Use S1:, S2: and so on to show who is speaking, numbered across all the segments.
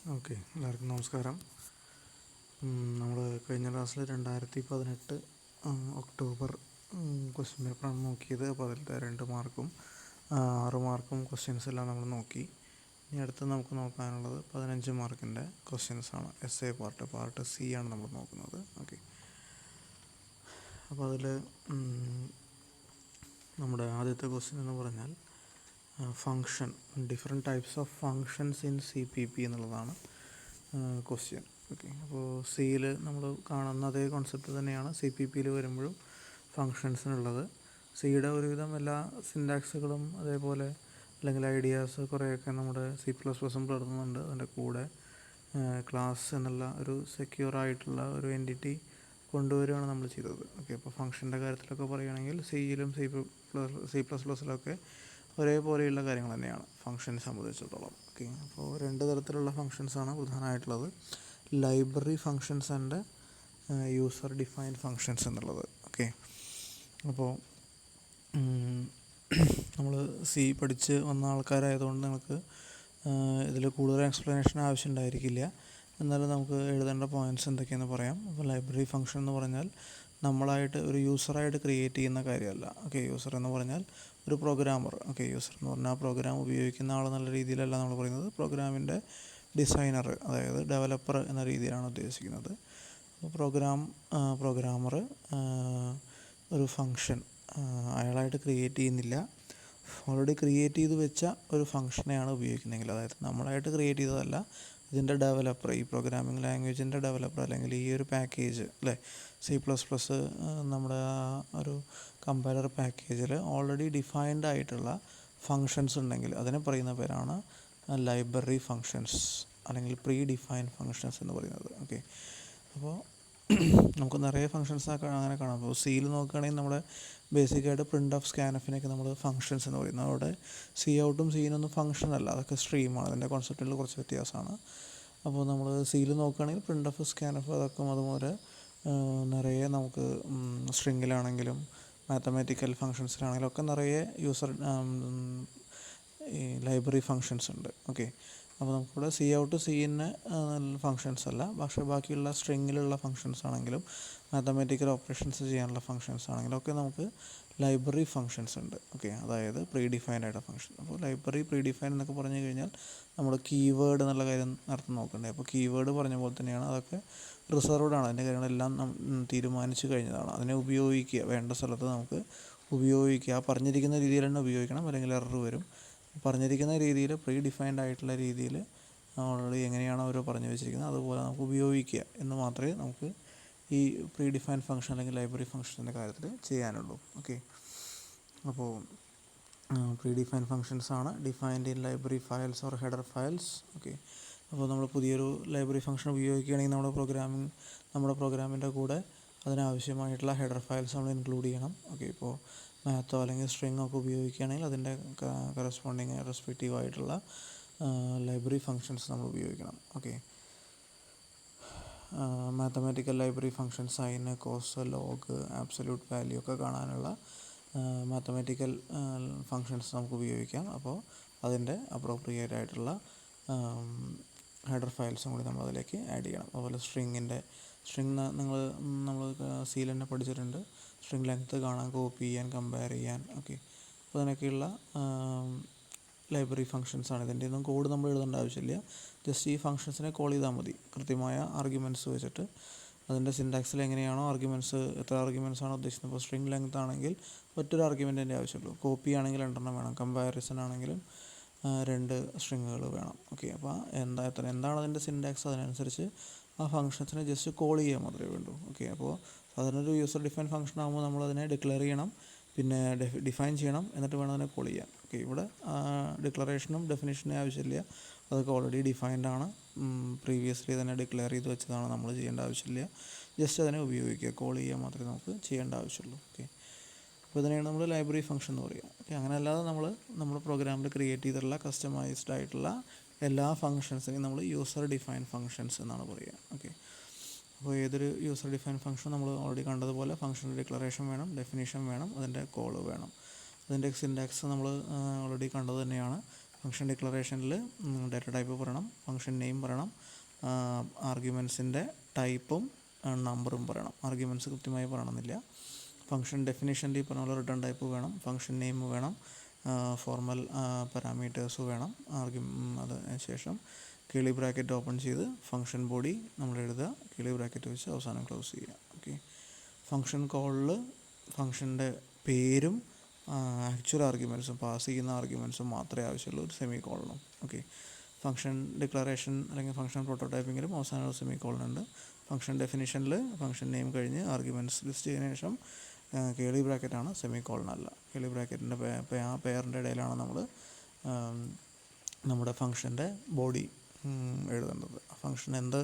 S1: Okay, എല്ലാവർക്കും നമസ്കാരം. നമ്മൾ കഴിഞ്ഞ ക്ലാസ്സിൽ 2018 ഒക്ടോബർ ക്വസ്റ്റ്യൻ പേപ്പറാണ് നോക്കിയത്. അപ്പോൾ അതിലത്തെ 2 മാർക്കും 6 മാർക്കും ക്വസ്റ്റ്യൻസ് എല്ലാം നമ്മൾ നോക്കി. ഇനി അടുത്ത് നമുക്ക് നോക്കാനുള്ളത് 15 മാർക്കിൻ്റെ ക്വസ്റ്റ്യൻസാണ്. എസ് എ പാർട്ട് സി ആണ് നമ്മൾ നോക്കുന്നത്. ഓക്കെ, അപ്പോൾ അതിൽ നമ്മുടെ ആദ്യത്തെ ക്വസ്റ്റ്യൻ എന്ന് പറഞ്ഞാൽ function, different types of functions in CPP എന്നുള്ളതാണ് ക്വസ്റ്റ്യൻ. ഓക്കെ, അപ്പോൾ സിയിൽ നമ്മൾ കാണുന്ന അതേ കോൺസെപ്റ്റ് തന്നെയാണ് CPPയിൽ വരുമ്പോഴും ഫങ്ഷൻസിനുള്ളത്. സിയുടെ ഒരുവിധം എല്ലാ സിൻറ്റാക്സുകളും അതേപോലെ അല്ലെങ്കിൽ ഐഡിയാസ് കുറേയൊക്കെ നമ്മുടെ C++ഉം പുലർത്തുന്നുണ്ട്. അതിൻ്റെ കൂടെ ക്ലാസ് എന്നുള്ള ഒരു സെക്യൂർ ആയിട്ടുള്ള ഒരു എൻറ്റിറ്റി കൊണ്ടുവരികയാണ് നമ്മൾ ചെയ്തത്. ഓക്കെ, അപ്പോൾ ഫങ്ഷൻ്റെ കാര്യത്തിലൊക്കെ പറയുകയാണെങ്കിൽ സിയിലും C++ലൊക്കെ ഒരേപോലെയുള്ള കാര്യങ്ങൾ തന്നെയാണ് ഫങ്ഷനെ സംബന്ധിച്ചിടത്തോളം. ഓക്കെ, അപ്പോൾ 2 തരത്തിലുള്ള ഫങ്ഷൻസാണ് പ്രധാനമായിട്ടുള്ളത്: library functions and user defined functions എന്നുള്ളത്. ഓക്കെ, അപ്പോൾ നമ്മൾ സി പഠിച്ച് വന്ന ആൾക്കാരായതുകൊണ്ട് നമുക്ക് ഇതിൽ കൂടുതൽ എക്സ്പ്ലനേഷൻ ആവശ്യമുണ്ടായിരിക്കില്ല. എന്നാലും നമുക്ക് എഴുതേണ്ട പോയിൻറ്റ്സ് എന്തൊക്കെയാണെന്ന് പറയാം. അപ്പോൾ ലൈബ്രറി ഫങ്ഷൻ എന്ന് പറഞ്ഞാൽ നമ്മളായിട്ട് ഒരു യൂസറായിട്ട് ക്രിയേറ്റ് ചെയ്യുന്ന കാര്യമല്ല. ഓക്കെ, യൂസർ എന്ന് പറഞ്ഞാൽ ഒരു പ്രോഗ്രാമർ. ഓക്കെ, യൂസർ എന്ന് പറഞ്ഞാൽ ആ പ്രോഗ്രാം ഉപയോഗിക്കുന്ന ആൾ എന്നുള്ള രീതിയിലല്ല നമ്മൾ പറയുന്നത്. പ്രോഗ്രാമിൻ്റെ ഡിസൈനർ, അതായത് ഡെവലപ്പർ എന്ന രീതിയിലാണ് ഉദ്ദേശിക്കുന്നത്. അപ്പോൾ പ്രോഗ്രാമർ ഒരു ഫങ്ഷൻ അയാളായിട്ട് ക്രിയേറ്റ് ചെയ്യുന്നില്ല. ഓൾറെഡി ക്രിയേറ്റ് ചെയ്ത് വെച്ച ഒരു ഫങ്ഷനെയാണ് ഉപയോഗിക്കുന്നതെങ്കിൽ, അതായത് നമ്മളായിട്ട് ക്രിയേറ്റ് ചെയ്തതല്ല, ഇതിൻ്റെ ഡെവലപ്പർ, ഈ പ്രോഗ്രാമിംഗ് ലാംഗ്വേജിൻ്റെ ഡെവലപ്പർ അല്ലെങ്കിൽ ഈ ഒരു പാക്കേജ് അല്ലേ, C++ നമ്മുടെ ആ ഒരു കമ്പൈലർ പാക്കേജിൽ ഓൾറെഡി ഡിഫൈൻഡ് ആയിട്ടുള്ള ഫങ്ഷൻസ് ഉണ്ടെങ്കിൽ അതിനെ പറയുന്ന പേരാണ് ലൈബ്രറി ഫങ്ഷൻസ് അല്ലെങ്കിൽ പ്രീ ഡിഫൈൻഡ് ഫങ്ഷൻസ് എന്ന് പറയുന്നത്. ഓക്കെ, അപ്പോൾ നമുക്ക് നിറയെ ഫങ്ഷൻസ് അങ്ങനെ കാണാം. അപ്പോൾ സിയിൽ നോക്കുകയാണെങ്കിൽ നമ്മുടെ ബേസിക്കായിട്ട് പ്രിൻ്റ് ഓഫ് സ്കാനഫിനൊക്കെ നമ്മൾ ഫങ്ഷൻസ് എന്ന് പറയുന്നത്. അവിടെ സി ഔട്ടും സീനൊന്നും ഫങ്ഷൻ അല്ല, അതൊക്കെ സ്ട്രീമാണ്. അതിൻ്റെ കോൺസെപ്റ്റിൽ കുറച്ച് വ്യത്യാസമാണ്. അപ്പോൾ നമ്മൾ സിയിൽ നോക്കുകയാണെങ്കിൽ പ്രിൻ്റ് ഓഫ് സ്കാനഫ് അതൊക്കെ അതുപോലെ നിറയെ നമുക്ക് സ്ട്രിങ്ങിലാണെങ്കിലും മാത്തമാറ്റിക്കൽ ഫങ്ഷൻസിലാണെങ്കിലും ഒക്കെ നിറയെ ഈ ലൈബ്രറി ഫങ്ഷൻസ് ഉണ്ട്. ഓക്കെ, അപ്പോൾ നമുക്കിവിടെ സി ഔട്ട് സീന് ഫങ്ഷൻസ് അല്ല, പക്ഷേ ബാക്കിയുള്ള സ്ട്രിങ്ങിലുള്ള ഫങ്ഷൻസ് ആണെങ്കിലും മാത്തമാറ്റിക്കൽ ഓപ്പറേഷൻസ് ചെയ്യാനുള്ള ഫങ്ഷൻസ് ആണെങ്കിലും ഒക്കെ നമുക്ക് ലൈബ്രറി ഫങ്ഷൻസ് ഉണ്ട്. ഓക്കെ, അതായത് പ്രീ ഡിഫൈൻഡ് ആയിട്ട് ഫങ്ഷൻ. അപ്പോൾ ലൈബ്രറി പ്രീ ഡിഫൈൻഡ് എന്നൊക്കെ പറഞ്ഞു കഴിഞ്ഞാൽ നമ്മൾ കീവേഡ് എന്നുള്ള കാര്യം നടത്തി നോക്കണ്ടേ. അപ്പോൾ കീവേഡ് പറഞ്ഞ പോലെ തന്നെയാണ്, അതൊക്കെ റിസർവ്ഡ് ആണ്. അതിൻ്റെ കാര്യങ്ങളെല്ലാം തീരുമാനിച്ചു കഴിഞ്ഞതാണ്. അതിനെ ഉപയോഗിക്കുക, വേണ്ട സ്ഥലത്ത് നമുക്ക് ഉപയോഗിക്കുക. ആ പറഞ്ഞിരിക്കുന്ന രീതിയിൽ തന്നെ ഉപയോഗിക്കണം, അല്ലെങ്കിൽ എറർ വരും. പറഞ്ഞിരിക്കുന്ന രീതിയിൽ പ്രീ ഡിഫൈൻഡ് ആയിട്ടുള്ള രീതിയിൽ ഓൾറെഡി എങ്ങനെയാണോ അവർ പറഞ്ഞു വെച്ചിരിക്കുന്നത് അതുപോലെ നമുക്ക് ഉപയോഗിക്കുക എന്ന് മാത്രമേ നമുക്ക് ഈ പ്രീ ഡിഫൈൻഡ് ഫങ്ഷൻ അല്ലെങ്കിൽ ലൈബ്രറി ഫങ്ഷൻ്റെ കാര്യത്തിൽ ചെയ്യാനുള്ളൂ. ഓക്കെ, അപ്പോൾ പ്രീ ഡിഫൈൻഡ് ഫങ്ഷൻസ് ആണ് defined in library files or header files. Okay, അപ്പോൾ നമ്മൾ പുതിയൊരു ലൈബ്രറി ഫങ്ഷൻ ഉപയോഗിക്കുകയാണെങ്കിൽ നമ്മുടെ പ്രോഗ്രാമിൻ്റെ കൂടെ അതിനാവശ്യമായിട്ടുള്ള ഹെഡർ ഫയൽസ് നമ്മൾ ഇൻക്ലൂഡ് ചെയ്യണം. ഓക്കെ, ഇപ്പോൾ മാത്തോ അല്ലെങ്കിൽ സ്ട്രിങ്ങോ ഒക്കെ ഉപയോഗിക്കുകയാണെങ്കിൽ അതിൻ്റെ കറസ്പോണ്ടിങ് റെസ്പെക്റ്റീവ് ആയിട്ടുള്ള ലൈബ്രറി ഫങ്ഷൻസ് നമ്മൾ ഉപയോഗിക്കണം. Okay, mathematical library functions sine, cos, log, absolute value ഒക്കെ കാണാനുള്ള മാത്തമാറ്റിക്കൽ ഫങ്ഷൻസ് നമുക്ക് ഉപയോഗിക്കാം. അപ്പോൾ അതിൻ്റെ അപ്രോപ്രിയേറ്റ് ആയിട്ടുള്ള ഹെഡർ ഫയൽസും കൂടി നമ്മൾ അതിലേക്ക് ആഡ് ചെയ്യണം. അതുപോലെ സ്ട്രിങ് നമ്മൾ സിയിൽ തന്നെ പഠിച്ചിട്ടുണ്ട്. സ്ട്രിങ് ലെങ്ത്ത് കാണാൻ, കോപ്പി ചെയ്യാൻ, കമ്പയർ ചെയ്യാൻ. ഓക്കെ, അപ്പോൾ അതിനൊക്കെയുള്ള ലൈബ്രറി ഫങ്ഷൻസാണ്. ഇതിൻ്റെ ഒന്നും കോഡ് നമ്മൾ എഴുതേണ്ട ആവശ്യമില്ല. ജസ്റ്റ് ഈ ഫങ്ഷൻസിനെ കോൾ ചെയ്താൽ മതി കൃത്യമായ ആർഗ്യുമെൻറ്റ്സ് വെച്ചിട്ട്. അതിൻ്റെ സിൻറ്റാക്സിൽ എങ്ങനെയാണോ എത്ര ആർഗ്യുമെൻറ്റ്സ് ആണോ ഉദ്ദേശിക്കുന്നത്. ഇപ്പോൾ സ്ട്രിങ് ലെങ്ത് ആണെങ്കിൽ ഒറ്റൊരു ആർഗ്യുമെൻറ്റിൻ്റെ ആവശ്യമുള്ളൂ. കോപ്പി ആണെങ്കിൽ 2 വേണം. കമ്പാരിസൺ ആണെങ്കിലും 2 സ്ട്രിങ്ങുകൾ വേണം. ഓക്കെ, അപ്പോൾ എന്താണ് അതിൻ്റെ സിൻറ്റാക്സ്, അതിനനുസരിച്ച് ആ ഫങ്ഷൻസിനെ ജസ്റ്റ് കോൾ ചെയ്യാൻ മാത്രമേ വേണ്ടൂ. ഓക്കെ, അപ്പോൾ സാധാരണ ഒരു യൂസർ ഡിഫൈൻ ഫങ്ഷൻ ആകുമ്പോൾ നമ്മളതിനെ ഡിക്ലെയർ ചെയ്യണം, പിന്നെ ഡിഫൈൻ ചെയ്യണം, എന്നിട്ട് വേണം അതിനെ കോൾ ചെയ്യാൻ. ഓക്കെ, ഇവിടെ ഡിക്ലറേഷനും ഡെഫിനിഷനും ആവശ്യമില്ല. അതൊക്കെ ഓൾറെഡി ഡിഫൈൻഡ് ആണ്, പ്രീവിയസ്ലി തന്നെ ഡിക്ലെയർ ചെയ്ത് വെച്ചതാണ്. നമ്മൾ ചെയ്യേണ്ട ആവശ്യമില്ല. ജസ്റ്റ് അതിനെ ഉപയോഗിക്കുക, കോൾ ചെയ്യാൻ മാത്രമേ നമുക്ക് ചെയ്യേണ്ട ആവശ്യമുള്ളൂ. ഓക്കെ, അപ്പോൾ ഇതിനെയാണ് നമ്മൾ ലൈബ്രറി ഫങ്ഷൻ എന്ന് പറയുക. ഓക്കെ, അങ്ങനെ അല്ലാതെ നമ്മുടെ പ്രോഗ്രാമിൽ ക്രിയേറ്റ് ചെയ്തിട്ടുള്ള കസ്റ്റമൈസ്ഡ് ആയിട്ടുള്ള എല്ലാ ഫങ്ഷൻസിനെയും നമ്മൾ യൂസർ ഡിഫൈൻ ഫങ്ഷൻസ് എന്നാണ് പറയുക. ഓക്കെ, അപ്പോൾ ഏതൊരു യൂസർ ഡിഫൈൻ ഫങ്ഷൻ നമ്മൾ ഓൾറെഡി കണ്ടതുപോലെ ഫങ്ഷൻ്റെ ഡിക്ലറേഷൻ വേണം, ഡെഫിനിഷൻ വേണം, അതിൻ്റെ കോൾ വേണം. അതിൻ്റെ സിൻറ്റാക്സ് നമ്മൾ ഓൾറെഡി കണ്ടത് തന്നെയാണ്. ഫംഗ്ഷൻ ഡിക്ലറേഷനിൽ ഡാറ്റ ടൈപ്പ് പറയണം, ഫംഗ്ഷൻ നെയിം പറയണം, ആർഗ്യുമെൻസിൻ്റെ ടൈപ്പും നമ്പറും പറയണം. ആർഗ്യുമെൻറ്റ്സ് കൃത്യമായി പറയണമെന്നില്ല. ഫംഗ്ഷൻ ഡെഫിനിഷനിൽ ഈ പറഞ്ഞ പോലെ റിട്ടേൺ ടൈപ്പ് വേണം, ഫംഗ്ഷൻ നെയിം വേണം, ഫോർമൽ പാരാമീറ്റേഴ്സ് വേണം. അതിന് ശേഷം കേളി ബ്രാക്കറ്റ് ഓപ്പൺ ചെയ്ത് ഫംഗ്ഷൻ ബോഡി നമ്മൾ എഴുതുക, കേളി ബ്രാക്കറ്റ് വെച്ച് അവസാനം ക്ലോസ് ചെയ്യുക. ഓക്കെ. ഫംഗ്ഷൻ കോളിൽ ഫംഗ്ഷൻ്റെ പേരും ആക്ച്വൽ ആർഗ്യുമെൻറ്റ്സും പാസ് ചെയ്യുന്ന ആർഗ്യുമെൻറ്റ്സും മാത്രമേ ആവശ്യമുള്ളൂ, ഒരു സെമി കോളനും. ഓക്കെ. ഫംഗ്ഷൻ ഡിക്ലറേഷൻ അല്ലെങ്കിൽ ഫംഗ്ഷൻ പ്രോട്ടോടൈപ്പിങ്ങിലും അവസാനം ഒരു സെമി കോളൻ ഉണ്ട്. ഫംഗ്ഷൻ ഡെഫിനിഷനിൽ ഫംഗ്ഷൻ നെയിം കഴിഞ്ഞ് ആർഗ്യുമെൻറ്റ്സ് ലിസ്റ്റ് ചെയ്തതിനു ശേഷം കേളി ബ്രാക്കറ്റാണ്, സെമി കോളൻ അല്ല. കേളി ബ്രാക്കറ്റിൻ്റെ ആ പെയറിൻ്റെ ഇടയിലാണ് നമ്മൾ നമ്മുടെ ഫംഗ്ഷൻ്റെ ബോഡി എഴുതേണ്ടത്. ഫംഗ്ഷൻ എന്ത്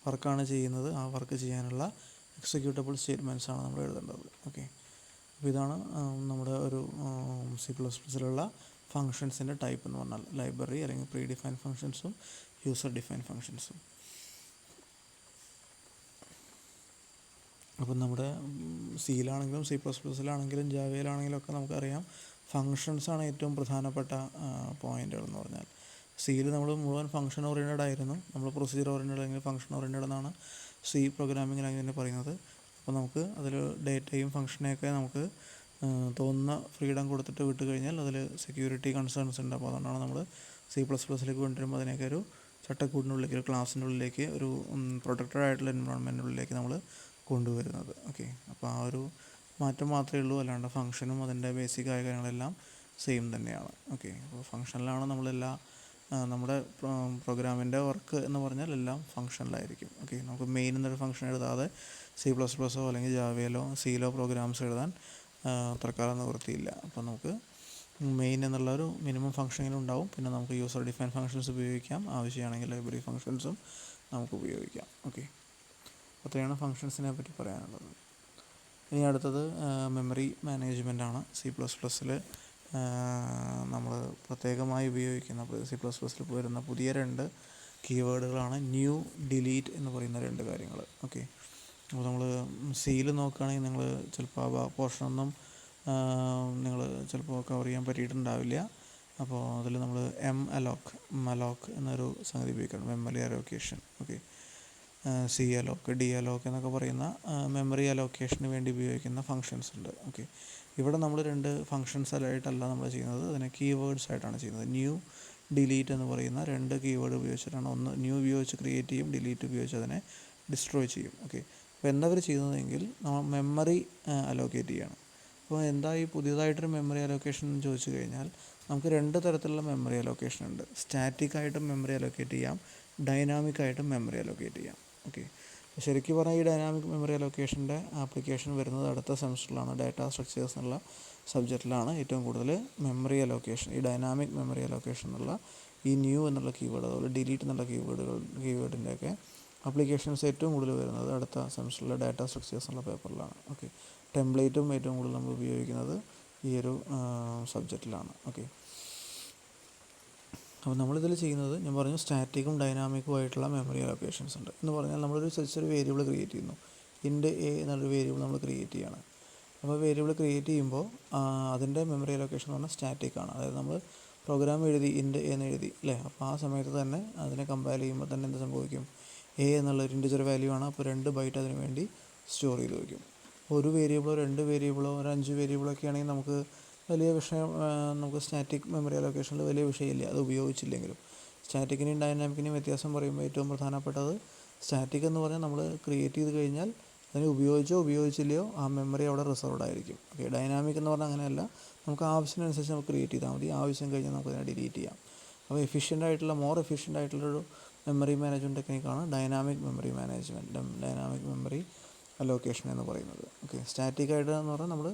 S1: വർക്കാണ് ചെയ്യുന്നത് ആ വർക്ക് ചെയ്യാനുള്ള എക്സിക്യൂട്ടബിൾ സ്റ്റേറ്റ്മെൻറ്റ്സ് ആണ് നമ്മൾ എഴുതേണ്ടത്. ഓക്കെ. അപ്പോൾ ഇതാണ് നമ്മുടെ ഒരു C++ലുള്ള ഫങ്ഷൻസിൻ്റെ ടൈപ്പ് എന്ന് പറഞ്ഞാൽ ലൈബ്രറി അല്ലെങ്കിൽ പ്രീ ഡിഫൈൻ ഫങ്ഷൻസും യൂസർ ഡിഫൈൻ ഫങ്ഷൻസും. അപ്പം നമ്മുടെ സിയിലാണെങ്കിലും C++ലാണെങ്കിലും ജാവയിലാണെങ്കിലും ഒക്കെ നമുക്കറിയാം ഫങ്ഷൻസാണ് ഏറ്റവും പ്രധാനപ്പെട്ട പോയിൻ്റുകൾ എന്ന് പറഞ്ഞാൽ. സിയിൽ നമ്മൾ മുഴുവൻ ഫംഗ്ഷൻ ഓറിയൻറ്റഡ് ആയിരുന്നു, നമ്മൾ പ്രൊസീജിയർ ഓറിയൻറ്റഡ് അല്ലെങ്കിൽ ഫംഗ്ഷൻ ഓറിയൻറ്റഡ് എന്നാണ് സി പ്രോഗ്രാമിംഗ് ലാംഗ്വേജിനെ പറയുന്നത്. അപ്പോൾ നമുക്ക് അതിൽ ഡേറ്റയും ഫംഗ്ഷനെയൊക്കെ നമുക്ക് തോന്നുന്ന ഫ്രീഡം കൊടുത്തിട്ട് വിട്ട് കഴിഞ്ഞാൽ അതിൽ സെക്യൂരിറ്റി കൺസേൺസ് ഉണ്ട്. അപ്പോൾ അതുകൊണ്ടാണ് നമ്മൾ C++ലേക്ക് കൊണ്ടുവരുമ്പോൾ അതിനൊക്കെ ഒരു ചട്ടക്കൂടിനുള്ളിലേക്ക്, ഒരു ക്ലാസ്സിൻ്റെ ഉള്ളിലേക്ക്, ഒരു പ്രൊട്ടക്റ്റഡ് ആയിട്ടുള്ള എൻവയോൺമെൻറ്റിനുള്ളിലേക്ക് നമ്മൾ കൊണ്ടുവരുന്നത്. ഓക്കെ. അപ്പോൾ ആ ഒരു മാറ്റം മാത്രമേ ഉള്ളൂ, അല്ലാണ്ട് ഫംഗ്ഷനും അതിൻ്റെ ബേസിക് ആയ കാര്യങ്ങളെല്ലാം സെയിം തന്നെയാണ്. ഓക്കെ. അപ്പോൾ ഫംഗ്ഷനിലാണ് നമ്മളെല്ലാ നമ്മുടെ പ്രോഗ്രാമിൻ്റെ വർക്ക് എന്ന് പറഞ്ഞാൽ എല്ലാം ഫംഗ്ഷനിലായിരിക്കും. ഓക്കെ. നമുക്ക് മെയിൻ എന്നൊരു ഫംഗ്ഷൻ എഴുതാതെ C++ഓ അല്ലെങ്കിൽ ജാവയിലോ സിയിലോ പ്രോഗ്രാംസ് എഴുതാൻ തൽക്കാലം നിവൃത്തിയില്ല. അപ്പോൾ നമുക്ക് മെയിൻ എന്നുള്ളൊരു മിനിമം ഫംഗ്ഷനിലും ഉണ്ടാവും. പിന്നെ നമുക്ക് യൂസർ ഡിഫൈൻ ഫംഗ്ഷൻസ് ഉപയോഗിക്കാം, ആവശ്യമാണെങ്കിൽ ലൈബ്രറി ഫംഗ്ഷൻസും നമുക്ക് ഉപയോഗിക്കാം. ഓക്കെ. അത്രയാണ് ഫംഗ്ഷൻസിനെ പറ്റി പറയാനുള്ളത്. ഇനി അടുത്തത് മെമ്മറി മാനേജ്മെൻ്റ് ആണ്. C++ൽ നമ്മൾ പ്രത്യേകമായി ഉപയോഗിക്കുന്ന C++ൽ വരുന്ന പുതിയ 2 കീവേഡുകളാണ് ന്യൂ, ഡിലീറ്റ് എന്ന് പറയുന്ന 2 കാര്യങ്ങൾ. ഓക്കെ. അപ്പോൾ നമ്മൾ സിയിൽ നോക്കുകയാണെങ്കിൽ നിങ്ങൾ ചിലപ്പോൾ ആ പോർഷനൊന്നും നിങ്ങൾ ചിലപ്പോൾ കവർ ചെയ്യാൻ പറ്റിയിട്ടുണ്ടാവില്ല. അപ്പോൾ അതിൽ നമ്മൾ മലോക്ക് എന്നൊരു സംഗതി ഉപയോഗിക്കണം, memory allocation. Okay. C Alok, D Alok എന്നൊക്കെ പറയുന്ന മെമ്മറി അലോക്കേഷന് വേണ്ടി ഉപയോഗിക്കുന്ന ഫങ്ഷൻസ് ഉണ്ട്. ഓക്കെ. ഇവിടെ നമ്മൾ 2 ഫങ്ഷൻസ് ആയിട്ടല്ല നമ്മൾ ചെയ്യുന്നത്, അതിനെ കീവേഡ്സ് ആയിട്ടാണ് ചെയ്യുന്നത്. ന്യൂ, ഡിലീറ്റ് എന്ന് പറയുന്ന 2 കീവേഡ് ഉപയോഗിച്ചിട്ടാണ്. ഒന്ന് ന്യൂ ഉപയോഗിച്ച് ക്രിയേറ്റ് ചെയ്യും, ഡിലീറ്റ് ഉപയോഗിച്ച് അതിനെ ഡിസ്ട്രോയ് ചെയ്യും. ഓക്കെ. അപ്പോൾ എന്താ അവർ ചെയ്യുന്നതെങ്കിൽ നമ്മൾ മെമ്മറി അലോക്കേറ്റ് ചെയ്യണം. അപ്പോൾ എന്താ ഈ പുതിയതായിട്ടൊരു മെമ്മറി അലോക്കേഷൻ എന്ന് ചോദിച്ചു കഴിഞ്ഞാൽ നമുക്ക് 2 തരത്തിലുള്ള മെമ്മറി അലോക്കേഷൻ ഉണ്ട്. സ്റ്റാറ്റിക്കായിട്ടും മെമ്മറി അലോക്കേറ്റ് ചെയ്യാം, ഡൈനാമിക്കായിട്ടും മെമ്മറി അലോക്കേറ്റ് ചെയ്യാം. ഓക്കെ. ശരിക്കും പറഞ്ഞാൽ ഈ ഡൈനാമിക് മെമ്മറി അലോക്കേഷൻ്റെ ആപ്ലിക്കേഷൻ വരുന്നത് അടുത്ത സെമസ്റ്ററിലാണ്. ഡാറ്റാ സ്ട്രക്ചേഴ്സ് എന്നുള്ള സബ്ജക്റ്റിലാണ് ഏറ്റവും കൂടുതൽ മെമ്മറി അലോക്കേഷൻ, ഈ ഡൈനാമിക് മെമ്മറി അലോക്കേഷൻ എന്നുള്ള ഈ ന്യൂ എന്നുള്ള കീവേഡ്, അതുപോലെ ഡിലീറ്റ് എന്നുള്ള കീവേഡിൻ്റെയൊക്കെ ആപ്ലിക്കേഷൻസ് ഏറ്റവും കൂടുതൽ വരുന്നത് അടുത്ത സെമസ്റ്ററിലെ ഡാറ്റാ സ്ട്രക്ചേഴ്സ് എന്നുള്ള പേപ്പറിലാണ്. ഓക്കെ. ടെംപ്ലേറ്റും ഏറ്റവും കൂടുതൽ നമ്മൾ ഉപയോഗിക്കുന്നത് ഈ ഒരു സബ്ജക്റ്റിലാണ്. ഓക്കെ. അപ്പോൾ നമ്മളിതിൽ ചെയ്യുന്നത് ഞാൻ പറഞ്ഞു സ്റ്റാറ്റിക്കും ഡൈനാമിക്കും ആയിട്ടുള്ള മെമ്മറി അലോക്കേഷൻസ് ഉണ്ട്. എന്ന് പറഞ്ഞാൽ നമ്മളൊരു സെർച്ചൊരു വേരിയബിൾ ക്രിയേറ്റ് ചെയ്യുന്നു, ഇൻഡ് എ എന്നുള്ളൊരു വേരിയബിൾ നമ്മൾ ക്രിയേറ്റ് ചെയ്യണം. അപ്പോൾ വേരിയബിൾ ക്രിയേറ്റ് ചെയ്യുമ്പോൾ അതിൻ്റെ മെമ്മറി അലോക്കേഷൻ എന്ന് പറഞ്ഞാൽ സ്റ്റാറ്റിക്കാണ്. അതായത് നമ്മൾ പ്രോഗ്രാം എഴുതി ഇൻഡ് എ എന്ന് എഴുതി അല്ലേ, അപ്പോൾ ആ സമയത്ത് തന്നെ അതിനെ കമ്പയർ ചെയ്യുമ്പോൾ തന്നെ എന്ത് സംഭവിക്കും, എ എന്നുള്ളൊരു ഇൻറ്റിജർ വാല്യൂ ആണ്. അപ്പോൾ 2 ബൈറ്റ് അതിന് വേണ്ടി സ്റ്റോർ ചെയ്ത് വയ്ക്കും. ഒരു വേരിയബിളോ 2 വേരിയബിളോ ഒരു 5 വേരിയബിളൊക്കെ ആണെങ്കിൽ നമുക്ക് വലിയ വിഷയം, നമുക്ക് സ്റ്റാറ്റിക് മെമ്മറി അലോക്കേഷനിൽ വലിയ വിഷയമില്ല, അത് ഉപയോഗിച്ചില്ലെങ്കിലും. സ്റ്റാറ്റിക്കിനെയും ഡൈനാമിക്കിനെയും വ്യത്യാസം പറയുമ്പോൾ ഏറ്റവും പ്രധാനപ്പെട്ടത് സ്റ്റാറ്റിക് എന്ന് പറഞ്ഞാൽ നമ്മൾ ക്രിയേറ്റ് ചെയ്ത് കഴിഞ്ഞാൽ അതിനെ ഉപയോഗിച്ചില്ലയോ ആ മെമ്മറി അവിടെ റിസർവ്ഡ് ആയിരിക്കും. ഓക്കെ. ഡൈനാമിക് എന്ന് പറഞ്ഞാൽ അങ്ങനെയല്ല, നമുക്ക് ആവശ്യത്തിനനുസരിച്ച് നമുക്ക് ക്രിയേറ്റ് ചെയ്താൽ മതി, ആവശ്യം കഴിഞ്ഞാൽ നമുക്കതിനെ ഡിലീറ്റ് ചെയ്യാം. അപ്പോൾ മോർ എഫിഷ്യൻ്റ് ആയിട്ടുള്ളൊരു മെമ്മറി മാനേജ്മെൻറ്റ് ടെക്നിക്കാണ് dynamic memory management, dynamic memory allocation എന്ന് പറയുന്നത്. ഓക്കെ. സ്റ്റാറ്റിക്കായിട്ട് എന്ന് പറഞ്ഞാൽ നമ്മൾ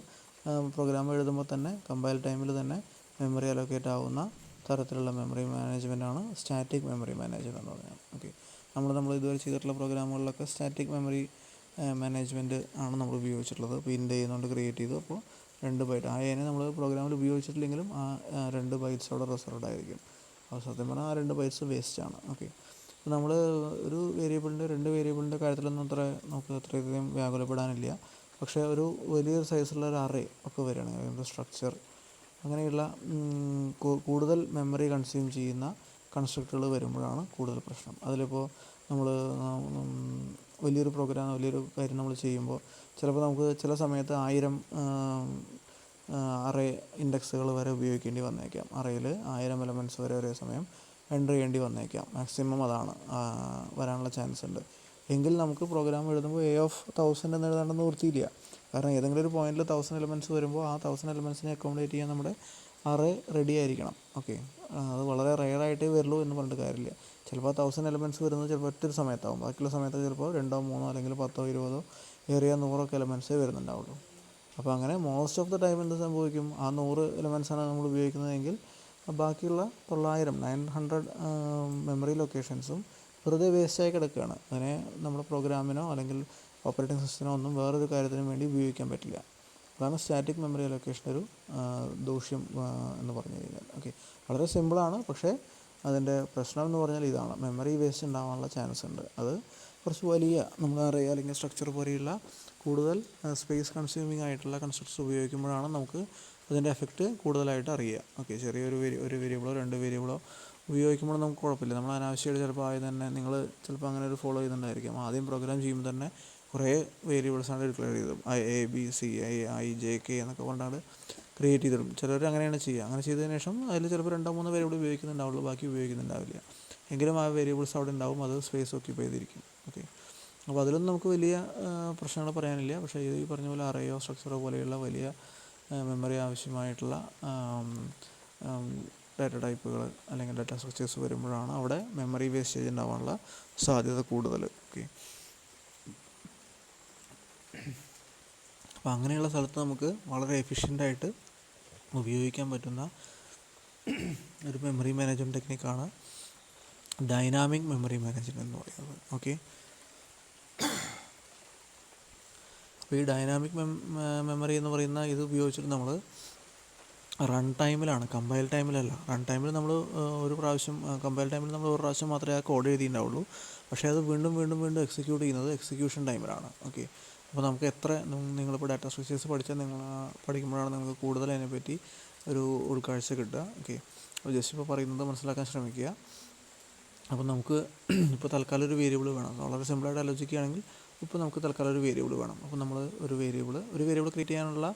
S1: പ്രോഗ്രാം എഴുതുമ്പോൾ തന്നെ കമ്പൈൽ ടൈമിൽ തന്നെ മെമ്മറി അലോക്കേറ്റ് ആവുന്ന തരത്തിലുള്ള മെമ്മറി മാനേജ്മെൻറ്റാണ് സ്റ്റാറ്റിക് മെമ്മറി മാനേജ്മെൻറ്റ് എന്ന് പറഞ്ഞാൽ. ഓക്കെ. നമ്മൾ ഇതുവരെ ചെയ്തിട്ടുള്ള പ്രോഗ്രാമുകളിലൊക്കെ സ്റ്റാറ്റിക് മെമ്മറി മാനേജ്മെൻറ്റ് ആണ് നമ്മൾ ഉപയോഗിച്ചിട്ടുള്ളത്. ഇപ്പോൾ ഇൻഡ് ചെയ്യുന്നതുകൊണ്ട് ക്രിയേറ്റ് ചെയ്തു, അപ്പോൾ 2 ബൈറ്റ് ആ എനെ നമ്മൾ പ്രോഗ്രാമിൽ ഉപയോഗിച്ചിട്ടില്ലെങ്കിലും ആ 2 ബൈറ്റ്സ് അവിടെ റിസർവ്ഡ് ആയിരിക്കും. അപ്പോൾ സത്യം പറഞ്ഞാൽ ആ 2 ബൈറ്റ്സ് വേസ്റ്റാണ്. ഓക്കെ. അപ്പോൾ നമ്മൾ ഒരു വേരിയബിളിൻ്റെ 2 വേരിയബിളിൻ്റെ കാര്യത്തിലൊന്നും നമുക്ക് അത്രയധികം വ്യാകുലപ്പെടാനില്ല. പക്ഷേ ഒരു വലിയൊരു സൈസുള്ള ഒരു അറേ ഒക്കെ വരികയാണെങ്കിൽ സ്ട്രക്ചർ അങ്ങനെയുള്ള കൂടുതൽ മെമ്മറി കൺസ്യൂം ചെയ്യുന്ന കൺസ്ട്രക്റ്റുകൾ വരുമ്പോഴാണ് കൂടുതൽ പ്രശ്നം. അതിലിപ്പോൾ നമ്മൾ വലിയൊരു പ്രോഗ്രാം, വലിയൊരു കാര്യം നമ്മൾ ചെയ്യുമ്പോൾ ചിലപ്പോൾ നമുക്ക് ചില സമയത്ത് 1000 അറേ ഇൻഡെക്സുകൾ വരെ ഉപയോഗിക്കേണ്ടി വന്നേക്കാം. അറേയിൽ 1000 എലമെൻറ്റ്സ് വരെ ഒരേ സമയം എൻ്റർ ചെയ്യേണ്ടി വന്നേക്കാം. മാക്സിമം അതാണ് വരാനുള്ള ചാൻസ് ഉണ്ട്. എങ്കിൽ നമുക്ക് പ്രോഗ്രാം എഴുതുമ്പോൾ A(1000) എന്ന് എഴുതാണ്ട് നിവൃത്തിയില്ല. കാരണം ഏതെങ്കിലും ഒരു പോയിന്റിൽ 1000 എലമെൻറ്റ്സ് വരുമ്പോൾ ആ 1000 എലമെൻറ്റ്സിനെ അക്കോമഡേറ്റ് ചെയ്യാൻ നമ്മുടെ അറേ റെഡി ആയിരിക്കണം. ഓക്കെ, അത് വളരെ റെയറായിട്ടേ വരുള്ളൂ എന്ന് പറഞ്ഞിട്ട് കാര്യമില്ല. ചിലപ്പോൾ 1000 എലമെൻറ്റ്സ് വരുന്നത് ചിലപ്പോൾ ഒറ്റൊരു സമയത്താവും. ബാക്കിയുള്ള സമയത്ത് ചിലപ്പോൾ 2, 3 അല്ലെങ്കിൽ 10, 20 ഏറിയ 100 എലമെൻറ്റ്സേ വരുന്നുണ്ടാവുള്ളൂ. അപ്പോൾ അങ്ങനെ മോസ്റ്റ് ഓഫ് ദ ടൈം എന്ത് സംഭവിക്കും, ആ 100 എലമെൻറ്റ്സാണ് നമ്മൾ ഉപയോഗിക്കുന്നതെങ്കിൽ ബാക്കിയുള്ള 900 മെമ്മറി ലൊക്കേഷൻസും വെറുതെ വേസ്റ്റായി കിടക്കുകയാണ്. അതിനെ നമ്മുടെ പ്രോഗ്രാമിനോ അല്ലെങ്കിൽ ഓപ്പറേറ്റിംഗ് സിസ്റ്റത്തിനോ ഒന്നും വേറൊരു കാര്യത്തിനും വേണ്ടി ഉപയോഗിക്കാൻ പറ്റില്ല. അതാണ് സ്റ്റാറ്റിക് മെമ്മറി അലൊക്കേഷൻ്റെ ഒരു ദൂഷ്യം എന്ന് പറഞ്ഞു കഴിഞ്ഞാൽ. ഓക്കെ, വളരെ സിമ്പിളാണ്, പക്ഷേ അതിൻ്റെ പ്രശ്നം എന്ന് പറഞ്ഞാൽ ഇതാണ്, മെമ്മറി വേസ്റ്റ് ഉണ്ടാകാനുള്ള ചാൻസ് ഉണ്ട്. അത് കുറച്ച് വലിയ നമ്മൾ അറേ അല്ലെങ്കിൽ സ്ട്രക്ചർ പോലെയുള്ള കൂടുതൽ സ്പേസ് കൺസ്യൂമിങ് ആയിട്ടുള്ള കൺസ്ട്രക്ടർസ് ഉപയോഗിക്കുമ്പോഴാണ് നമുക്ക് അതിൻ്റെ എഫക്റ്റ് കൂടുതലായിട്ട് അറിയുക. ഓക്കെ, ചെറിയൊരു ഒരു വേരിയബിളോ 2 വേരിയബിളോ ഉപയോഗിക്കുമ്പോൾ നമുക്ക് കുഴപ്പമില്ല. നമ്മൾ അനാവശ്യമായിട്ട് ചിലപ്പോൾ ആദ്യം തന്നെ നിങ്ങൾ ചിലപ്പോൾ അങ്ങനെ ഒരു ഫോളോ ചെയ്യുന്നുണ്ടായിരിക്കും. ആദ്യം പ്രോഗ്രാം ചെയ്യുമ്പോൾ തന്നെ കുറേ വേരിയബിൾസാണ് ഡിക്ലെയർ ചെയ്തത്. A, B, C, I, J, K എന്നൊക്കെ കൊണ്ടാണ് ക്രിയേറ്റ് ചെയ്തിടും. ചിലർ അങ്ങനെയാണ് ചെയ്യുക. അങ്ങനെ ചെയ്തതിന് ശേഷം അതിൽ ചിലപ്പോൾ 2-3 വേരിയബിൾ ഉപയോഗിക്കുന്നുണ്ടാവുള്ളൂ, ബാക്കി ഉപയോഗിക്കുന്നുണ്ടാവില്ല. എങ്കിലും ആ വേരിയബിൾസ് അവിടെ ഉണ്ടാവും, അത് സ്പേസ് ഓക്യുപ്പൈ ചെയ്തിരിക്കും. ഓക്കെ, അപ്പോൾ അതിലൊന്നും നമുക്ക് വലിയ പ്രശ്നങ്ങൾ പറയാനില്ല. പക്ഷേ ഈ പറഞ്ഞ പോലെ അറേയോ സ്ട്രക്ചറോ പോലെയുള്ള വലിയ മെമ്മറി ആവശ്യമായിട്ടുള്ള ഡാറ്റ ടൈപ്പുകൾ അല്ലെങ്കിൽ ഡാറ്റ സ്ട്രക്ചേഴ്സ് വരുമ്പോഴാണ് അവിടെ മെമ്മറി വേസ്റ്റേജ് ഉണ്ടാവാനുള്ള സാധ്യത കൂടുതൽ. ഓക്കെ, അപ്പോൾ അങ്ങനെയുള്ള സ്ഥലത്ത് നമുക്ക് വളരെ എഫിഷ്യൻ്റായിട്ട് ഉപയോഗിക്കാൻ പറ്റുന്ന ഒരു മെമ്മറി മാനേജ്മെൻറ്റ് ടെക്നിക്കാണ് ഡൈനാമിക് മെമ്മറി മാനേജ്മെൻറ്റ് എന്ന് പറയുന്നത്. ഓക്കെ, അപ്പോൾ ഈ ഡൈനാമിക് മെമ്മറി എന്ന് പറയുന്ന ഇത് ഉപയോഗിച്ചിട്ട് നമ്മൾ റൺ ടൈമിലാണ്, കമ്പൈൽ ടൈമിലല്ല. റൺ ടൈമിൽ നമ്മൾ ഒരു പ്രാവശ്യം കമ്പൈൽ ടൈമിൽ നമ്മൾ ഒരു പ്രാവശ്യം മാത്രമേ ആ കോഡ് എഴുതിയിട്ടുണ്ടാവുള്ളൂ. പക്ഷേ അത് വീണ്ടും വീണ്ടും വീണ്ടും എക്സിക്യൂട്ട് ചെയ്യുന്നത് എക്സിക്യൂഷൻ ടൈമിലാണ്. ഓക്കെ, അപ്പോൾ നമുക്ക് എത്ര നിങ്ങളിപ്പോൾ ഡാറ്റ സ്ട്രക്ചേഴ്സ് പഠിക്കുമ്പോഴാണ് നിങ്ങൾക്ക് കൂടുതൽ അതിനെപ്പറ്റി ഒരു ഉൾക്കാഴ്ച കിട്ടുക. ഓക്കെ, അപ്പോൾ ജസ്റ്റ് ഇപ്പോൾ പറയുന്നത് മനസ്സിലാക്കാൻ ശ്രമിക്കുക. അപ്പോൾ നമുക്ക് ഇപ്പോൾ തൽക്കാലം ഒരു വേരിയബിൾ വേണം. വളരെ സിമ്പിളായിട്ട് ആലോചിക്കുകയാണെങ്കിൽ ഇപ്പോൾ നമുക്ക് തൽക്കാലം ഒരു വേരിയബിൾ വേണം. അപ്പോൾ നമ്മൾ ഒരു വേരിയബിൾ ക്രിയേറ്റ് ചെയ്യാനുള്ള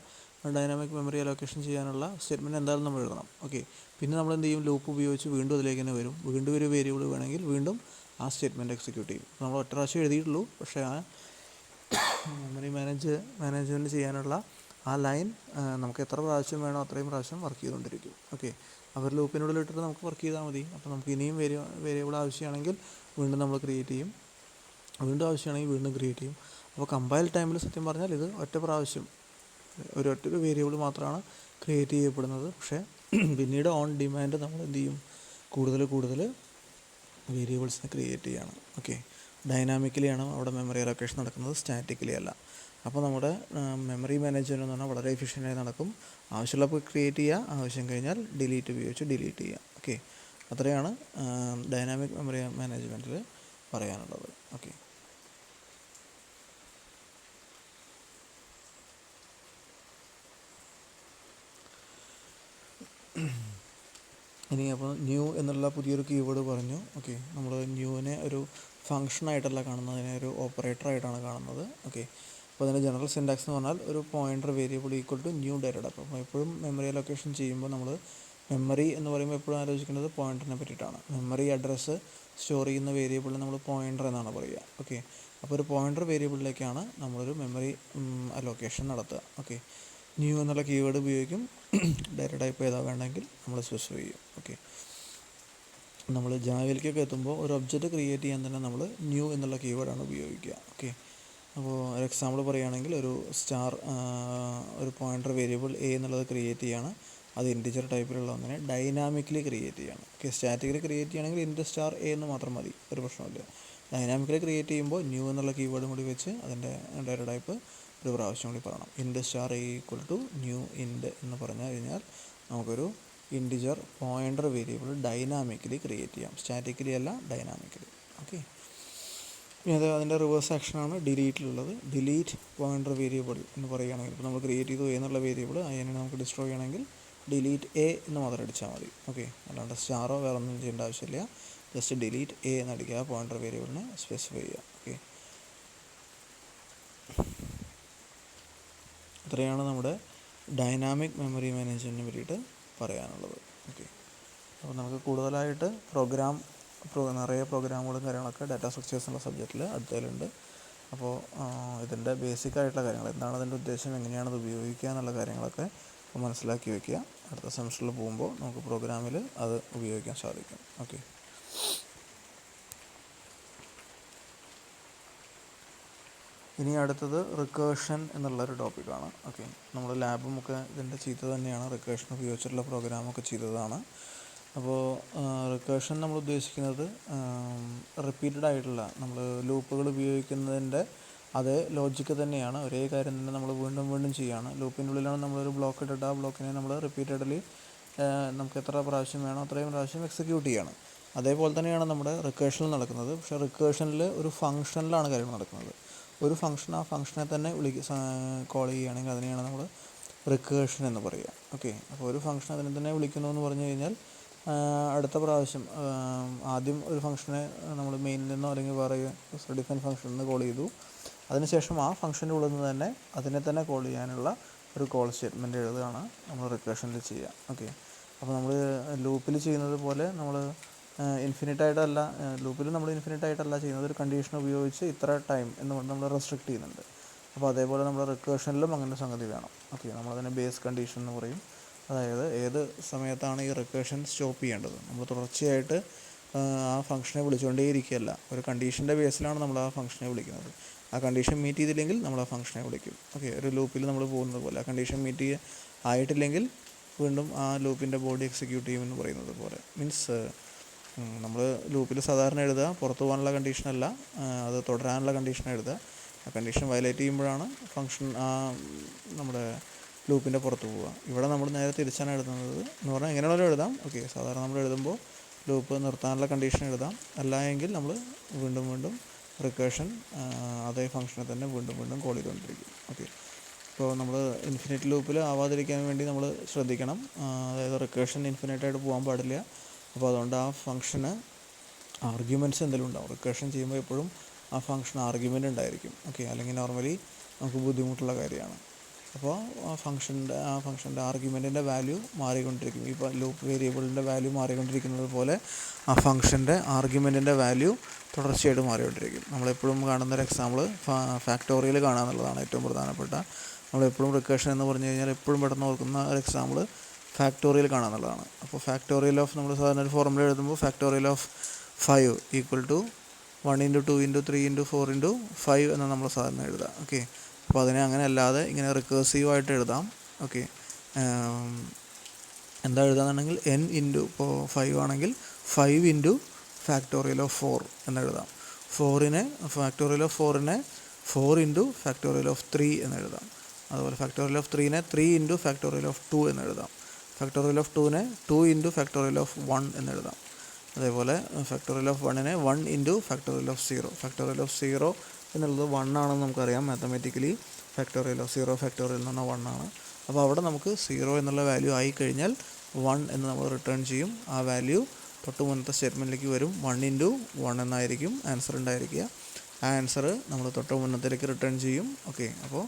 S1: ഡൈനാമിക് മെമ്മറി അലോക്കേഷൻ ചെയ്യാനുള്ള സ്റ്റേറ്റ്മെൻറ്റ് എന്തായാലും നമ്മൾ എഴുതണം. ഓക്കെ, പിന്നെ നമ്മൾ എന്ത് ചെയ്യും, ലൂപ്പ് ഉപയോഗിച്ച് വീണ്ടും അതിലേക്ക് തന്നെ വരും. വീണ്ടും ഒരു വേരിയബിൾ വേണമെങ്കിൽ വീണ്ടും ആ സ്റ്റേറ്റ്മെൻറ്റ് എക്സിക്യൂട്ട് ചെയ്യും. നമ്മൾ ഒറ്റ പ്രാവശ്യം എഴുതിയിട്ടുള്ളൂ, പക്ഷേ ആ മെമ്മറി മാനേജ്മെൻറ്റ് ചെയ്യാനുള്ള ആ ലൈൻ നമുക്ക് എത്ര പ്രാവശ്യം വേണോ അത്രയും പ്രാവശ്യം വർക്ക് ചെയ്തുകൊണ്ടിരിക്കും. ഓക്കെ, അവർ ലൂപ്പിനുള്ളിൽ ഇട്ടിട്ട് നമുക്ക് വർക്ക് ചെയ്താൽ മതി. അപ്പോൾ നമുക്ക് ഇനിയും വേരിയബിൾ ആവശ്യമാണെങ്കിൽ വീണ്ടും നമ്മൾ ക്രിയേറ്റ് ചെയ്യും, വീണ്ടും ആവശ്യമാണെങ്കിൽ വീണ്ടും ക്രിയേറ്റ് ചെയ്യും. അപ്പോൾ കമ്പൈൽ ടൈമിൽ സത്യം പറഞ്ഞാൽ ഇത് ഒറ്റ പ്രാവശ്യം ഒറ്റൊരു വേരിയബിൾ മാത്രമാണ് ക്രിയേറ്റ് ചെയ്യപ്പെടുന്നത്. പക്ഷേ പിന്നീട് ഓൺ ഡിമാൻഡ് നമ്മൾ എന്ത് ചെയ്യും, കൂടുതൽ വേരിയബിൾസിനെ ക്രിയേറ്റ് ചെയ്യണം. ഓക്കെ, ഡൈനാമിക്കലിയാണ് അവിടെ മെമ്മറി അലോക്കേഷൻ നടക്കുന്നത്, സ്റ്റാറ്റിക്കലി അല്ല. അപ്പോൾ നമ്മുടെ മെമ്മറി മാനേജ്മെൻറ്റ് എന്ന് പറഞ്ഞാൽ വളരെ എഫിഷ്യൻ്റായി നടക്കും. ആവശ്യമുള്ളപ്പോൾ ക്രിയേറ്റ് ചെയ്യുക, ആവശ്യം കഴിഞ്ഞാൽ ഡിലീറ്റ് ഉപയോഗിച്ച് ഡിലീറ്റ് ചെയ്യുക. ഓക്കെ, അത്രയാണ് ഡൈനാമിക് മെമ്മറി മാനേജ്മെൻറ്റിൽ പറയാനുള്ളത്. ഓക്കെ, ഇനി അപ്പോൾ ന്യൂ എന്നുള്ള പുതിയൊരു കീവേഡ് പറഞ്ഞു. ഓക്കെ, നമ്മൾ ന്യൂവിനെ ഒരു ഫങ്ഷനായിട്ടല്ല കാണുന്നത്, അതിനെ ഒരു ഓപ്പറേറ്ററായിട്ടാണ് കാണുന്നത്. ഓക്കെ, അപ്പോൾ അതിൻ്റെ ജനറൽ സിൻടാക്സ് എന്ന് പറഞ്ഞാൽ ഒരു pointer variable equal to new data type. അപ്പോൾ എപ്പോഴും മെമ്മറി അലോക്കേഷൻ ചെയ്യുമ്പോൾ നമ്മൾ മെമ്മറി എന്ന് പറയുമ്പോൾ എപ്പോഴും ആലോചിക്കുന്നത് പോയിൻ്ററിനെ പറ്റിയിട്ടാണ്. മെമ്മറി അഡ്രസ്സ് സ്റ്റോർ ചെയ്യുന്ന വേരിയബിളിന് നമ്മൾ പോയിൻ്റർ എന്നാണ് പറയുക. ഓക്കെ, അപ്പോൾ ഒരു പോയിൻ്റർ വേരിയബിളിലേക്കാണ് നമ്മളൊരു മെമ്മറി അലോക്കേഷൻ നടത്തുക. ഓക്കെ, ന്യൂ എന്നുള്ള കീവേഡ് ഉപയോഗിക്കും, ഡാറ്റ ടൈപ്പ് ഏതാ വേണമെങ്കിൽ നമ്മൾ സ്പെസിഫൈ ചെയ്യും. ഓക്കെ, നമ്മൾ ജാവയിലേക്കൊക്കെ എത്തുമ്പോൾ ഒരു ഒബ്ജക്റ്റ് ക്രിയേറ്റ് ചെയ്യാൻ തന്നെ നമ്മൾ ന്യൂ എന്നുള്ള കീവേഡാണ് ഉപയോഗിക്കുക. ഓക്കെ, അപ്പോൾ ഒരു എക്സാമ്പിൾ പറയുകയാണെങ്കിൽ ഒരു പോയിൻ്റർ വേരിയബിൾ എ എന്നുള്ളത് ക്രിയേറ്റ് ചെയ്യാണ്. അത് ഇൻറ്റിജർ ടൈപ്പിലുള്ള ഒന്നിനെ ഡൈനാമിക്കലി ക്രിയേറ്റ് ചെയ്യണം. ഓക്കെ, സ്റ്റാറ്റിക്കലി ക്രിയേറ്റ് ചെയ്യുകയാണെങ്കിൽ *A എന്ന് മാത്രം മതി, ഒരു പ്രശ്നമില്ല. ഡൈനാമിക്കലി ക്രിയേറ്റ് ചെയ്യുമ്പോൾ ന്യൂ എന്നുള്ള കീവേഡും കൂടി വെച്ച് അതിൻ്റെ ഡാറ്റ ടൈപ്പ് ഒരു പ്രാവശ്യം കൂടി പറയണം. *A ഈക്വൽ ടു ന്യൂ ഇൻഡ് എന്ന് പറഞ്ഞു കഴിഞ്ഞാൽ നമുക്കൊരു integer pointer variable dynamically create ചെയ്യാം, സ്റ്റാറ്റിക്കലി അല്ല, ഡൈനാമിക്കലി. ഓക്കെ, ഇനി അതിൻ്റെ റിവേഴ്സ് ആക്ഷനാണ് ഡിലീറ്റിലുള്ളത്. ഡിലീറ്റ് പോയിൻ്റർ വേരിയബിൾ എന്ന് പറയുകയാണെങ്കിൽ ഇപ്പോൾ നമ്മൾ ക്രിയേറ്റ് ചെയ്തു എന്നുള്ള വേരിയബിൾ അതിനെ നമുക്ക് ഡിസ്ട്രോയ് ചെയ്യണമെങ്കിൽ ഡിലീറ്റ് എ എന്ന് മാത്രം അടിച്ചാൽ മതി. ഓക്കെ, അല്ലാണ്ട് സ്റ്റാറോ വേറെ ഒന്നും ചെയ്യേണ്ട ആവശ്യമില്ല. ജസ്റ്റ് ഡിലീറ്റ് എ എന്ന് അടിക്കുക, പോയിൻ്റർ വേരിയബിളിനെ സ്പെസിഫൈ ചെയ്യുക. ഓക്കെ, ഇത്രയാണ് നമ്മുടെ ഡൈനാമിക് മെമ്മറി മാനേജ്മെൻറ്റിനെ പറ്റിയിട്ട് പറയാനുള്ളത്. ഓക്കെ, അപ്പോൾ നമുക്ക് കൂടുതലായിട്ട് നിറയെ പ്രോഗ്രാമുകളും കാര്യങ്ങളൊക്കെ ഡാറ്റാ സ്ട്രക്ചേഴ്സ് എന്നുള്ള സബ്ജക്റ്റിൽ അടുത്തതിലുണ്ട്. അപ്പോൾ ഇതിൻ്റെ ബേസിക് ആയിട്ടുള്ള കാര്യങ്ങൾ, എന്താണ് അതിൻ്റെ ഉദ്ദേശം, എങ്ങനെയാണ് അത് ഉപയോഗിക്കുക എന്നുള്ള കാര്യങ്ങളൊക്കെ മനസ്സിലാക്കി വയ്ക്കുക. അടുത്ത സെമസ്റ്ററിൽ പോകുമ്പോൾ നമുക്ക് പ്രോഗ്രാമിൽ അത് ഉപയോഗിക്കാൻ സാധിക്കും. ഓക്കെ, ഇനി അടുത്തത് റിക്കേഷൻ എന്നുള്ളൊരു ടോപ്പിക്കാണ്. ഓക്കെ, നമ്മൾ ലാബും ഒക്കെ ഇതിൻ്റെ ചെയ്തത് തന്നെയാണ്, റിക്കേഷൻ ഉപയോഗിച്ചിട്ടുള്ള പ്രോഗ്രാമൊക്കെ ചെയ്തതാണ്. അപ്പോൾ റിക്കേഷൻ നമ്മൾ ഉദ്ദേശിക്കുന്നത് റിപ്പീറ്റഡ് ആയിട്ടുള്ള, നമ്മൾ ലൂപ്പുകൾ ഉപയോഗിക്കുന്നതിൻ്റെ അതേ ലോജിക്ക് തന്നെയാണ്, ഒരേ കാര്യം തന്നെ നമ്മൾ വീണ്ടും വീണ്ടും ചെയ്യുകയാണ്. ലൂപ്പിൻ്റെ ഉള്ളിലാണ് നമ്മളൊരു ബ്ലോക്ക് ഇട്ടിട്ട് ആ ബ്ലോക്കിനെ നമ്മൾ റിപ്പീറ്റഡ്ലി നമുക്ക് എത്ര പ്രാവശ്യം വേണോ അത്രയും പ്രാവശ്യം എക്സിക്യൂട്ട് ചെയ്യാണ്. അതേപോലെ തന്നെയാണ് നമ്മുടെ റിക്കേഷനിൽ നടക്കുന്നത്. പക്ഷേ റിക്കേഷനിൽ ഒരു ഫംഗ്ഷനിലാണ് കാര്യങ്ങൾ നടക്കുന്നത്. ഒരു ഫംഗ്ഷൻ ആ ഫംഗ്ഷനെ തന്നെ കോൾ ചെയ്യുകയാണെങ്കിൽ അതിനെയാണ് നമ്മൾ റിക്കേഷൻ എന്ന് പറയുക. ഓക്കെ, അപ്പോൾ ഒരു ഫംഗ്ഷൻ അതിനെ തന്നെ വിളിക്കുന്നു എന്ന് പറഞ്ഞു കഴിഞ്ഞാൽ അടുത്ത പ്രാവശ്യം ആദ്യം ഒരു ഫംഗ്ഷനെ നമ്മൾ മെയിനിൽ നിന്നോ അല്ലെങ്കിൽ വേറെ ഡിഫൈൻ ഫംഗ്ഷനിൽ നിന്ന് കോൾ ചെയ്തു, അതിനുശേഷം ആ ഫംഗ്ഷൻ്റെ ഉള്ളിൽ നിന്ന് തന്നെ അതിനെ തന്നെ കോൾ ചെയ്യാനുള്ള ഒരു കോൾ സ്റ്റേറ്റ്മെൻറ്റ് എഴുതുകയാണ് നമ്മൾ റിക്കേഷനിൽ ചെയ്യുക. ഓക്കെ, അപ്പോൾ നമ്മൾ ലൂപ്പിൽ ചെയ്യുന്നത് പോലെ നമ്മൾ ഇൻഫിനിറ്റായിട്ടല്ല, ലൂപ്പിൽ നമ്മൾ ഇൻഫിനിറ്റായിട്ടല്ല ചെയ്യുന്നത്, ഒരു കണ്ടീഷൻ ഉപയോഗിച്ച് ഇത്ര ടൈം എന്ന് പറഞ്ഞ് നമ്മൾ റെസ്ട്രിക്റ്റ് ചെയ്യുന്നുണ്ട്. അപ്പോൾ അതേപോലെ നമ്മൾ റിക്കേഷനിലും അങ്ങനെ സംഗതി വേണം. ഓക്കെ, നമ്മളതിനെ ബേസ് കണ്ടീഷൻ എന്ന് പറയും. അതായത് ഏത് സമയത്താണ് ഈ റിക്കേഷൻ സ്റ്റോപ്പ് ചെയ്യേണ്ടത്. നമ്മൾ തുടർച്ചയായിട്ട് ആ ഫംഗ്ഷനെ വിളിച്ചുകൊണ്ടേയിരിക്കുകയല്ല, ഒരു കണ്ടീഷൻ്റെ ബേസിലാണ് നമ്മൾ ആ ഫംഗ്ഷനെ വിളിക്കുന്നത്. ആ കണ്ടീഷൻ മീറ്റ് ചെയ്തില്ലെങ്കിൽ നമ്മൾ ആ ഫംഗ്ഷനെ വിളിക്കും. ഓക്കെ, ഒരു ലൂപ്പിൽ നമ്മൾ പോകുന്നത് പോലെ ആ കണ്ടീഷൻ മീറ്റ് ആയിട്ടില്ലെങ്കിൽ വീണ്ടും ആ ലൂപ്പിൻ്റെ ബോഡി എക്സിക്യൂട്ട് ചെയ്യുമെന്ന് പറയുന്നത് പോലെ. മീൻസ് നമ്മൾ ലൂപ്പിൽ സാധാരണ എഴുതുക പുറത്ത് പോകാനുള്ള കണ്ടീഷനല്ല, അത് തുടരാനുള്ള കണ്ടീഷൻ എഴുതുക. ആ കണ്ടീഷൻ വയലേറ്റ് ചെയ്യുമ്പോഴാണ് ഫംഗ്ഷൻ നമ്മുടെ ലൂപ്പിൻ്റെ പുറത്ത് പോവുക. ഇവിടെ നമ്മൾ നേരെ തിരിച്ചാണ് എഴുതുന്നത് എന്ന് പറഞ്ഞാൽ എങ്ങനെയാണല്ലോ എഴുതാം. ഓക്കെ, സാധാരണ നമ്മൾ എഴുതുമ്പോൾ ലൂപ്പ് നിർത്താനുള്ള കണ്ടീഷൻ എഴുതാം, അല്ല എങ്കിൽ നമ്മൾ വീണ്ടും വീണ്ടും റിക്കേഷൻ അതേ ഫംഗ്ഷനെ തന്നെ വീണ്ടും വീണ്ടും കോൾ ചെയ്തുകൊണ്ടിരിക്കും. ഓക്കെ, ഇപ്പോൾ നമ്മൾ ഇൻഫിനിറ്റ് ലൂപ്പിൽ ആവാതിരിക്കാൻ വേണ്ടി നമ്മൾ ശ്രദ്ധിക്കണം. അതായത് റിക്കേഷൻ ഇൻഫിനിറ്റായിട്ട് പോകാൻ പാടില്ല. അപ്പോൾ അതുകൊണ്ട് ആ ഫംഗ്ഷന് ആർഗ്യുമെൻറ്റ്സ് എന്തെങ്കിലും ഉണ്ടാവും. റിക്കേഷൻ ചെയ്യുമ്പോൾ എപ്പോഴും ആ ഫംഗ്ഷൻ ആർഗ്യുമെൻ്റ് ഉണ്ടായിരിക്കും. ഓക്കെ, അല്ലെങ്കിൽ നോർമലി നമുക്ക് ബുദ്ധിമുട്ടുള്ള കാര്യമാണ്. അപ്പോൾ ആ ഫംഗ്ഷൻ്റെ ആർഗ്യുമെൻറ്റിൻ്റെ വാല്യൂ മാറിക്കൊണ്ടിരിക്കും. ഇപ്പോൾ ലൂപ്പ് വേരിയബിളിൻ്റെ വാല്യൂ മാറിക്കൊണ്ടിരിക്കുന്നത് പോലെ ആ ഫംഗ്ഷൻ്റെ ആർഗ്യുമെൻറ്റിൻ്റെ വാല്യൂ തുടർച്ചയായിട്ട് മാറിക്കൊണ്ടിരിക്കും. നമ്മളെപ്പോഴും കാണുന്നൊരു എക്സാമ്പിൾ ഫാക്ടോറിയൽ കാണുക എന്നുള്ളതാണ് ഏറ്റവും പ്രധാനപ്പെട്ട. നമ്മളെപ്പോഴും റിക്കേഷൻ എന്ന് പറഞ്ഞു കഴിഞ്ഞാൽ എപ്പോഴും പെട്ടെന്ന് ഓർക്കുന്ന ഒരു എക്സാമ്പിൾ ഫാക്ടോറിയൽ കാണുക എന്നുള്ളതാണ്. അപ്പോൾ ഫാക്ടോറിയൽ ഓഫ് നമ്മൾ സാധാരണ ഒരു ഫോർമുല എഴുതുമ്പോൾ ഫാക്ടോറിയൽ ഓഫ് 5 ഈക്വൽ ടു 1 × 2 × 3 × 4 × 5 എന്ന് നമ്മൾ സാധാരണ എഴുതുക. ഓക്കെ, അപ്പോൾ അതിനെ അങ്ങനെ അല്ലാതെ ഇങ്ങനെ റിക്കേഴ്സീവായിട്ട് എഴുതാം. ഓക്കെ, എന്താ എഴുതാന്നുണ്ടെങ്കിൽ ഇപ്പോൾ 5 ആണെങ്കിൽ 5 × ഫാക്ടോറിയൽ ഓഫ് 4 എന്ന് എഴുതാം. ഫാക്ടോറിയൽ ഓഫ് 4നെ 4 × ഫാക്ടോറിയൽ ഓഫ് 3 എന്ന് എഴുതാം. അതുപോലെ ഫാക്ടോറിയൽ ഓഫ് 3നെ 3 × ഫാക്ടോറിയൽ ഓഫ് 2 എന്ന് എഴുതാം. ഫാക്ടോറിയൽ ഓഫ് 2നെ 2 × ഫാക്ടോറിയൽ ഓഫ് 1 എന്ന് എഴുതാം. അതേപോലെ ഫാക്ടോറിയൽ ഓഫ് 1നെ 1 × ഫാക്ടോറിയൽ ഓഫ് 0. ഫാക്ടോറിയൽ ഓഫ് 0 എന്നുള്ളത് 1 ആണെന്ന് നമുക്കറിയാം. മാത്തമാറ്റിക്കലി ഫാക്ടോറിയൽ ഓഫ് 0 ഫാക്ടോറിയൽ എന്ന് പറഞ്ഞാൽ 1 ആണ്. അപ്പോൾ അവിടെ നമുക്ക് 0 എന്നുള്ള വാല്യൂ ആയി കഴിഞ്ഞാൽ 1 എന്ന് നമ്മൾ റിട്ടേൺ ചെയ്യും. ആ വാല്യൂ തൊട്ട് മുന്നത്തെ സ്റ്റേറ്റ്മെൻറ്റിലേക്ക് വരും. 1 × 1 എന്നായിരിക്കും ആൻസർ ഉണ്ടായിരിക്കുക. ആ ആൻസർ നമ്മൾ തൊട്ട് മുന്നത്തേക്ക് റിട്ടേൺ ചെയ്യും. ഓക്കെ, അപ്പോൾ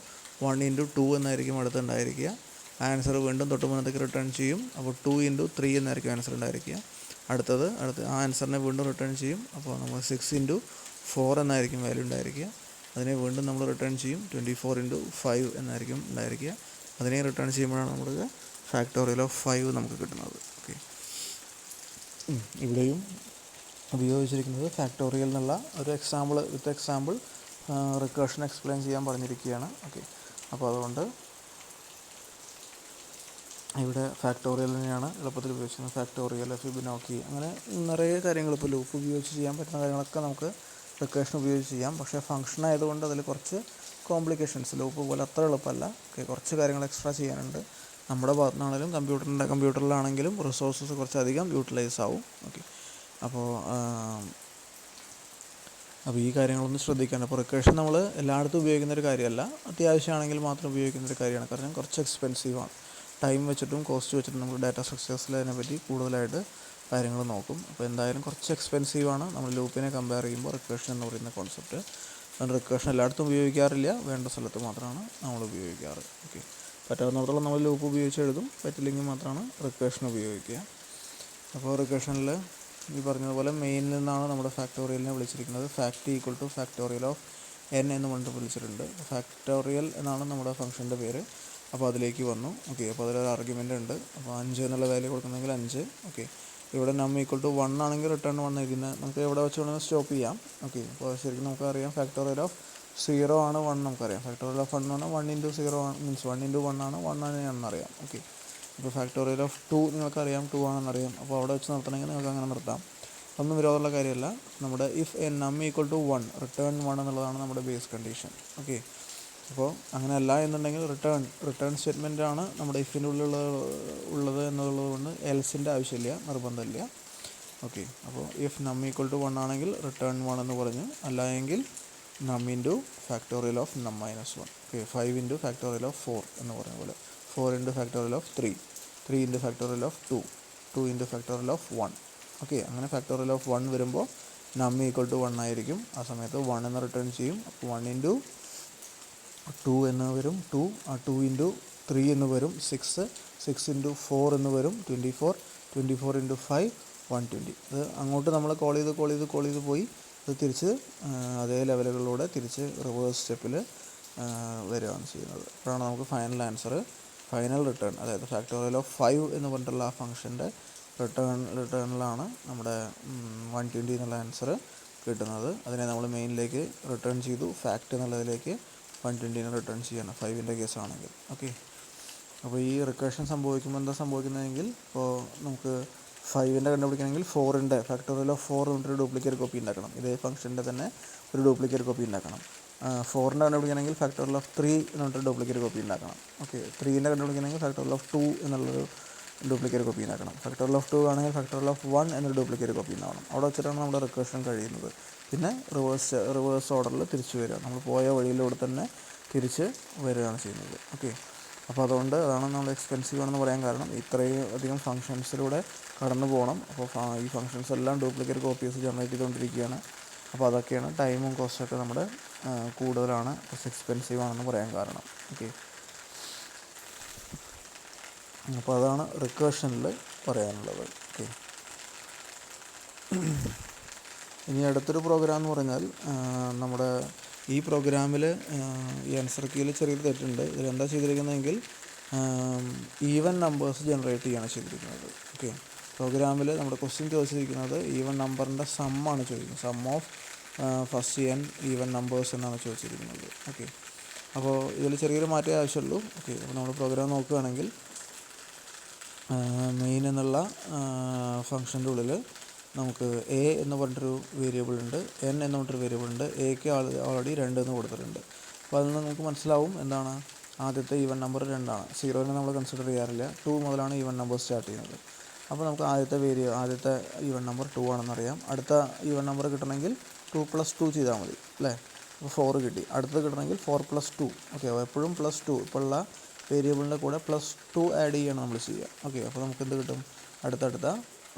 S1: 1 × 2 എന്നായിരിക്കും അടുത്തുണ്ടായിരിക്കുക. ആ ആൻസർ വീണ്ടും തൊട്ട് മുന്നത്തേക്ക് റിട്ടേൺ ചെയ്യും. അപ്പോൾ 2 × 3 എന്നായിരിക്കും ആൻസർ ഉണ്ടായിരിക്കുക. അടുത്ത ആ ആൻസറിനെ വീണ്ടും റിട്ടേൺ ചെയ്യും. അപ്പോൾ നമ്മൾ 6 × 4 എന്നായിരിക്കും വാല്യൂ ഉണ്ടായിരിക്കുക. അതിനെ വീണ്ടും നമ്മൾ റിട്ടേൺ ചെയ്യും. 24 × 5 എന്നായിരിക്കും ഉണ്ടായിരിക്കുക. അതിനെ റിട്ടേൺ ചെയ്യുമ്പോഴാണ് നമുക്ക് ഫാക്ടോറിയൽ ഓഫ് 5 നമുക്ക് കിട്ടുന്നത്. ഓക്കെ, ഇവിടെയും ഉപയോഗിച്ചിരിക്കുന്നത് ഫാക്ടോറിയൽ എന്നുള്ള ഒരു example with example recursion explain ചെയ്യാൻ പറഞ്ഞിരിക്കുകയാണ്. ഓക്കെ, അപ്പോൾ അതുകൊണ്ട് ഇവിടെ ഫാക്ടോറിയൽ തന്നെയാണ് എളുപ്പത്തിൽ ഉപയോഗിക്കുന്നത്. ഫാക്ടോറിയൽ, ഫിബൊനാച്ചി, അങ്ങനെ നിറയെ കാര്യങ്ങൾ ഇപ്പോൾ ലൂപ്പ് ഉപയോഗിച്ച് ചെയ്യാൻ പറ്റുന്ന കാര്യങ്ങളൊക്കെ നമുക്ക് റിക്കേഷൻ ഉപയോഗിച്ച് ചെയ്യാം. പക്ഷേ ഫംഗ്ഷൻ ആയതുകൊണ്ട് അതിൽ കുറച്ച് കോംപ്ലിക്കേഷൻസ്, ലൂപ്പ് പോലെ അത്ര എളുപ്പമല്ല. ഓക്കെ, കുറച്ച് കാര്യങ്ങൾ എക്സ്ട്രാ ചെയ്യാനുണ്ട്. നമ്മുടെ ഭാഗത്തുനിന്നാണെങ്കിലും കമ്പ്യൂട്ടറിലാണെങ്കിലും റിസോഴ്സസ് കുറച്ചധികം യൂട്ടിലൈസ് ആവും. ഓക്കെ, അപ്പോൾ ഈ കാര്യങ്ങളൊന്നും ശ്രദ്ധിക്കണം. അപ്പോൾ റിക്കേഷൻ നമ്മൾ എല്ലായിടത്തും ഉപയോഗിക്കുന്നൊരു കാര്യമല്ല, അത്യാവശ്യമാണെങ്കിൽ മാത്രം ഉപയോഗിക്കുന്നൊരു കാര്യമാണ്. കാരണം കുറച്ച് എക്സ്പെൻസീവാണ്. ടൈം വെച്ചിട്ടും കോസ്റ്റ് വെച്ചിട്ടും നമ്മൾ ഡാറ്റ സ്ട്രക്ചേഴ്സിൽ അതിനെപ്പറ്റി കൂടുതലായിട്ട് കാര്യങ്ങൾ നോക്കും. അപ്പോൾ എന്തായാലും കുറച്ച് എക്സ്പെൻസീവാണ് നമ്മൾ ലൂപ്പിനെ കമ്പയർ ചെയ്യുമ്പോൾ റിക്കർഷൻ എന്ന് പറയുന്ന കോൺസെപ്റ്റ്. റിക്കർഷൻ എല്ലായിടത്തും ഉപയോഗിക്കാറില്ല, വേണ്ട സ്ഥലത്ത് മാത്രമാണ് നമ്മൾ ഉപയോഗിക്കാറ്. ഓക്കെ, പറ്റാവുന്നിടത്തോളം നമ്മൾ ലൂപ്പ് ഉപയോഗിച്ച് എഴുതും, പറ്റില്ലെങ്കിൽ മാത്രമാണ് റിക്കർഷൻ ഉപയോഗിക്കുക. അപ്പോൾ റിക്കർഷനിൽ ഈ പറഞ്ഞതുപോലെ മെയിനിൽ നിന്നാണ് നമ്മുടെ ഫാക്ടോറിയലിനെ വിളിച്ചിരിക്കുന്നത്. Fact equal two factorial of n എന്ന് പറഞ്ഞിട്ട് വിളിച്ചിട്ടുണ്ട്. ഫാക്ടോറിയൽ എന്നാണ് നമ്മുടെ ഫംഗ്ഷൻ്റെ പേര്. അപ്പോൾ അതിലേക്ക് വന്നു. ഓക്കെ, അപ്പോൾ അതിലൊരു ആർഗ്യുമെൻ്റ് ഉണ്ട്. അപ്പോൾ 5 എന്നുള്ള വാല്യൂ കൊടുക്കുന്നെങ്കിൽ 5. ഓക്കെ, ഇവിടെ നം ഈക്വൽ ടു 1 ആണെങ്കിൽ റിട്ടേൺ 1 എഴുതുന്നത് നമുക്ക് എവിടെ വെച്ച് വേണമെങ്കിൽ സ്റ്റോപ്പ് ചെയ്യാം. ഓക്കെ, അപ്പോൾ ശരിക്കും നമുക്കറിയാം ഫാക്ടോറിയൽ ഓഫ് 0 ആണ് 1 നമുക്കറിയാം. ഫാക്ടോറിയൽ ഓഫ് 1 ആണ് 1 ഇൻറ്റു 0 ആണ്, മീൻസ് 1 ഇൻറ്റു 1 ആണ് 1 ആണെന്നറിയാം. ഓക്കെ, ഇപ്പോൾ ഫാക്ടോറിയൽ ഓഫ് 2 നിങ്ങൾക്കറിയാം 2 ആണെന്നറിയാം. അപ്പോൾ അവിടെ വെച്ച് നിർത്തണമെങ്കിൽ നിങ്ങൾക്ക് അങ്ങനെ നിർത്താം, ഒന്നും വിരോധമുള്ള കാര്യമല്ല. നമ്മുടെ ഇഫ് നം ഈക്വൽ ടു 1 റിട്ടേൺ 1 എന്നുള്ളതാണ് നമ്മുടെ ബേസ് കണ്ടീഷൻ. ഓക്കെ, അപ്പോൾ അങ്ങനെയല്ല എന്നുണ്ടെങ്കിൽ റിട്ടേൺ സ്റ്റേറ്റ്മെൻ്റ് ആണ് നമ്മുടെ ഇഫിൻ്റെ ഉള്ളത് എന്നുള്ളത് കൊണ്ട് എൽസിൻ്റെ ആവശ്യമില്ല, നിർബന്ധമില്ല. ഓക്കെ, അപ്പോൾ ഇഫ് നം ഈക്വൽ ടു 1 ആണെങ്കിൽ റിട്ടേൺ 1 എന്ന് പറഞ്ഞു, അല്ല എങ്കിൽ നം ഇൻറ്റു ഫാക്ടോറിയൽ ഓഫ് നം minus 1. Okay, 5 into factorial of 4 എന്ന് പറഞ്ഞ പോലെ 4 into factorial of 3, 3 into factorial of 2, 2 into factorial of 1. Okay, അങ്ങനെ ഫാക്ടോറിയൽ ഓഫ് 1 വരുമ്പോൾ നം ഈക്വൽ ടു 1 ആയിരിക്കും. ആ സമയത്ത് 1 എന്ന് റിട്ടേൺ ചെയ്യും. അപ്പോൾ 1 ഇൻറ്റു 2 എന്ന് വരും 2, 2 ഇൻറ്റു 3 എന്ന് വരും 6, 6 ഇൻറ്റു 4 എന്ന് വരും 24, 24 ഇൻറ്റു 5 120. ഇത് അങ്ങോട്ട് നമ്മൾ കോൾ ചെയ്ത് പോയി ഇത് തിരിച്ച് അതേ ലെവലുകളിലൂടെ തിരിച്ച് റിവേഴ്സ് സ്റ്റെപ്പിൽ വരികയാണ് ചെയ്യുന്നത്. അപ്പോഴാണ് നമുക്ക് ഫൈനൽ ആൻസർ, ഫൈനൽ റിട്ടേൺ, അതായത് ഫാക്ടോറിയൽ ഓഫ് 5 എന്ന് പറഞ്ഞിട്ടുള്ള ആ ഫംഗ്ഷൻ്റെ റിട്ടേണിലാണ് നമ്മുടെ 120 എന്നുള്ള ആൻസർ കിട്ടുന്നത്. അതിനെ നമ്മൾ മെയിനിലേക്ക് റിട്ടേൺ ചെയ്തു, ഫാക്റ്റ് എന്നുള്ളതിലേക്ക് 120 റിട്ടേൺ ചെയ്യണം 5ൻ്റെ കേസാണെങ്കിൽ. ഓക്കെ, അപ്പോൾ ഈ റിക്കർഷൻ സംഭവിക്കുമ്പോൾ എന്താ സംഭവിക്കുന്നതെങ്കിൽ, ഇപ്പോൾ നമുക്ക് 5ൻ്റെ കണ്ടുപിടിക്കണമെങ്കിൽ 4ൻ്റെ ഫാക്ടോറിയൽ ഓഫ് 4 എന്നിട്ടൊരു ഡ്യൂപ്ലിക്കേറ്റ് കോപ്പി ഉണ്ടാക്കണം. ഇതേ ഫംഗ്ഷൻ്റെ തന്നെ ഒരു ഡ്യൂപ്ലിക്കേറ്റ് കോപ്പി ഉണ്ടാക്കണം. 4ൻ്റെ കണ്ടുപിടിക്കണമെങ്കിൽ ഫാക്ടോറിയൽ ഓഫ് 3 എന്നിട്ടൊരു ഡ്യൂപ്ലിക്കേറ്റ് കോപ്പി ഉണ്ടാക്കണം. ഓക്കെ, 3ൻ്റെ കണ്ടുപിടിക്കണമെങ്കിൽ ഫാക്ടോറിയൽ ഓഫ് 2 എന്നുള്ളൊരു ഡ്യൂപ്ലിക്കേറ്റ് കോപ്പി ഉണ്ടാക്കണം. ഫാക്ടോറിയൽ ഓഫ് 2 ആണെങ്കിൽ ഫാക്ടോറിയൽ ഓഫ് 1 എന്നൊരു ഡ്യൂപ്ലിക്കേറ്റ് കോപ്പി ഉണ്ടാവണം. അവിടെ വെച്ചിട്ടാണ് നമ്മുടെ റിക്കർഷൻ കഴിയുന്നത്. പിന്നെ റിവേഴ്സ് ഓർഡറിൽ തിരിച്ചു വരിക, നമ്മൾ പോയ വഴിയിലൂടെ തന്നെ തിരിച്ച് വരികയാണ് ചെയ്യുന്നത്. ഓക്കെ, അപ്പോൾ അതുകൊണ്ട് അതാണ് നമ്മൾ എക്സ്പെൻസീവ് ആണെന്ന് പറയാൻ കാരണം. ഇത്രയും അധികം ഫങ്ഷൻസിലൂടെ കടന്നു പോകണം. അപ്പോൾ ഈ ഫങ്ഷൻസ് എല്ലാം ഡ്യൂപ്ലിക്കേറ്റ് കോപ്പീസ് ജനറേറ്റ് ചെയ്തുകൊണ്ടിരിക്കുകയാണ്. അപ്പോൾ അതൊക്കെയാണ് ടൈമും കോസ്റ്റൊക്കെ നമ്മുടെ കൂടുതലാണ്, കുറച്ച് എക്സ്പെൻസീവ് ആണെന്ന് പറയാൻ കാരണം. ഓക്കെ, അപ്പോൾ അതാണ് റിക്കർഷനിൽ പറയാനുള്ളത്. ഓക്കെ, ഇനി അടുത്തൊരു പ്രോഗ്രാം എന്ന് പറഞ്ഞാൽ നമ്മുടെ ഈ പ്രോഗ്രാമിൽ ഈ ആൻസർ കീയിൽ ചെറിയൊരു തെറ്റുണ്ട്. ഇതിലെന്താ ചെയ്തിരിക്കുന്നതെങ്കിൽ ഈവൻ നമ്പേഴ്സ് ജനറേറ്റ് ചെയ്യുകയാണ് ചെയ്തിരിക്കുന്നത്. ഓക്കെ, പ്രോഗ്രാമിൽ നമ്മുടെ ക്വസ്റ്റ്യൻ ചോദിച്ചിരിക്കുന്നത് ഈവൻ നമ്പറിൻ്റെ സമ്മാണ് ചോദിക്കുന്നത്. Sum of first n even numbers എന്നാണ് ചോദിച്ചിരിക്കുന്നത്. ഓക്കെ, അപ്പോൾ ഇതിൽ ചെറിയൊരു മാറ്റമേ ആവശ്യമുള്ളൂ. ഓക്കെ, അപ്പോൾ നമ്മൾ പ്രോഗ്രാം നോക്കുകയാണെങ്കിൽ മെയിൻ എന്നുള്ള ഫംഗ്ഷൻ്റെ ഉള്ളിൽ നമുക്ക് എ എന്ന് പറഞ്ഞിട്ടൊരു വേരിയബിൾ ഉണ്ട്, n എന്ന് പറഞ്ഞിട്ടൊരു വേരിയബിൾ ഉണ്ട്. എക്ക് ഓൾറെഡി 2 എന്ന് കൊടുത്തിട്ടുണ്ട്. അപ്പോൾ അതിൽ നിന്ന് നമുക്ക് മനസ്സിലാവും എന്താണ് ആദ്യത്തെ ഈവൻ നമ്പർ 2 ആണ്. 0നെ നമ്മൾ കൺസിഡർ ചെയ്യാറില്ല, 2 മുതലാണ് ഈവൻ നമ്പർ സ്റ്റാർട്ട് ചെയ്യുന്നത്. അപ്പോൾ നമുക്ക് ആദ്യത്തെ ഈവൻ നമ്പർ 2 ആണെന്നറിയാം. അടുത്ത ഈവൻ നമ്പർ കിട്ടണമെങ്കിൽ 2 + 2 ചെയ്താൽ മതി അല്ലേ. അപ്പോൾ 4 കിട്ടി. അടുത്തത് കിട്ടണമെങ്കിൽ 4 + 2. ഓക്കെ, അപ്പോൾ എപ്പോഴും +2 ഇപ്പോൾ ഉള്ള വേരിയബിളിൻ്റെ കൂടെ +2 ആഡ് ചെയ്യണം നമ്മൾ ചെയ്യുക. ഓക്കെ, അപ്പോൾ നമുക്ക് എന്ത് കിട്ടും, അടുത്തടുത്ത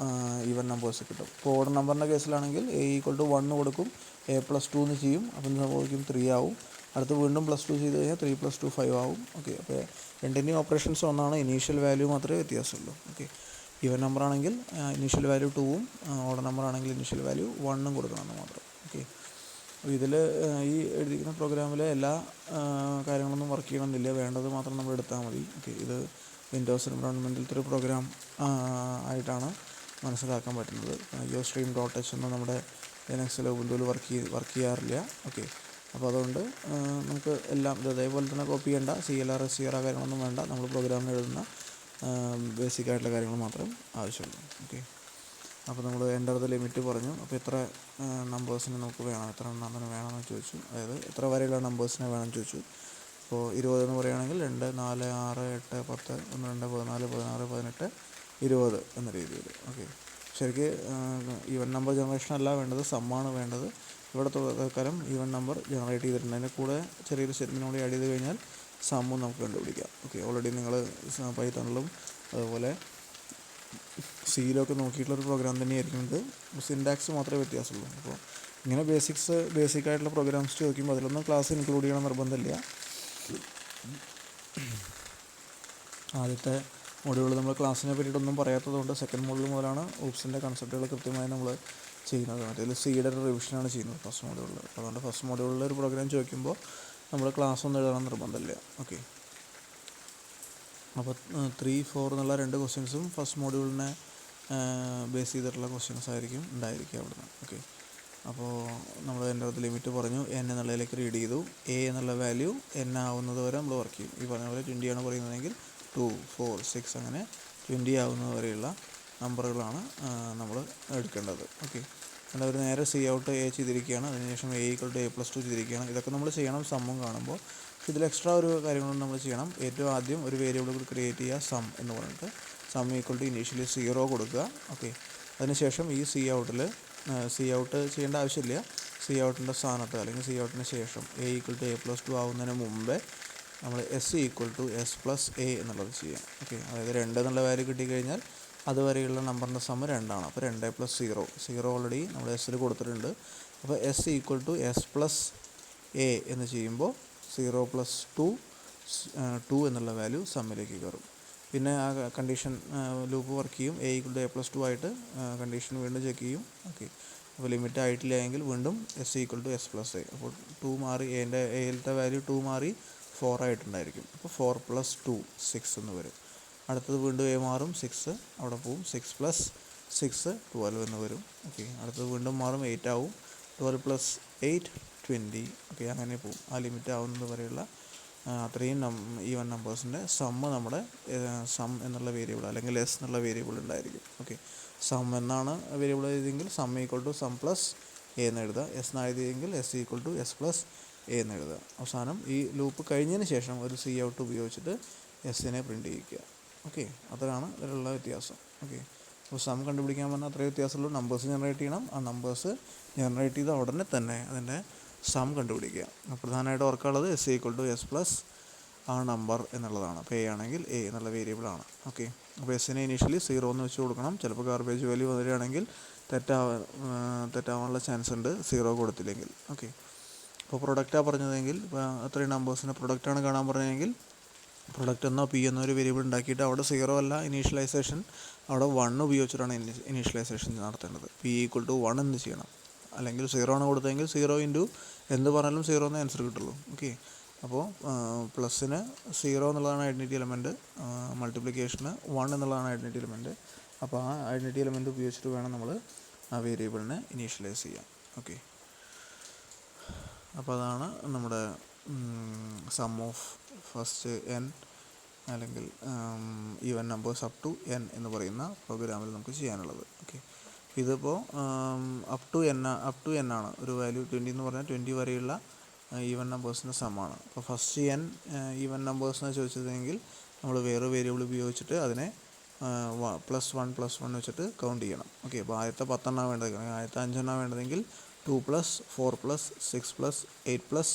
S1: ഈവൻ നമ്പേഴ്സ് കിട്ടും. ഇപ്പോൾ ഓഡ് നമ്പറിൻ്റെ കേസിലാണെങ്കിൽ a = 1 കൊടുക്കും, a + 2 എന്ന് ചെയ്യും. അപ്പോൾ എന്ത് സംഭവിക്കും, 3 ആവും. അടുത്ത് വീണ്ടും +2 ചെയ്ത് കഴിഞ്ഞാൽ 3 + 2 5 ആവും. ഓക്കെ, അപ്പോൾ രണ്ടിൻ്റെയും ഓപ്പറേഷൻസ് ഒന്നാണ്, ഇനീഷ്യൽ വാല്യൂ മാത്രമേ വ്യത്യാസമുള്ളൂ. ഓക്കെ, ഈവൻ നമ്പർ ആണെങ്കിൽ ഇനീഷ്യൽ വാല്യൂ 2ഉം ഓഡ് നമ്പർ ആണെങ്കിൽ ഇനീഷ്യൽ വാല്യൂ 1ഉം കൊടുക്കണമെന്ന് മാത്രം. ഓക്കെ, അപ്പോൾ ഇതിൽ ഈ എഴുതിയിരിക്കുന്ന പ്രോഗ്രാമിലെ എല്ലാ കാര്യങ്ങളൊന്നും വർക്ക് ചെയ്യണമെന്നില്ല, വേണ്ടത് മാത്രം നമ്മൾ എടുത്താൽ മതി. ഓക്കെ, ഇത് വിൻഡോസ് എൻവയോൺമെൻറ്റിലത്തെ ഒരു പ്രോഗ്രാം ആയിട്ടാണ് മനസ്സിലാക്കാൻ പറ്റുന്നത്. IOStream.h ഒന്നും നമ്മുടെ ലിനക്സിൽ ഉബുണ്ടുവിൽ വർക്ക് ചെയ്യാറില്ല. ഓക്കെ, അപ്പോൾ അതുകൊണ്ട് നമുക്ക് എല്ലാം ഇതേപോലെ തന്നെ കോപ്പി ചെയ്യേണ്ട, CLR SCR കാര്യങ്ങളൊന്നും വേണ്ട. നമ്മൾ പ്രോഗ്രാമിൽ എഴുതുന്ന ബേസിക് ആയിട്ടുള്ള കാര്യങ്ങൾ മാത്രം ആവശ്യമുള്ളൂ. ഓക്കെ, അപ്പോൾ നമ്മൾ എൻ്റർ ദ ലിമിറ്റ് പറഞ്ഞു. അപ്പോൾ എത്ര നമ്പേഴ്സിന് നമുക്ക് വേണം, എത്ര എണ്ണത്തിന് വേണമെന്ന് ചോദിച്ചു, അതായത് എത്ര വരെയുള്ള നമ്പേഴ്സിനെ വേണമെന്ന് ചോദിച്ചു. ഇപ്പോൾ 20 എന്ന് പറയുകയാണെങ്കിൽ 2, 4, 6, 8, 10, 12, 14, 16, 18, 20 എന്ന രീതിയിൽ. ഓക്കെ, ശരിക്ക് ഈവൻ നമ്പർ ജനറേഷൻ അല്ല വേണ്ടത്, സമ്മാണ് വേണ്ടത്. ഇവിടെ തൽക്കാലം ഈവൻ നമ്പർ ജനറേറ്റ് ചെയ്തിട്ടുണ്ട്. അതിൻ്റെ കൂടെ ചെറിയൊരു സ്റ്റേറ്റ്മെൻറ്റ് കൂടി ആഡ് ചെയ്ത് കഴിഞ്ഞാൽ സമ്മും നമുക്ക് കണ്ടുപിടിക്കാം. ഓക്കെ, ഓൾറെഡി നിങ്ങൾ പൈത്തണിലും അതുപോലെ സിയിലൊക്കെ നോക്കിയിട്ടുള്ളൊരു പ്രോഗ്രാം തന്നെയായിരിക്കും ഇത്. സിൻടാക്സ് മാത്രമേ വ്യത്യാസമുള്ളൂ. അപ്പോൾ ഇങ്ങനെ ബേസിക്കായിട്ടുള്ള പ്രോഗ്രാംസ് ചോദിക്കുമ്പോൾ അതിലൊന്നും ക്ലാസ് ഇൻക്ലൂഡ് ചെയ്യണം നിർബന്ധമില്ല. ആദ്യത്തെ മോഡ്യൂൾ നമ്മൾ ക്ലാസ്സിനെ പറ്റിയിട്ടൊന്നും പറയാത്തതുകൊണ്ട് സെക്കൻഡ് മോഡ്യൂൾ മുതലാണ് ഊപ്സിൻ്റെ കൺസെപ്റ്റുകൾ കൃത്യമായി നമ്മൾ ചെയ്യുന്നത്. മറ്റേതിൽ സിയുടെ ഒരു റിവിഷനാണ് ചെയ്യുന്നത് ഫസ്റ്റ് മോഡ്യൂളിൽ. അപ്പോൾ അതുകൊണ്ട് ഫസ്റ്റ് മോഡ്യൂളിൽ ഒരു പ്രോഗ്രാം ചോദിക്കുമ്പോൾ നമ്മൾ ക്ലാസ് ഒന്നും എഴുതണം നിർബന്ധമില്ല. ഓക്കെ, അപ്പോൾ 3, 4 എന്നുള്ള 2 ക്വസ്റ്റ്യൻസും ഫസ്റ്റ് മോഡ്യൂളിനെ ബേസ് ചെയ്തിട്ടുള്ള ക്വസ്റ്റ്യൻസ് ആയിരിക്കും ഉണ്ടായിരിക്കുക അവിടുന്ന്. ഓക്കെ, അപ്പോൾ നമ്മൾ എൻ്റെ അടുത്ത് ലിമിറ്റ് പറഞ്ഞു, n എന്നുള്ളതിലേക്ക് റീഡ് ചെയ്തു. a എന്നുള്ള വാല്യൂ n ആവുന്നത് വരെ നമ്മൾ വർക്ക് ചെയ്യും. ഈ പറഞ്ഞ പോലെ 20 ആണ് പറയുന്നതെങ്കിൽ 2, 4, 6 അങ്ങനെ 20 ആവുന്നത് വരെയുള്ള നമ്പറുകളാണ് നമ്മൾ എടുക്കേണ്ടത്. ഓക്കെ, അതിൻ്റെ ഒരു നേരെ സി ഔട്ട് എ ചെയ്തിരിക്കുകയാണ്. അതിനുശേഷം a = a+2 ചെയ്തിരിക്കുകയാണ്. ഇതൊക്കെ നമ്മൾ ചെയ്യണം സമ്മും കാണുമ്പോൾ. ഇതിൽ എക്സ്ട്രാ ഒരു കാര്യങ്ങളും നമ്മൾ ചെയ്യണം. ഏറ്റവും ആദ്യം ഒരു വേരിയബിൾ ക്രിയേറ്റ് ചെയ്യുക, സം എന്ന് പറഞ്ഞിട്ട്. സം = ഇനീഷ്യലി 0 കൊടുക്കുക. ഓക്കെ, അതിനുശേഷം ഈ സി ഔട്ട് ചെയ്യേണ്ട ആവശ്യമില്ല. സി ഔട്ടിൻ്റെ സ്ഥാനത്ത് അല്ലെങ്കിൽ സി ഔട്ടിന് ശേഷം a = a+2 ആവുന്നതിന് മുമ്പേ നമ്മൾ s = s+a എന്നുള്ളത് ചെയ്യാം. ഓക്കെ, അതായത് 2 എന്നുള്ള വാല്യൂ കിട്ടിക്കഴിഞ്ഞാൽ അതുവരെയുള്ള നമ്പറിൻ്റെ സം 2 ആണ്. അപ്പോൾ 2 + 0 ഓൾറെഡി നമ്മൾ എസ്സിൽ കൊടുത്തിട്ടുണ്ട്. അപ്പോൾ s = s+a എന്ന് ചെയ്യുമ്പോൾ 0 + 2 എന്നുള്ള വാല്യൂ സമ്മിലേക്ക് കയറും. പിന്നെ ആ കണ്ടീഷൻ ലൂപ്പ് വർക്ക് ചെയ്യും. a = a+2 ആയിട്ട് കണ്ടീഷൻ വീണ്ടും ചെക്ക് ചെയ്യും. ഓക്കെ, അപ്പോൾ ലിമിറ്റ് ആയിട്ടില്ല എങ്കിൽ വീണ്ടും s = s+a. അപ്പോൾ 2 മാറി, എയിലത്തെ വാല്യൂ 2 മാറി 4 ആയിട്ടുണ്ടായിരിക്കും. അപ്പോൾ 4 + 2 6 എന്ന് വരും. അടുത്തത് വീണ്ടും a മാറും, 6 അവിടെ പോവും. 6 + 6 12 എന്ന് വരും. ഓക്കെ, അടുത്തത് വീണ്ടും മാറും, 8 ആവും. 12 + 8 20. ഓക്കെ, അങ്ങനെ പോവും. ആ ലിമിറ്റ് ആവുന്നത് വരെയുള്ള അത്രയും ഈവൻ നമ്പേഴ്സിൻ്റെ സമ്മ് നമ്മുടെ സം എന്നുള്ള വേരിയബിൾ അല്ലെങ്കിൽ എസ് എന്നുള്ള വേരിയബിൾ ഉണ്ടായിരിക്കും. ഓക്കെ, സം എന്നാണ് വേരിയബിൾ എഴുതിയെങ്കിൽ സം = സം + a എന്ന് എഴുതുക. എസ് എന്ന് എഴുതിയെങ്കിൽ s = s+a എന്ന് എഴുതുക. അവസാനം ഈ ലൂപ്പ് കഴിഞ്ഞതിന് ശേഷം ഒരു സി ഔട്ട് ഉപയോഗിച്ചിട്ട് എസ്സിനെ പ്രിൻറ്റ് ചെയ്യിക്കുക. ഓക്കെ, അതാണ് ഇതിലുള്ള വ്യത്യാസം. ഓക്കെ, അപ്പോൾ സം കണ്ടുപിടിക്കാൻ പറഞ്ഞാൽ അത്രയും വ്യത്യാസമുള്ളൂ. നമ്പേഴ്സ് ജനറേറ്റ് ചെയ്യണം. ആ നമ്പേഴ്സ് ജനറേറ്റ് ചെയ്ത ഉടനെ തന്നെ അതിൻ്റെ സം കണ്ടുപിടിക്കുക. പ്രധാനമായിട്ട് ഓർക്കാനുള്ളത് s = s+ ആ നമ്പർ എന്നുള്ളതാണ്. അപ്പോൾ a ആണെങ്കിൽ a എന്നുള്ള വേരിയബിളാണ്. ഓക്കെ, അപ്പോൾ എസ്സിനെ ഇനീഷ്യലി 0 എന്ന് വെച്ച് കൊടുക്കണം. ചിലപ്പോൾ ഗാർബേജ് വാല്യൂ വരികയാണെങ്കിൽ തെറ്റാവാനുള്ള ചാൻസ് ഉണ്ട് 0 കൊടുത്തില്ലെങ്കിൽ. ഓക്കെ, അപ്പോൾ പ്രൊഡക്റ്റാണ് പറഞ്ഞതെങ്കിൽ ഇപ്പോൾ അത്രയും നമ്പേഴ്സിൻ്റെ പ്രൊഡക്റ്റാണ് കാണാൻ പറഞ്ഞതെങ്കിൽ പ്രൊഡക്റ്റ് എന്നോ പി എന്നോ ഒരു വേരിയബിൾ ഉണ്ടാക്കിയിട്ട് അവിടെ 0 അല്ല ഇനീഷ്യലൈസേഷൻ, അവിടെ 1 ഉപയോഗിച്ചിട്ടാണ് ഇനീഷ്യലൈസേഷൻ നടത്തേണ്ടത്. p = 1 എന്ന് ചെയ്യണം. അല്ലെങ്കിൽ 0 ആണ് കൊടുത്തതെങ്കിൽ 0 × എന്ത് പറഞ്ഞാലും 0 എന്ന് ആൻസർ കിട്ടുള്ളൂ. ഓക്കെ, അപ്പോൾ പ്ലസ്സിന് 0 എന്നുള്ളതാണ് ഐഡൻറ്റിറ്റി എലമെൻറ്റ്, മൾട്ടിപ്ലിക്കേഷന് 1 എന്നുള്ളതാണ് ഐഡൻറ്റിറ്റി എലമെൻറ്റ്. അപ്പോൾ ആ ഐഡൻറ്റിറ്റി എലമെൻറ്റ് ഉപയോഗിച്ചിട്ട് വേണം നമ്മൾ ആ വേരിയബിളിനെ ഇനീഷ്യലൈസ് ചെയ്യാൻ. ഓക്കെ, അപ്പോൾ അതാണ് നമ്മുടെ സം ഓഫ് ഫസ്റ്റ് n അല്ലെങ്കിൽ even numbers up to n എന്ന് പറയുന്ന പ്രോഗ്രാമിൽ നമുക്ക് ചെയ്യാനുള്ളത്. ഓക്കെ, ഇതിപ്പോൾ അപ് ടു n ആണ്. ഒരു വാല്യൂ 20 എന്ന് പറഞ്ഞാൽ 20 വരെയുള്ള ഈവൻ നമ്പേഴ്സിൻ്റെ സമ്മാണ്. അപ്പോൾ ഫസ്റ്റ് n ഈവൻ നമ്പേഴ്സിനെ ചോദിച്ചതെങ്കിൽ നമ്മൾ വേറെ വേരിയബിൾ ഉപയോഗിച്ചിട്ട് അതിനെ +1 വെച്ചിട്ട് കൗണ്ട് ചെയ്യണം. ഓക്കെ, അപ്പോൾ ആദ്യത്തെ 10 എണ്ണം വേണ്ടതെങ്കിൽ ആദ്യത്തെ 5 എണ്ണം വേണ്ടതെങ്കിൽ 2 + 4 + 6 + 8 +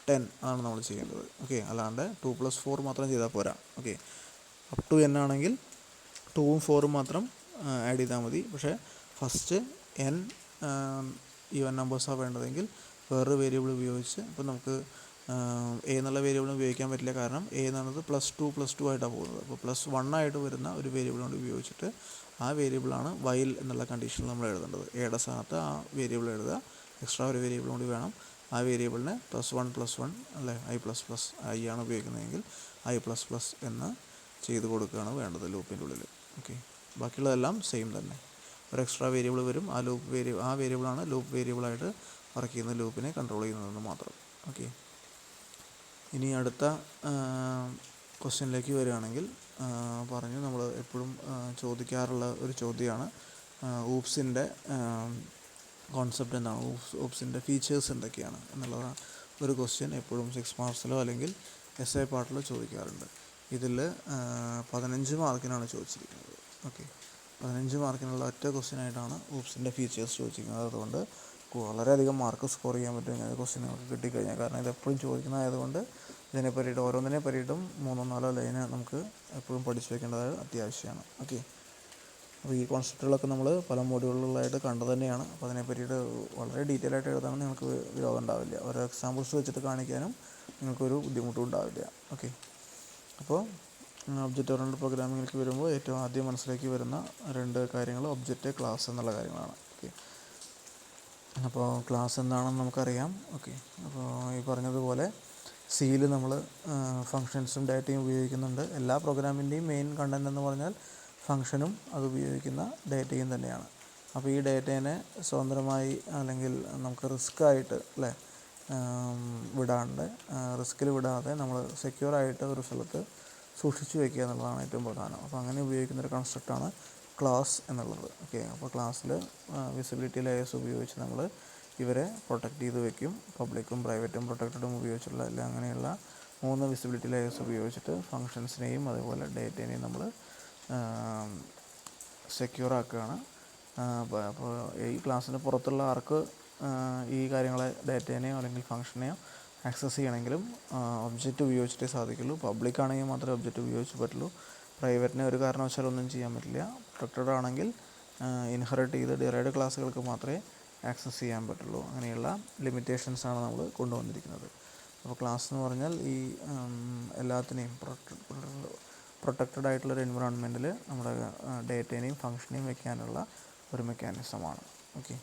S1: 10 അതാണ് നമ്മൾ ചെയ്യേണ്ടത്. ഓക്കെ, അല്ലാണ്ട് 2 + 4 മാത്രം ചെയ്താൽ പോരാ. ഓക്കെ, അപ് ടു n ആണെങ്കിൽ 2ഉം 4ഉം മാത്രം ആഡ് ചെയ്താൽ മതി. പക്ഷേ ഫസ്റ്റ് n ഈവൻ നമ്പേഴ്സാണ് വേണ്ടതെങ്കിൽ വേറൊരു വേരിയബിൾ ഉപയോഗിച്ച്, ഇപ്പോൾ നമുക്ക് a എന്നുള്ള വേരിയബിൾ ഉപയോഗിക്കാൻ പറ്റില്ല. കാരണം a എന്നുള്ളത് +2 ആയിട്ടാണ് പോകുന്നത്. അപ്പോൾ +1 ആയിട്ട് വരുന്ന ഒരു വേരിയബിൾ കൊണ്ട് ഉപയോഗിച്ചിട്ട് ആ വേരിയബിളാണ് വൈൽ എന്നുള്ള കണ്ടീഷനിൽ നമ്മൾ എഴുതേണ്ടത്. എയുടെ സ്ഥാനത്ത് ആ വേരിയബിൾ എഴുതുക. എക്സ്ട്രാ ഒരു വേരിയബിൾ കൂടി വേണം. ആ വേരിയബിളിനെ +1 അല്ലേ i ആണ് ഉപയോഗിക്കുന്നതെങ്കിൽ i++ എന്ന് ചെയ്ത് കൊടുക്കുകയാണ് വേണ്ടത് ലൂപ്പിൻ്റെ ഉള്ളിൽ. ഓക്കെ, ബാക്കിയുള്ളതെല്ലാം സെയിം തന്നെ. ഒരു എക്സ്ട്രാ വേരിയബിൾ വരും. ആ വേരിയബിളാണ് ലൂപ്പ് വേരിയബിളായിട്ട് വർക്ക് ചെയ്യുന്ന ലൂപ്പിനെ കൺട്രോൾ ചെയ്യുന്നതെന്ന് മാത്രം. ഓക്കെ, ഇനി അടുത്ത ക്വസ്റ്റ്യനിലേക്ക് വരികയാണെങ്കിൽ പറഞ്ഞു നമ്മൾ എപ്പോഴും ചോദിക്കാറുള്ള ഒരു ചോദ്യമാണ് ഊപ്സിൻ്റെ കോൺസെപ്റ്റ് എന്താണ്, ഊപ്സിൻ്റെ ഫീച്ചേഴ്സ് എന്തൊക്കെയാണ് എന്നുള്ള ഒരു ക്വസ്റ്റ്യൻ എപ്പോഴും 6 മാർക്സിലോ അല്ലെങ്കിൽ essay പാർട്ടിലോ ചോദിക്കാറുണ്ട്. ഇതിൽ 15 മാർക്കിനാണ് ചോദിച്ചിരിക്കുന്നത്. ഓക്കെ, 15 മാർക്കിനുള്ള ഒറ്റ ക്വസ്റ്റ്യനായിട്ടാണ് ഊപ്സിൻ്റെ ഫീച്ചേഴ്സ് ചോദിച്ചിരിക്കുന്നത്. അതുകൊണ്ട് വളരെയധികം മാർക്ക് സ്കോർ ചെയ്യാൻ പറ്റും ഇങ്ങനെ ക്വസ്റ്റ്യൻ നമുക്ക് കിട്ടിക്കഴിഞ്ഞാൽ. കാരണം ഇത് എപ്പോഴും ചോദിക്കുന്നതായതുകൊണ്ട് ഇതിനെ പറ്റിയിട്ട് ഓരോന്നിനെ പറ്റിയിട്ടും 3-4 ലൈന് നമുക്ക് എപ്പോഴും പഠിച്ചു വെക്കേണ്ടത് അത്യാവശ്യമാണ്. ഓക്കെ, അപ്പോൾ ഈ കോൺസെപ്റ്റുകളൊക്കെ നമ്മൾ പല മോഡ്യൂളുകളായിട്ട് കണ്ടു തന്നെയാണ്. അപ്പോൾ അതിനെ പറ്റിയിട്ട് വളരെ ഡീറ്റെയിൽ ആയിട്ട് എഴുതാനും നിങ്ങൾക്ക് വിരോധം ഉണ്ടാവില്ല. ഓരോ എക്സാമ്പിൾസ് വെച്ചിട്ട് കാണിക്കാനും നിങ്ങൾക്കൊരു ബുദ്ധിമുട്ടും ഉണ്ടാവില്ല. ഓക്കെ, അപ്പോൾ ഒബ്ജക്റ്റ് ഓറിയൻറ്റഡ് പ്രോഗ്രാമിങ്ങിലേക്ക് വരുമ്പോൾ ഏറ്റവും ആദ്യം മനസ്സിലാക്കി വരുന്ന 2 കാര്യങ്ങൾ ഒബ്ജക്റ്റ്, ക്ലാസ് എന്നുള്ള കാര്യങ്ങളാണ്. ഓക്കെ, അപ്പോൾ ക്ലാസ് എന്താണെന്ന് നമുക്കറിയാം. ഓക്കെ, അപ്പോൾ ഈ പറഞ്ഞതുപോലെ സിയിൽ നമ്മൾ ഫങ്ഷൻസും ഡാറ്റയും ഉപയോഗിക്കുന്നുണ്ട്. എല്ലാ പ്രോഗ്രാമിൻ്റെയും മെയിൻ കണ്ടൻറ് എന്ന് പറഞ്ഞാൽ ഫങ്ഷനും അത് ഉപയോഗിക്കുന്ന ഡാറ്റയും തന്നെയാണ്. അപ്പോൾ ഈ ഡാറ്റേനെ സ്വതന്ത്രമായി അല്ലെങ്കിൽ നമുക്ക് റിസ്ക്കായിട്ട് അല്ലേ റിസ്കിൽ വിടാതെ നമ്മൾ സെക്യൂറായിട്ട് ഒരു സ്ഥലത്ത് സൂക്ഷിച്ചു വയ്ക്കുക എന്നുള്ളതാണ് ഏറ്റവും പ്രധാനം. അപ്പോൾ അങ്ങനെ ഉപയോഗിക്കുന്നൊരു കൺസ്ട്രക്റ്റാണ് ക്ലാസ് എന്നുള്ളത്. ഓക്കെ, അപ്പോൾ ക്ലാസ്സിൽ വിസിബിലിറ്റി ലെയേഴ്സ് ഉപയോഗിച്ച് നമ്മൾ ഇവരെ പ്രൊട്ടക്റ്റ് ചെയ്ത് വയ്ക്കും. പബ്ലിക്കും പ്രൈവറ്റും പ്രൊട്ടക്റ്റഡും ഉപയോഗിച്ചുള്ള എല്ലാം അങ്ങനെയുള്ള 3 വിസിബിലിറ്റി ലെയേഴ്സ് ഉപയോഗിച്ചിട്ട് ഫങ്ഷൻസിനെയും അതേപോലെ ഡേറ്റേനെയും നമ്മൾ സെക്യൂർ ആക്കുകയാണ്. അപ്പോൾ ഈ ക്ലാസ്സിന് പുറത്തുള്ള ആർക്ക് ഈ കാര്യങ്ങളെ ഡേറ്റേനെയോ അല്ലെങ്കിൽ ഫങ്ഷനെയോ ആക്സസ് ചെയ്യണമെങ്കിലും ഒബ്ജക്റ്റ് ഉപയോഗിച്ചിട്ടേ സാധിക്കുള്ളൂ. പബ്ലിക് ആണെങ്കിൽ മാത്രമേ ഒബ്ജക്റ്റ് ഉപയോഗിച്ച് പറ്റുള്ളൂ. പ്രൈവറ്റിനെ ഒരു കാരണവശാലും ഒന്നും ചെയ്യാൻ പറ്റില്ല. പ്രൊട്ടക്റ്റഡ് ആണെങ്കിൽ ഇൻഹെറിറ്റ് ചെയ്ത് ഡിറൈവ്ഡ് ക്ലാസ്സുകൾക്ക് മാത്രമേ ആക്സസ് ചെയ്യാൻ പറ്റുള്ളൂ. അങ്ങനെയുള്ള ലിമിറ്റേഷൻസാണ് നമ്മൾ കൊണ്ടുവന്നിരിക്കുന്നത്. അപ്പോൾ ക്ലാസ് എന്ന് പറഞ്ഞാൽ ഈ എല്ലാത്തിനെയും പ്രൊട്ടക്റ്റഡ് ആയിട്ടുള്ളൊരു എൻവിറോൺമെൻറ്റിൽ നമ്മുടെ ഡേറ്റേനെയും ഫങ്ഷനെയും വെക്കാനുള്ള ഒരു മെക്കാനിസമാണ്. ഓക്കെ,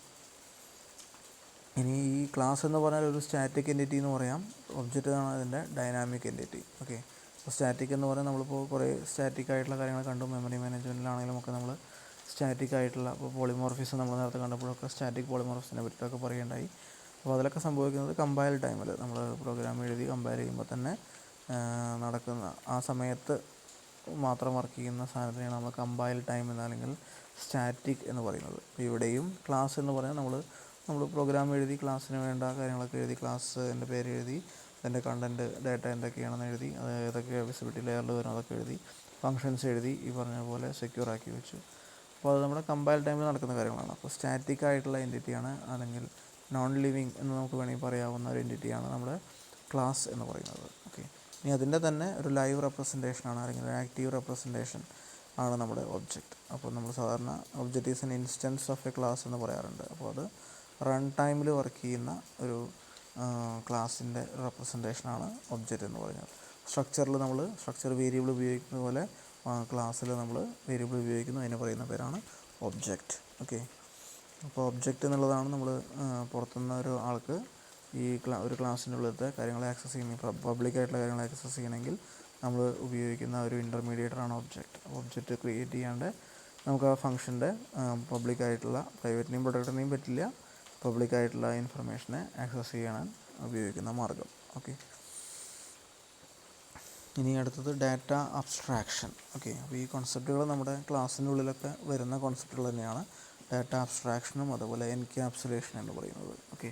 S1: ഇനി ഈ ക്ലാസ് എന്ന് പറഞ്ഞാൽ ഒരു സ്റ്റാറ്റിക് എൻറ്റിറ്റി എന്ന് പറയാം. ഒബ്ജക്റ്റ് ആണ് അതിൻ്റെ ഡൈനാമിക് എൻറ്റിറ്റി. ഓക്കെ, അപ്പോൾ സ്റ്റാറ്റിക് എന്ന് പറഞ്ഞാൽ നമ്മളിപ്പോൾ കുറേ സ്റ്റാറ്റിക് ആയിട്ടുള്ള കാര്യങ്ങൾ കണ്ടു. മെമ്മറി മാനേജ്മെൻറ്റിലാണെങ്കിലും ഒക്കെ നമ്മൾ സ്റ്റാറ്റിക് ആയിട്ടുള്ള ഇപ്പോൾ പോളിമോർഫിസം നമ്മൾ നേരത്തെ കണ്ടപ്പോഴൊക്കെ സ്റ്റാറ്റിക് പോളിമോർഫിസിനെ പറ്റിയിട്ടൊക്കെ പറയുകയുണ്ടായി. അപ്പോൾ അതിലൊക്കെ സംഭവിക്കുന്നത് കമ്പയൽ ടൈമിൽ നമ്മൾ പ്രോഗ്രാം എഴുതി കമ്പയർ ചെയ്യുമ്പോൾ തന്നെ നടക്കുന്ന ആ സമയത്ത് മാത്രം വർക്ക് ചെയ്യുന്ന സാധനത്തിനെയാണ് നമ്മൾ കമ്പയൽ ടൈം അല്ലെങ്കിൽ സ്റ്റാറ്റിക് എന്ന് പറയുന്നത്. അപ്പോൾ ഇവിടെയും ക്ലാസ് എന്ന് പറഞ്ഞാൽ നമ്മൾ പ്രോഗ്രാം എഴുതി ക്ലാസ്സിന് വേണ്ട കാര്യങ്ങളൊക്കെ എഴുതി ക്ലാസ്സിൻ്റെ പേര് എഴുതി അതിൻ്റെ കണ്ടൻറ്റ് ഡാറ്റ എന്തൊക്കെയാണെന്ന് എഴുതി അത് ഏതൊക്കെ വിസിബിലിറ്റി ലെയറിൽ വരും അതൊക്കെ എഴുതി ഫങ്ഷൻസ് എഴുതി ഈ പറഞ്ഞ പോലെ സെക്യൂർ ആക്കി വെച്ചു. അപ്പോൾ അത് നമ്മുടെ കമ്പയൽ ടൈമിൽ നടക്കുന്ന കാര്യങ്ങളാണ്. അപ്പോൾ സ്റ്റാറ്റിക് ആയിട്ടുള്ള എൻറ്റിറ്റിയാണ് അല്ലെങ്കിൽ നോൺ ലിവിങ് എന്ന് നമുക്ക് വേണമെങ്കിൽ പറയാവുന്ന ഒരു എൻറ്റിറ്റിയാണ് നമ്മുടെ ക്ലാസ് എന്ന് പറയുന്നത്. ഓക്കെ, ഇനി അതിൻ്റെ തന്നെ ഒരു ലൈവ് റെപ്രസെൻറ്റേഷനാണ് അല്ലെങ്കിൽ ഒരു ആക്റ്റീവ് റെപ്രസെൻറ്റേഷൻ ആണ് നമ്മുടെ ഒബ്ജക്റ്റ്. അപ്പോൾ നമ്മൾ സാധാരണ object is N instance of A class എന്ന് പറയാറുണ്ട്. അപ്പോൾ അത് റൺ ടൈമിൽ വർക്ക് ചെയ്യുന്ന ഒരു ക്ലാസ്സിൻ്റെ റെപ്രസെൻറ്റേഷനാണ് ഒബ്ജക്റ്റ് എന്ന് പറയുന്നത്. സ്ട്രക്ചർ വേരിയബിൾ ഉപയോഗിക്കുന്ന പോലെ ക്ലാസ്സിൽ നമ്മൾ വേരിയബിൾ ഉപയോഗിക്കുന്നു. അതിന് പറയുന്ന പേരാണ് ഒബ്ജക്റ്റ്. ഓക്കെ, അപ്പോൾ ഒബ്ജക്റ്റ് എന്നുള്ളതാണ് നമ്മൾ പുറത്തുനിന്ന് ഒരു ആൾക്ക് ഈ ഒരു ക്ലാസ്സിൻ്റെ ഉള്ളിലത്തെ കാര്യങ്ങളെ ആക്സസ് ചെയ്യണമെങ്കിൽ പബ്ലിക്കായിട്ടുള്ള കാര്യങ്ങളെ ആക്സസ് ചെയ്യണമെങ്കിൽ നമ്മൾ ഉപയോഗിക്കുന്ന ഒരു ഇൻ്റർമീഡിയേറ്ററാണ് ഒബ്ജക്റ്റ്. ഒബ്ജക്റ്റ് ക്രിയേറ്റ് ചെയ്യാണ്ട് നമുക്ക് ആ ഫംഗ്ഷൻ്റെ പബ്ലിക്കായിട്ടുള്ള പ്രൈവറ്റിനെയും പ്രൊട്ടക്റ്റിനെയും പറ്റില്ല. പബ്ലിക്കായിട്ടുള്ള ഇൻഫർമേഷനെ ആക്സസ് ചെയ്യാൻ ഉപയോഗിക്കുന്ന മാർഗം. ഓക്കെ, ഇനി അടുത്തത് ഡാറ്റ അബ്സ്ട്രാക്ഷൻ. ഓക്കെ, അപ്പോൾ ഈ കോൺസെപ്റ്റുകൾ നമ്മുടെ ക്ലാസ്സിൻ്റെ ഉള്ളിലൊക്കെ വരുന്ന കോൺസെപ്റ്റുകൾ തന്നെയാണ് ഡാറ്റ അബ്സ്ട്രാക്ഷനും അതുപോലെ എൻക്യാപ്സുലേഷൻ എന്ന് പറയുന്നത്. ഓക്കെ,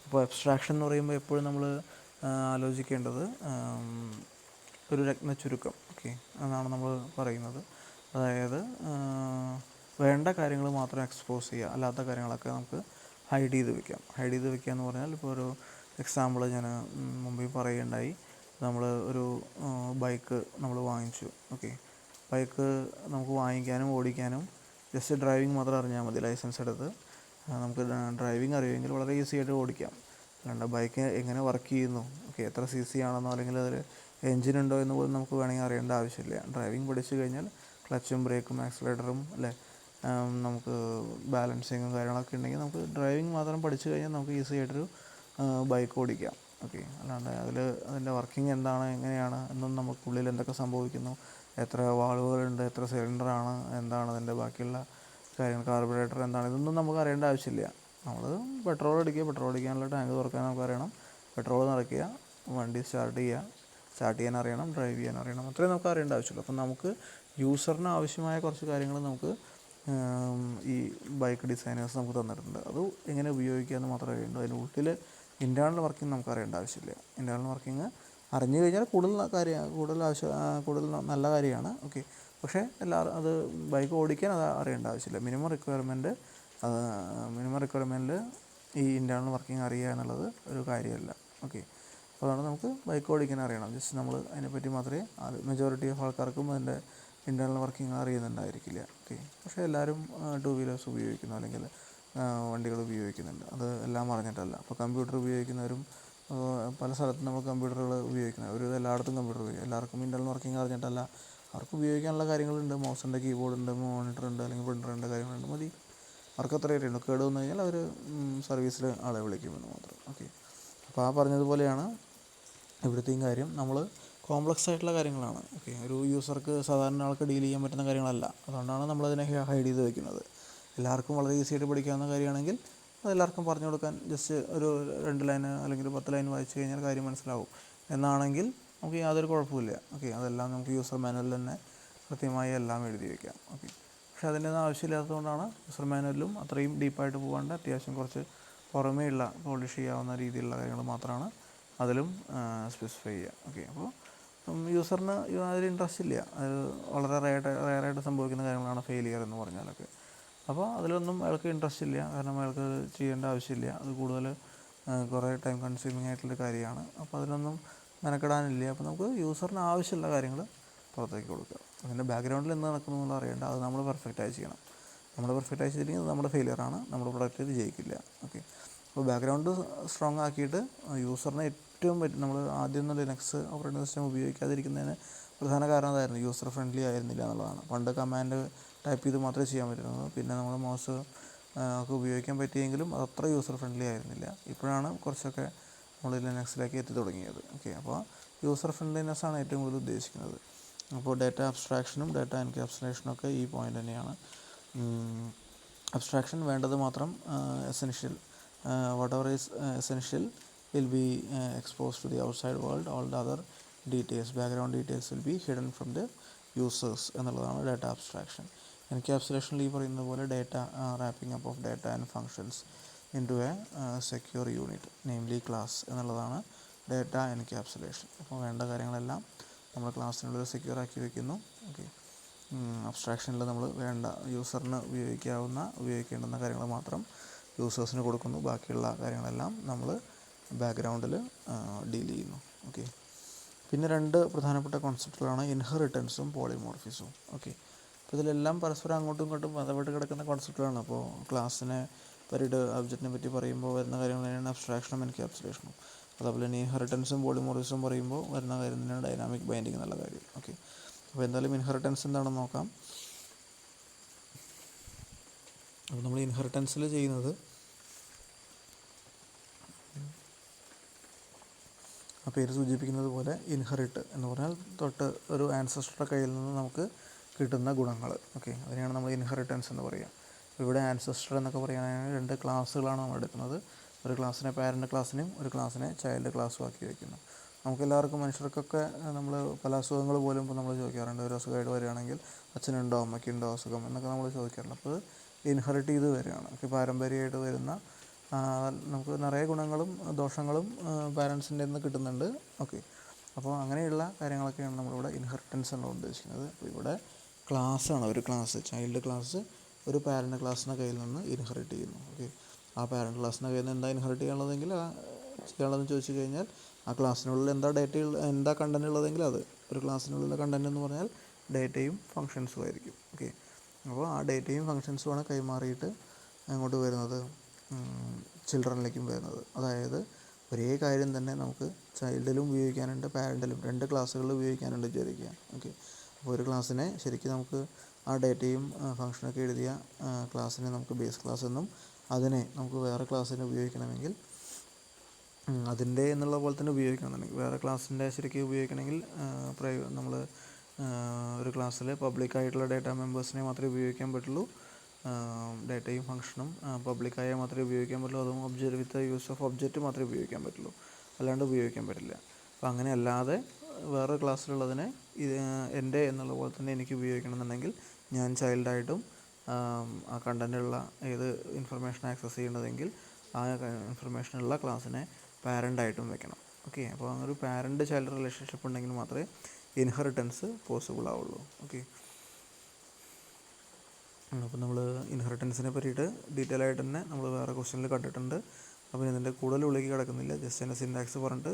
S1: അപ്പോൾ അബ്സ്ട്രാക്ഷൻ എന്ന് പറയുമ്പോൾ എപ്പോഴും നമ്മൾ ആലോചിക്കേണ്ടത് ഒരു രത്ന ചുരുക്കം. ഓക്കെ, എന്നാണ് നമ്മൾ പറയുന്നത്. അതായത് വേണ്ട കാര്യങ്ങൾ മാത്രം എക്സ്പോസ് ചെയ്യുക, അല്ലാത്ത കാര്യങ്ങളൊക്കെ നമുക്ക് ഹൈഡ് ചെയ്ത് വെക്കാം. ഹൈഡ് ചെയ്ത് വെക്കുക എന്ന് പറഞ്ഞാൽ ഇപ്പോൾ ഒരു എക്സാമ്പിൾ ഞാൻ മുമ്പിൽ പറയുകയുണ്ടായി. നമ്മൾ ഒരു ബൈക്ക് നമ്മൾ വാങ്ങിച്ചു. ഓക്കെ, ബൈക്ക് നമുക്ക് വാങ്ങിക്കാനും ഓടിക്കാനും ജസ്റ്റ് ഡ്രൈവിംഗ് മാത്രം അറിഞ്ഞാൽ മതി. ലൈസൻസ് എടുത്ത് നമുക്ക് ഡ്രൈവിംഗ് അറിയുമെങ്കിൽ വളരെ ഈസി ആയിട്ട് ഓടിക്കാം. അല്ലാണ്ട് ബൈക്ക് എങ്ങനെ വർക്ക് ചെയ്യുന്നു, ഓക്കെ എത്ര CC ആണെന്നോ അല്ലെങ്കിൽ അതിൽ എൻജിൻ ഉണ്ടോ എന്ന് പോലും നമുക്ക് വേണമെങ്കിൽ അറിയേണ്ട ആവശ്യമില്ല. ഡ്രൈവിംഗ് പഠിച്ചു കഴിഞ്ഞാൽ ക്ലച്ചും ബ്രേക്കും ആക്സിലേറ്ററും അല്ലേ നമുക്ക് ബാലൻസിങ്ങും കാര്യങ്ങളൊക്കെ ഉണ്ടെങ്കിൽ നമുക്ക് ഡ്രൈവിംഗ് മാത്രം പഠിച്ചു കഴിഞ്ഞാൽ നമുക്ക് ഈസി ആയിട്ടൊരു ബൈക്ക് ഓടിക്കാം. ഓക്കെ, അല്ലാണ്ട് അതിൻ്റെ വർക്കിംഗ് എന്താണ് എങ്ങനെയാണ് എന്നും നമുക്കുള്ളിൽ എന്തൊക്കെ സംഭവിക്കുന്നു, എത്ര വാൾവുകളുണ്ട്, എത്ര സിലിണ്ടറാണ്, എന്താണ് അതിൻ്റെ ബാക്കിയുള്ള കാര്യങ്ങൾ, കാർബറേറ്റർ എന്താണ്, ഇതൊന്നും നമുക്ക് അറിയേണ്ട ആവശ്യമില്ല. നമ്മൾ പെട്രോൾ അടിക്കാനുള്ള ടാങ്ക് തുറക്കാൻ നമുക്ക് അറിയണം, പെട്രോൾ നിറയ്ക്കുക, വണ്ടി സ്റ്റാർട്ട് ചെയ്യാൻ അറിയണം, ഡ്രൈവ് ചെയ്യാൻ അറിയണം, അത്രയും നമുക്ക് അറിയേണ്ട ആവശ്യമുള്ളൂ. അപ്പം നമുക്ക് യൂസറിന് ആവശ്യമായ കുറച്ച് കാര്യങ്ങൾ നമുക്ക് ഈ ബൈക്ക് ഡിസൈനേഴ്സ് നമുക്ക് തന്നിട്ടുണ്ട്. അത് എങ്ങനെ ഉപയോഗിക്കുക എന്ന് മാത്രമേ അറിയണ്ടൂ. അതിൻ്റെ ഉള്ളിൽ ഇൻറ്റേർണൽ വർക്കിംഗ് നമുക്ക് അറിയേണ്ട ആവശ്യമില്ല. ഇൻറ്റേർണൽ വർക്കിംഗ് അറിഞ്ഞു കഴിഞ്ഞാൽ കൂടുതൽ നല്ല കാര്യമാണ്. ഓക്കെ, പക്ഷേ അത് ബൈക്ക് ഓടിക്കാൻ അത് അറിയേണ്ട ആവശ്യമില്ല. മിനിമം റിക്വയർമെൻറ്റിൽ ഈ ഇൻറ്റേർണൽ വർക്കിംഗ് അറിയുക എന്നുള്ളത് ഒരു കാര്യമല്ല. ഓക്കെ, അപ്പോൾ അതുകൊണ്ട് നമുക്ക് ബൈക്ക് ഓടിക്കാൻ അറിയണം. ജസ്റ്റ് നമ്മൾ അതിനെപ്പറ്റി മാത്രമേ മെജോറിറ്റി ഓഫ് ആൾക്കാർക്കും അതിൻ്റെ ഇൻറ്റേർണൽ വർക്കിംഗ് അറിയുന്നുണ്ടായിരിക്കില്ല. ഓക്കെ, പക്ഷേ എല്ലാവരും ടു വീലേഴ്സ് ഉപയോഗിക്കുന്നു, അല്ലെങ്കിൽ വണ്ടികൾ ഉപയോഗിക്കുന്നുണ്ട്. അത് എല്ലാം അറിഞ്ഞിട്ടല്ല. അപ്പോൾ കമ്പ്യൂട്ടർ ഉപയോഗിക്കുന്നവരും പല സ്ഥലത്തും നമ്മൾ കമ്പ്യൂട്ടറുകൾ ഉപയോഗിക്കുന്നത്, ഒരു എല്ലായിടത്തും കമ്പ്യൂട്ടർ ഉപയോഗിക്കും. എല്ലാവർക്കും ഇൻറ്റേർണൽ വർക്കിംഗ് അറിഞ്ഞിട്ടല്ല. അവർക്ക് ഉപയോഗിക്കാനുള്ള കാര്യങ്ങളുണ്ട്, മൗസുണ്ട്, കീബോർഡുണ്ട്, മോണിറ്ററുണ്ട്, അല്ലെങ്കിൽ പ്രിൻ്ററുണ്ട്, കാര്യങ്ങളുണ്ട്, മതി. അവർക്ക് അത്ര അറിയുള്ളൂ. കേട് വന്നു കഴിഞ്ഞാൽ അവർ സർവീസിൽ ആളെ വിളിക്കുമെന്ന് മാത്രം. ഓക്കെ, അപ്പോൾ ആ പറഞ്ഞതുപോലെയാണ് ഇവിടുത്തെയും കാര്യം. നമ്മൾ കോംപ്ലക്സ് ആയിട്ടുള്ള കാര്യങ്ങളാണ്. ഓക്കെ, ഒരു യൂസർക്ക് സാധാരണ ആൾക്ക് ഡീൽ ചെയ്യാൻ പറ്റുന്ന കാര്യങ്ങളല്ല. അതുകൊണ്ടാണ് നമ്മളതിനെ ഹൈഡ് ചെയ്ത് വയ്ക്കുന്നത്. എല്ലാവർക്കും വളരെ ഈസി ആയിട്ട് പഠിക്കാവുന്ന കാര്യമാണെങ്കിൽ അതെല്ലാവർക്കും പറഞ്ഞു കൊടുക്കാൻ ജസ്റ്റ് ഒരു 2 ലൈൻ അല്ലെങ്കിൽ 10 ലൈൻ വായിച്ചു കഴിഞ്ഞാൽ കാര്യം മനസ്സിലാവും എന്നാണെങ്കിൽ നമുക്ക് യാതൊരു കുഴപ്പമില്ല. ഓക്കെ, അതെല്ലാം നമുക്ക് യൂസർ മാനുവലിൽ തന്നെ കൃത്യമായി എല്ലാം എഴുതി വയ്ക്കാം. ഓക്കെ, പക്ഷേ അതിൻ്റെ ആവശ്യമില്ലാത്തതുകൊണ്ടാണ് യൂസർ മാനുവലിലും അത്രയും ഡീപ്പായിട്ട് പോകാണ്ട് അത്യാവശ്യം കുറച്ച് പുറമേയുള്ള പോളിഷ് ചെയ്യാവുന്ന രീതിയിലുള്ള കാര്യങ്ങൾ മാത്രമാണ് അതിലും സ്പെസിഫൈ ചെയ്യുക. ഓക്കെ, അപ്പോൾ യൂസറിന് അതിൽ ഇൻട്രസ്റ്റ് ഇല്ല. അത് വളരെ റെയറായിട്ട് സംഭവിക്കുന്ന കാര്യങ്ങളാണ് ഫെയിലിയർ എന്ന് പറഞ്ഞാലൊക്കെ. അപ്പോൾ അതിലൊന്നും അയാൾക്ക് ഇൻട്രസ്റ്റ് ഇല്ല, കാരണം അയാൾക്ക് ചെയ്യേണ്ട ആവശ്യമില്ല. അത് കൂടുതൽ കുറേ ടൈം കൺസ്യൂമിങ് ആയിട്ടുള്ളൊരു കാര്യമാണ്. അപ്പോൾ അതിനൊന്നും മെനക്കെടാനില്ല. അപ്പോൾ നമുക്ക് യൂസറിന് ആവശ്യമുള്ള കാര്യങ്ങൾ പുറത്തേക്ക് കൊടുക്കുക. അതിൻ്റെ ബാക്ക്ഗ്രൗണ്ടിൽ എന്ത് നടക്കുന്നു എന്നുള്ള അറിയേണ്ട, അത് നമ്മൾ പെർഫെക്റ്റായി ചെയ്യണം. നമ്മൾ പെർഫെക്റ്റായി ചെയ്തില്ലെങ്കിൽ അത് നമ്മുടെ ഫെയിലിയറാണ്, നമ്മുടെ പ്രൊഡക്റ്റ് വിജയിക്കില്ല. ഓക്കെ, അപ്പോൾ ബാക്ക്ഗ്രൗണ്ട് സ്ട്രോങ് ആക്കിയിട്ട് യൂസറിനെ ഏറ്റവും നമ്മൾ ആദ്യമൊന്നും ലിനക്സ് ഓപ്പറേറ്റിംഗ് സിസ്റ്റം ഉപയോഗിക്കാതിരിക്കുന്നതിന് പ്രധാന കാരണം അതായിരുന്നു, യൂസർ ഫ്രണ്ട്ലി ആയിരുന്നില്ല എന്നുള്ളതാണ്. പണ്ട് കമാൻഡ് ടൈപ്പ് ചെയ്ത് മാത്രമേ ചെയ്യാൻ പറ്റുന്നത്. പിന്നെ നമ്മൾ മൗസ് ഒക്കെ ഉപയോഗിക്കാൻ പറ്റിയെങ്കിലും അതത്ര യൂസർ ഫ്രണ്ട്ലി ആയിരുന്നില്ല. ഇപ്പോഴാണ് കുറച്ചൊക്കെ നമ്മൾ ലിനക്സിലേക്ക് എത്തി തുടങ്ങിയത്. ഓക്കെ, അപ്പോൾ യൂസർ ഫ്രണ്ട്ലിനെസ്സാണ് ഏറ്റവും കൂടുതൽ ഉദ്ദേശിക്കുന്നത്. അപ്പോൾ ഡാറ്റ അബ്സ്ട്രാക്ഷനും ഡാറ്റ എൻക്യാപ്സുലേഷനും ഒക്കെ ഈ പോയിൻ്റ് തന്നെയാണ്. അബ്സ്ട്രാക്ഷൻ വേണ്ടത് മാത്രം essential, whatever is essential will be exposed to the outside world. All the other details, background details will be hidden from the users എന്നുള്ളതാണ് ഡാറ്റ അബ്സ്ട്രാക്ഷൻ. എൻക്യാപ്സുലേഷനിൽ ഈ പറയുന്ന പോലെ data wrapping up of data and functions into a secure unit, namely class എന്നുള്ളതാണ് data encapsulation. അപ്പോൾ വേണ്ട കാര്യങ്ങളെല്ലാം നമ്മൾ ക്ലാസ്സിനുള്ളിൽ സെക്യൂർ ആക്കി വയ്ക്കുന്നു. ഓക്കെ, അബ്സ്ട്രാക്ഷനിൽ നമ്മൾ വേണ്ട യൂസറിന് ഉപയോഗിക്കേണ്ടുന്ന കാര്യങ്ങൾ മാത്രം യൂസേഴ്സിന് കൊടുക്കുന്നു. ബാക്കിയുള്ള കാര്യങ്ങളെല്ലാം നമ്മൾ ബാക്ക്ഗ്രൗണ്ടിൽ ഡീൽ ചെയ്യുന്നു. ഓക്കെ, പിന്നെ 2 പ്രധാനപ്പെട്ട കോൺസെപ്റ്റുകളാണ് ഇൻഹെറിറ്റൻസും പോളിമോർഫിസവും. ഓക്കെ, അപ്പോൾ ഇതിലെല്ലാം പരസ്പരം അങ്ങോട്ടും ഇങ്ങോട്ടും ബന്ധപ്പെട്ട് കിടക്കുന്ന കോൺസെപ്റ്റുകളാണ്. അപ്പോൾ ക്ലാസ്സിനെ പറ്റിയിട്ട് ഒബ്ജക്റ്റിനെ പറ്റി പറയുമ്പോൾ വരുന്ന കാര്യങ്ങൾ തന്നെയാണ് അബ്സ്ട്രാക്ഷനും എൻക്യാപ്സുലേഷനും. അതുപോലെ തന്നെ ഇൻഹെറിറ്റൻസും പോളിമോർഫിസവും പറയുമ്പോൾ വരുന്ന കാര്യം തന്നെയാണ് ഡൈനാമിക് ബൈൻഡിങ് എന്നുള്ള കാര്യം. ഓക്കെ, അപ്പോൾ എന്തായാലും ഇൻഹെറിറ്റൻസ് എന്താണെന്ന് നോക്കാം. അപ്പോൾ നമ്മൾ ഇൻഹെറിറ്റൻസിൽ ചെയ്യുന്നത് ആ പേര് സൂചിപ്പിക്കുന്നത് പോലെ ഇൻഹെറിറ്റ് എന്ന് പറഞ്ഞാൽ തൊട്ട് ഒരു ആൻസസ്റ്ററുടെ കയ്യിൽ നിന്ന് നമുക്ക് കിട്ടുന്ന ഗുണങ്ങൾ. ഓക്കെ, അതിനെയാണ് നമ്മൾ ഇൻഹെറിറ്റൻസ് എന്ന് പറയുക. ഇവിടെ ആൻസസ്റ്റർ എന്നൊക്കെ പറയുകയാണെങ്കിൽ 2 ക്ലാസ്സുകളാണ് നമ്മൾ എടുക്കുന്നത്. ഒരു ക്ലാസ്സിനെ പാരൻ്റ് ക്ലാസ്സിനെയും ഒരു ക്ലാസ്സിനെ ചൈൽഡ് ക്ലാസ്സും ആക്കി വയ്ക്കുന്നു. നമുക്കെല്ലാവർക്കും മനുഷ്യർക്കൊക്കെ നമ്മൾ പല അസുഖങ്ങൾ പോലും ഇപ്പോൾ നമ്മൾ ചോദിക്കാറുണ്ട്. ഒരു അസുഖമായിട്ട് വരികയാണെങ്കിൽ അച്ഛനുണ്ടോ അമ്മയ്ക്കുണ്ടോ അസുഖം എന്നൊക്കെ നമ്മൾ ചോദിക്കാറുണ്ട്. അപ്പോൾ ഇൻഹെറിറ്റ് ചെയ്ത് വരികയാണ്. ഓക്കെ, പാരമ്പര്യമായിട്ട് വരുന്ന നമുക്ക് നിറയെ ഗുണങ്ങളും ദോഷങ്ങളും പാരൻസിൻ്റെ നിന്ന് കിട്ടുന്നുണ്ട്. ഓക്കെ, അപ്പോൾ അങ്ങനെയുള്ള കാര്യങ്ങളൊക്കെയാണ് നമ്മളിവിടെ ഇൻഹെറിറ്റൻസ് എന്ന് ഉദ്ദേശിക്കുന്നത്. അപ്പോൾ ഇവിടെ ക്ലാസ്സാണ്, ഒരു ക്ലാസ് ചൈൽഡ് ക്ലാസ് ഒരു പാരൻ്റ് ക്ലാസ്സിൻ്റെ കയ്യിൽ നിന്ന് ഇൻഹെറിറ്റ് ചെയ്യുന്നു. ഓക്കെ, ആ പാരൻ്റ് ക്ലാസ്സിൻ്റെ കയ്യിൽ നിന്ന് എന്താ ഇൻഹെറിറ്റ് ചെയ്യാനുള്ളതെങ്കിൽ ചെയ്യാനുള്ളതെന്ന് ചോദിച്ചു കഴിഞ്ഞാൽ ആ ക്ലാസ്സിനുള്ളിൽ എന്താ കണ്ടൻറ് ഉള്ളതെങ്കിൽ അത്, ഒരു ക്ലാസ്സിനുള്ളിലെ കണ്ടൻറ് എന്ന് പറഞ്ഞാൽ ഡേറ്റയും ഫങ്ഷൻസും ആയിരിക്കും. ഓക്കെ, അപ്പോൾ ആ ഡേറ്റയും ഫങ്ഷൻസുമാണ് കൈമാറിയിട്ട് അങ്ങോട്ട് വരുന്നത്, ചിൽഡ്രനിലേക്കും വരുന്നത്. അതായത് ഒരേ കാര്യം തന്നെ നമുക്ക് ചൈൽഡിലും ഉപയോഗിക്കാനുണ്ട്, പാരൻറ്റിലും 2 ക്ലാസ്സുകളിൽ ഉപയോഗിക്കാനുണ്ട് വിചാരിക്കുക. ഓക്കെ, അപ്പോൾ ഒരു ക്ലാസ്സിനെ ശരിക്കും നമുക്ക് ആ ഡേറ്റയും ഫങ്ഷനൊക്കെ എഴുതിയ ക്ലാസ്സിനെ നമുക്ക് ബേസ് ക്ലാസ് എന്നും അതിനെ നമുക്ക് വേറെ ക്ലാസ്സിനെ ഉപയോഗിക്കണമെങ്കിൽ അതിൻ്റെ എന്നുള്ള പോലെ തന്നെ ഉപയോഗിക്കണമെന്നുണ്ടെങ്കിൽ വേറെ ക്ലാസ്സിൻ്റെ ശരിക്കും ഉപയോഗിക്കണമെങ്കിൽ നമ്മൾ ഒരു ക്ലാസ്സിൽ പബ്ലിക്കായിട്ടുള്ള ഡാറ്റ മെമ്പേഴ്സിനെ മാത്രമേ ഉപയോഗിക്കാൻ പറ്റുള്ളൂ. ഡാറ്റയും ഫങ്ഷനും പബ്ലിക്കായാൽ മാത്രമേ ഉപയോഗിക്കാൻ പറ്റുള്ളൂ. അതും object with use of object മാത്രമേ ഉപയോഗിക്കാൻ പറ്റുള്ളൂ, അല്ലാണ്ട് ഉപയോഗിക്കാൻ പറ്റില്ല. അപ്പോൾ അങ്ങനെ അല്ലാതെ വേറെ ക്ലാസ്സിലുള്ളതിനെ എൻ്റെ എന്നുള്ള പോലെ തന്നെ എനിക്ക് ഉപയോഗിക്കണമെന്നുണ്ടെങ്കിൽ ഞാൻ ചൈൽഡായിട്ടും ആ കണ്ടൻറ്റുള്ള ഏത് ഇൻഫർമേഷൻ ആക്സസ് ചെയ്യേണ്ടതെങ്കിൽ ആ ഇൻഫർമേഷനുള്ള ക്ലാസ്സിനെ പാരൻ്റായിട്ടും വെക്കണം. ഓക്കെ, അപ്പോൾ അങ്ങനെ ഒരു പാരൻ്റ് ചൈൽഡ് റിലേഷൻഷിപ്പ് ഉണ്ടെങ്കിൽ മാത്രമേ ഇൻഹെറിറ്റൻസ് പോസിബിൾ ആവുള്ളൂ. ഓക്കെ, അപ്പോൾ നമ്മൾ ഇൻഹെറിറ്റൻസിനെ പറ്റിയിട്ട് ഡീറ്റെയിൽ ആയിട്ട് തന്നെ നമ്മൾ വേറെ ക്വസ്റ്റ്യനിൽ കണ്ടിട്ടുണ്ട്. അപ്പോൾ ഇതിൻ്റെ കൂടുതൽ ഉള്ളിലേക്ക് കിടക്കുന്നില്ല, ജസ്റ്റ് അതിൻ്റെ സിൻടാക്സ് പറഞ്ഞിട്ട്